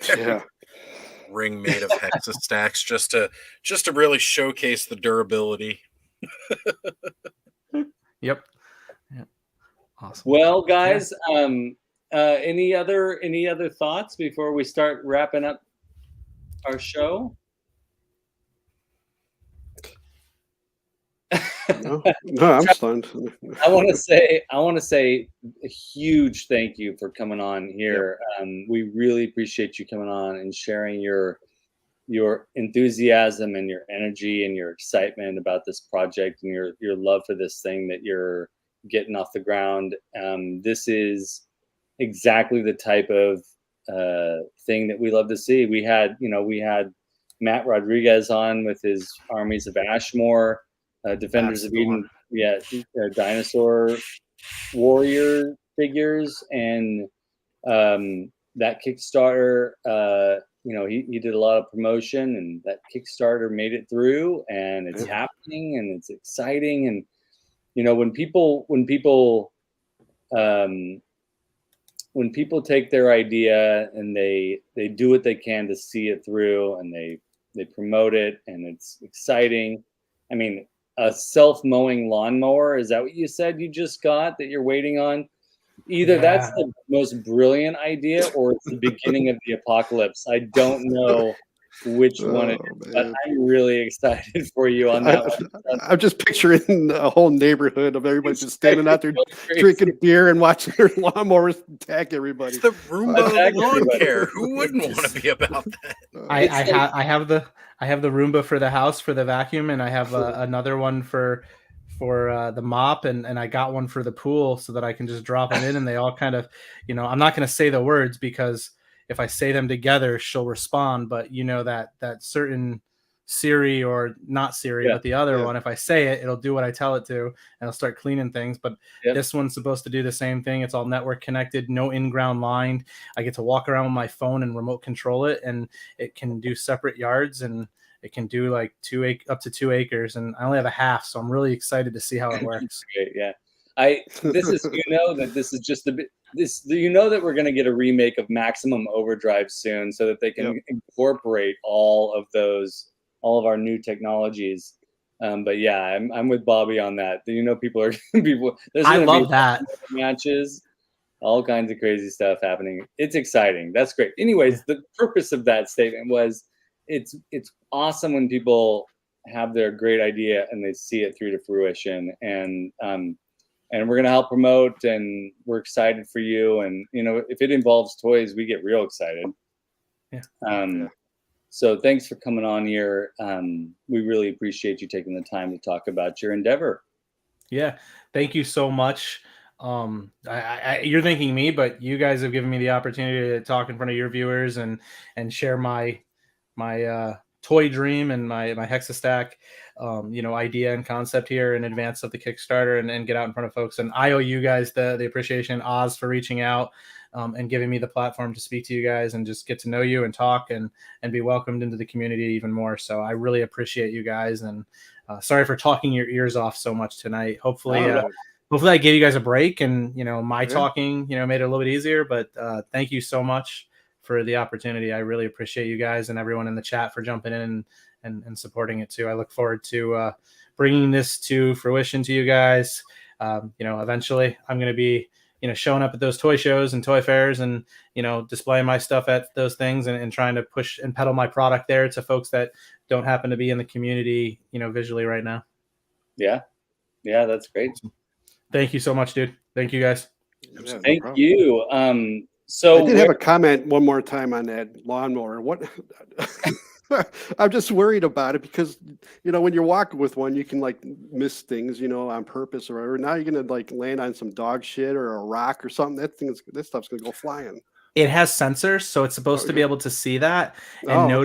Yeah. Ring made of HEXASTACKS just to really showcase the durability. Yep. Awesome. Well, guys, any other thoughts before we start wrapping up our show? No, I'm stunned. I want to say a huge thank you for coming on here. We really appreciate you coming on and sharing your enthusiasm and your energy and your excitement about this project and your love for this thing that you're getting off the ground. This is exactly the type of thing that we love to see. We had Matt Rodriguez on with his Armies of Ashmore. Defenders of Eden, dinosaur warrior figures, and that Kickstarter. He did a lot of promotion, and that Kickstarter made it through, and it's happening, and it's exciting. And when people take their idea and they do what they can to see it through, and they promote it, and it's exciting. I mean, a self-mowing lawnmower, is that what you said you just got that you're waiting on? Either that's the most brilliant idea or it's the beginning of the apocalypse. I don't know which one it is, but I'm really excited for you on that one. I'm just picturing a whole neighborhood of everybody just standing out there drinking beer and watching their lawnmowers attack everybody. It's the Roomba lawn care. Who wouldn't want to be about that? I have the Roomba for the house for the vacuum, and I have another one for the mop, and I got one for the pool so that I can just drop them in, and they all kind of, I'm not going to say the words because if I say them together, she'll respond. But that certain Siri, or not Siri, but the other one, if I say it, it'll do what I tell it to, and it'll start cleaning things. But this one's supposed to do the same thing. It's all network connected, no in-ground line. I get to walk around with my phone and remote control it, and it can do separate yards, and it can do like up to 2 acres, and I only have a half, so I'm really excited to see how it works. Great, yeah. This is that this is just a bit. That we're going to get a remake of Maximum Overdrive soon, so that they can incorporate all of our new technologies. But yeah, I'm with Bobby on that. People. I love that matches, all kinds of crazy stuff happening. It's exciting. That's great. Anyways, the purpose of that statement was it's awesome when people have their great idea and they see it through to fruition, and we're going to help promote, and we're excited for you. And if it involves toys, we get real excited. So thanks for coming on here. We really appreciate you taking the time to talk about your endeavor. Yeah, thank you so much. You're thanking me, but you guys have given me the opportunity to talk in front of your viewers and share my toy dream and my HEXASTACK idea and concept here in advance of the Kickstarter, and get out in front of folks. And I owe you guys the appreciation, Oz, for reaching out and giving me the platform to speak to you guys and just get to know you and talk and be welcomed into the community even more. So I really appreciate you guys, and sorry for talking your ears off so much tonight. Hopefully I gave you guys a break, and my talking made it a little bit easier. But thank you so much for the opportunity. I really appreciate you guys and everyone in the chat for jumping in and supporting it too. I look forward to bringing this to fruition to you guys. Eventually I'm going to be, showing up at those toy shows and toy fairs, and, displaying my stuff at those things, and trying to push and peddle my product there to folks that don't happen to be in the community, visually right now. Yeah. Yeah. That's great. Thank you so much, dude. Thank you guys. Yeah, Thank you. So I did have a comment one more time on that lawnmower. What I'm just worried about it because when you're walking with one, you can miss things, on purpose or whatever. Now you're gonna land on some dog shit or a rock or something. This stuff's gonna go flying. It has sensors, so it's supposed to be able to see that and know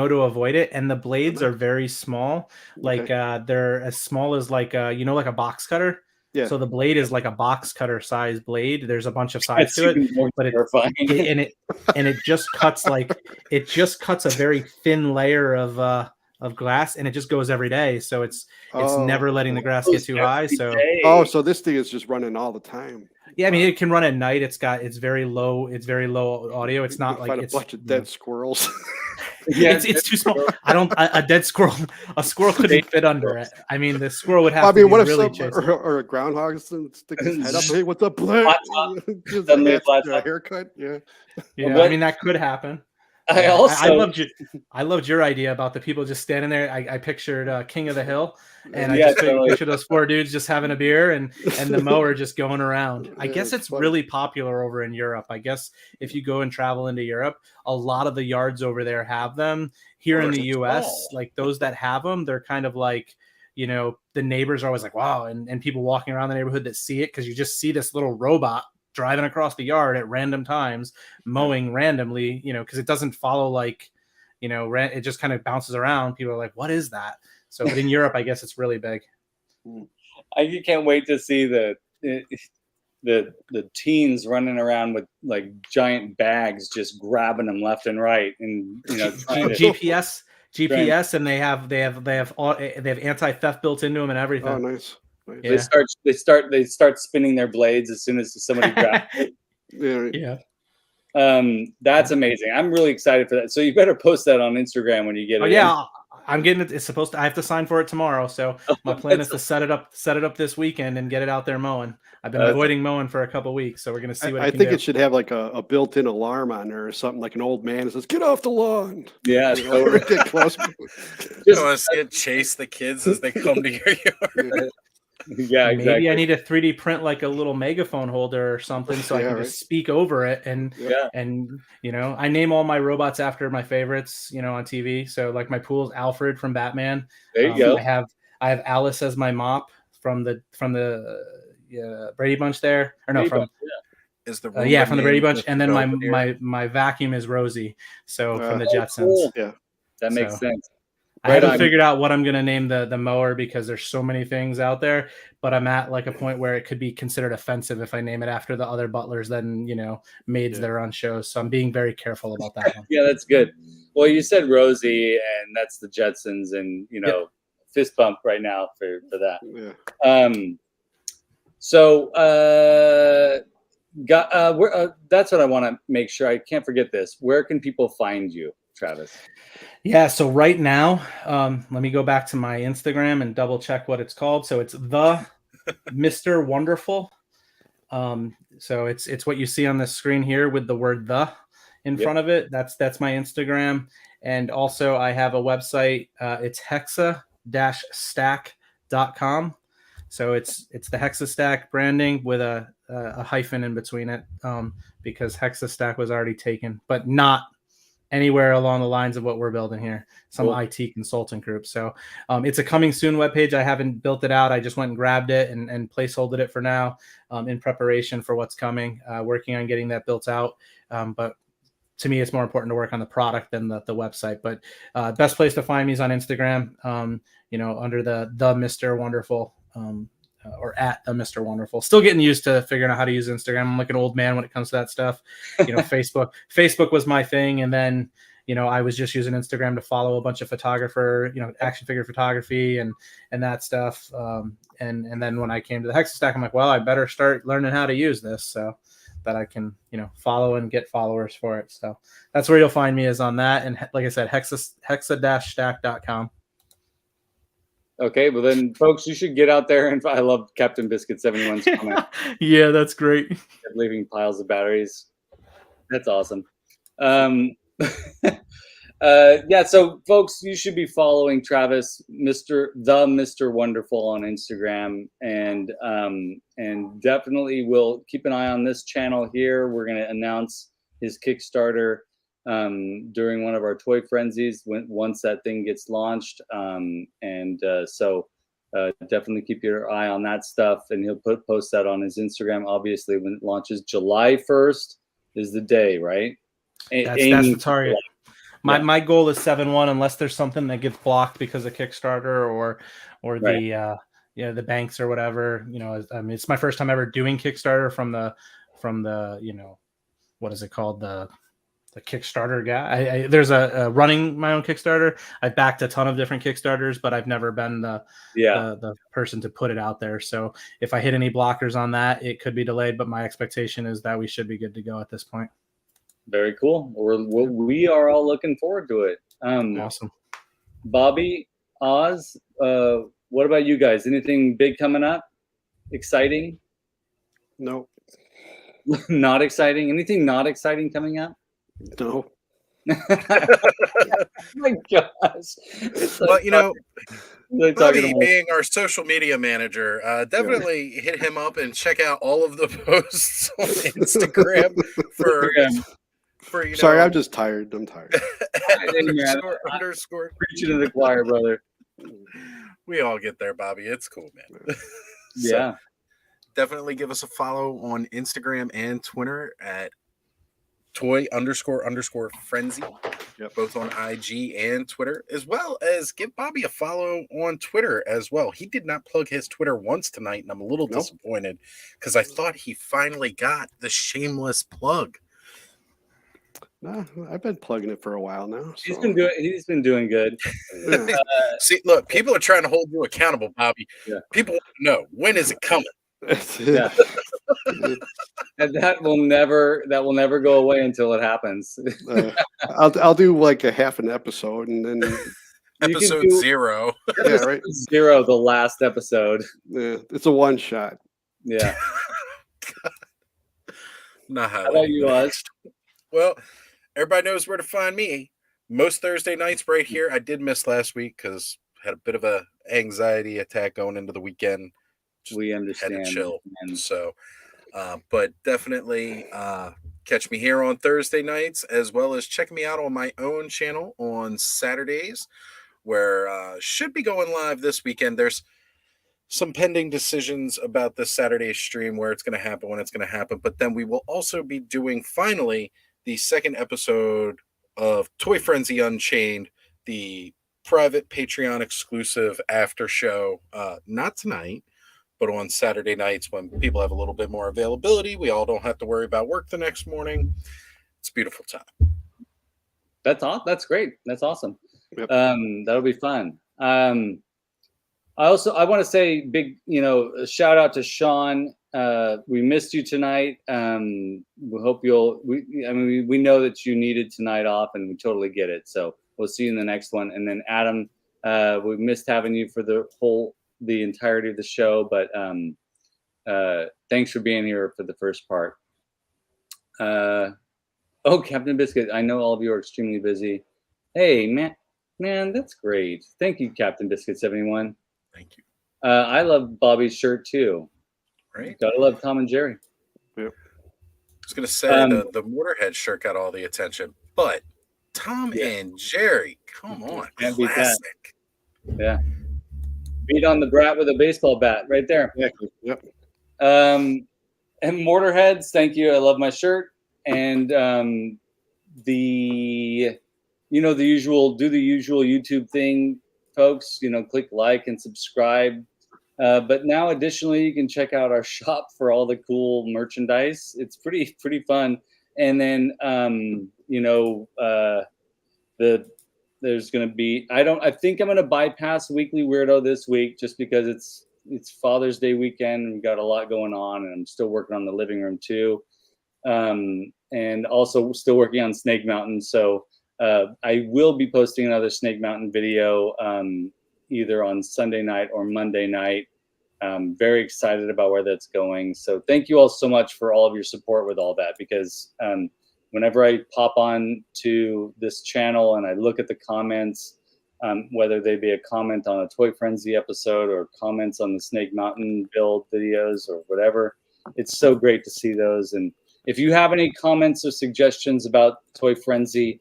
to avoid it. And the blades are very small, they're as small as like a box cutter. Yeah. So the blade is like a box cutter size blade. There's a bunch of sides to it, but it just cuts a very thin layer of glass, and it just goes every day. So it's never letting the grass get too high. So so this thing is just running all the time. Yeah, I mean it can run at night. It's very low audio. It's not like it's a bunch of dead squirrels. Yeah, it's too small. A squirrel couldn't fit under it. I mean, the squirrel would have to be what if really chasing. Or a groundhog sticks his head up? Hey, what's up, Black? A haircut. Yeah. I mean that could happen. I loved your idea about the people just standing there. I pictured King of the Hill, and I just pictured those 4 dudes just having a beer and the mower just going around. I guess it's really popular over in Europe. I guess if you go and travel into Europe, a lot of the yards over there have them. Here in the US, like those that have them, they're kind of like, the neighbors are always like, wow. And people walking around the neighborhood that see it, because you just see this little robot driving across the yard at random times, mowing randomly, because it doesn't follow it just kind of bounces around. People are like, what is that? So, but in Europe, I guess it's really big. I can't wait to see the teens running around with giant bags, just grabbing them left and right, and GPS, and they have anti-theft built into them and everything. Oh, nice. Yeah. They start spinning their blades as soon as somebody grabs it. Yeah. That's amazing. I'm really excited for that. So you better post that on Instagram when you get it. Yeah, I'm getting it. It's supposed to. I have to sign for it tomorrow. So my plan is to set it up this weekend and get it out there mowing. I've been avoiding mowing for a couple weeks, so we're gonna see what I think it should have like a built-in alarm on there or something, like an old man that says, "Get off the lawn." Yeah, you know, get close. You want to see it chase the kids as they come to your yard. Yeah, exactly. Maybe I need a 3D print like a little megaphone holder or something, so I can just speak over it. And you know, I name all my robots after my favorites, you know, on TV. So like my pool's Alfred from Batman. There you go. I have Alice as my mop from the Brady Bunch there, or no, from is the from the Brady Bunch, and then my vacuum is Rosie, so from the Jetsons. Cool. Yeah, that makes sense. I haven't figured out what I'm going to name the mower because there's so many things out there, but I'm at like a point where it could be considered offensive if I name it after the other butlers than, you know, maids that are on shows. So I'm being very careful about that one. Yeah, that's good. Well, you said Rosie, and that's the Jetsons, and, you know, fist bump right now for that. Yeah. That's what I want to make sure. I can't forget this. Where can people find you, Travis? Yeah, so right now, let me go back to my Instagram and double check what it's called. So it's the Mr. Wundrful. So it's what you see on the screen here with the word "the" in front of it. That's my Instagram, and also I have a website. It's hexa-stack.com. So it's the HEXASTACK branding with a hyphen in between it, because HEXASTACK was already taken, but not anywhere along the lines of what we're building here, some IT consultant group. So it's a coming soon webpage. I haven't built it out. I just went and grabbed it and placeholded it for now, in preparation for what's coming, working on getting that built out. But to me, it's more important to work on the product than the website. But best place to find me is on Instagram, you know, under the Mr. Wundrful, or at the Mr. Wundrful. Still getting used to figuring out how to use Instagram. I'm like an old man when it comes to that stuff. You know, Facebook was my thing. And then, you know, I was just using Instagram to follow a bunch of action figure photography and that stuff. And then when I came to the HEXASTACK, I'm like, well, I better start learning how to use this so that I can, you know, follow and get followers for it. So that's where you'll find me, is on that. And like I said, hexa-stack.com. Okay, well then, folks, you should get out there, and I love Captain Biscuit 71's comment. Yeah, that's great. Leaving piles of batteries. That's awesome. Yeah, so folks, you should be following Travis, Mr. Wundrful on Instagram, and definitely we'll keep an eye on this channel here. We're going to announce his Kickstarter during one of our toy frenzies once that thing gets launched, so definitely keep your eye on that stuff, and he'll post that on his Instagram. Obviously, when it launches, July 1st is the day, right? That's the target. My goal is 7/1, unless there's something that gets blocked because of Kickstarter or the the banks or whatever. You know, I mean, it's my first time ever doing Kickstarter from the you know, what is it called, the Kickstarter guy. There's a running my own Kickstarter. I've backed a ton of different Kickstarters, but I've never been the person to put it out there. So if I hit any blockers on that, it could be delayed, but my expectation is that we should be good to go at this point. Very cool. We are all looking forward to it. Awesome. Bobby, Oz, what about you guys? Anything big coming up? Exciting? No. Not exciting? Anything not exciting coming up? No. Oh my gosh. Well, you know, Bobby, being our social media manager, definitely hit him up and check out all of the posts on Instagram for you know. Sorry, I'm just tired. I'm tired. underscore. Preaching to the choir, brother. We all get there, Bobby. It's cool, man. Yeah. So, definitely give us a follow on Instagram and Twitter at toy__frenzy, both on IG and Twitter, as well as give Bobby a follow on Twitter as well. He did not plug his Twitter once tonight, and I'm a little disappointed because I thought he finally got the shameless plug. No, I've been plugging it for a while now. So. He's been doing good. See, look, people are trying to hold you accountable, Bobby. Yeah. People want to know, when is it coming? Yeah. And that will never go away until it happens. I'll do like a half an episode, and then Episode 0. Yeah, right. 0, the last episode. Yeah, it's a one shot. Yeah. Not How about you, Oz? Well, everybody knows where to find me. Most Thursday nights right here. I did miss last week because had a bit of a anxiety attack going into the weekend. We understand. Had to chill. So, but definitely catch me here on Thursday nights, as well as check me out on my own channel on Saturdays, where should be going live this weekend. There's some pending decisions about this Saturday stream, where it's going to happen, when it's going to happen. But then we will also be doing finally the second episode of Toy Frenzy Unchained, the private Patreon exclusive after show. Not tonight, but on Saturday nights when people have a little bit more availability. We all don't have to worry about work the next morning. It's a beautiful time. That's great. That's awesome. Yep. That'll be fun. I want to say big, a shout out to Shawn. We missed you tonight. We hope we know that you needed tonight off, and we totally get it. So we'll see you in the next one. And then Adam, we missed having you for the entirety of the show, but thanks for being here for the first part. Captain Biscuit, I know all of you are extremely busy. Hey, man, that's great. Thank you, Captain Biscuit 71. Thank you. I love Bobby's shirt too. Right. Gotta love Tom and Jerry. Yep. I was gonna say the Motorhead shirt got all the attention, but Tom and Jerry, come on, Can't beat that. classic. Yeah. Beat on the brat with a baseball bat right there. Yep. And Motorheads, thank you. I love my shirt. And the usual YouTube thing, folks. Click like and subscribe. But now, additionally, you can check out our shop for all the cool merchandise. It's pretty fun. And then there's going to be, I think I'm going to bypass Weekly Weirdo this week just because it's Father's Day weekend and we've got a lot going on, and I'm still working on the living room too. And also still working on Snake Mountain. So I will be posting another Snake Mountain video either on Sunday night or Monday night. I'm very excited about where that's going. So thank you all so much for all of your support with all that, because whenever I pop on to this channel and I look at the comments, whether they be a comment on a Toy Frenzy episode or comments on the Snake Mountain build videos or whatever, it's so great to see those. And if you have any comments or suggestions about Toy Frenzy,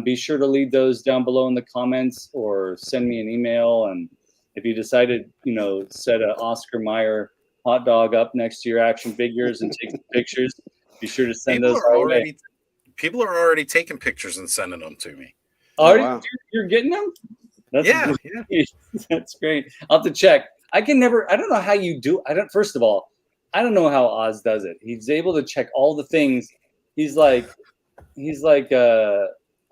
be sure to leave those down below in the comments or send me an email. And if you decided, set an Oscar Mayer hot dog up next to your action figures and take some pictures, be sure to send those our way. People are already taking pictures and sending them to me. Wow. You're getting them? Yeah. That's great. I'll have to check. I don't know how you do. First of all, I don't know how Oz does it. He's able to check all the things. He's like,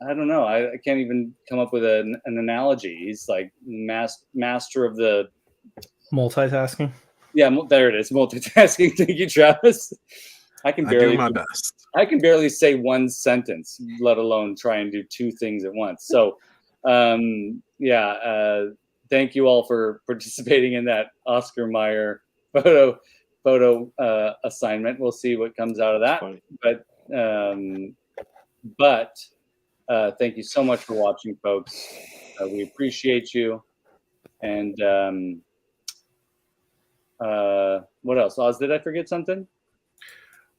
I don't know. I can't even come up with an analogy. He's like master of the multitasking. Yeah, there it is. Multitasking. Thank you, Travis. I do my best. I can barely say one sentence, let alone try and do two things at once. So, thank you all for participating in that Oscar Mayer photo assignment. We'll see what comes out of that. But thank you so much for watching, folks. We appreciate you. And what else? Oz, did I forget something?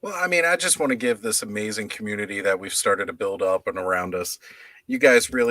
Well, I just want to give this amazing community that we've started to build up and around us. You guys really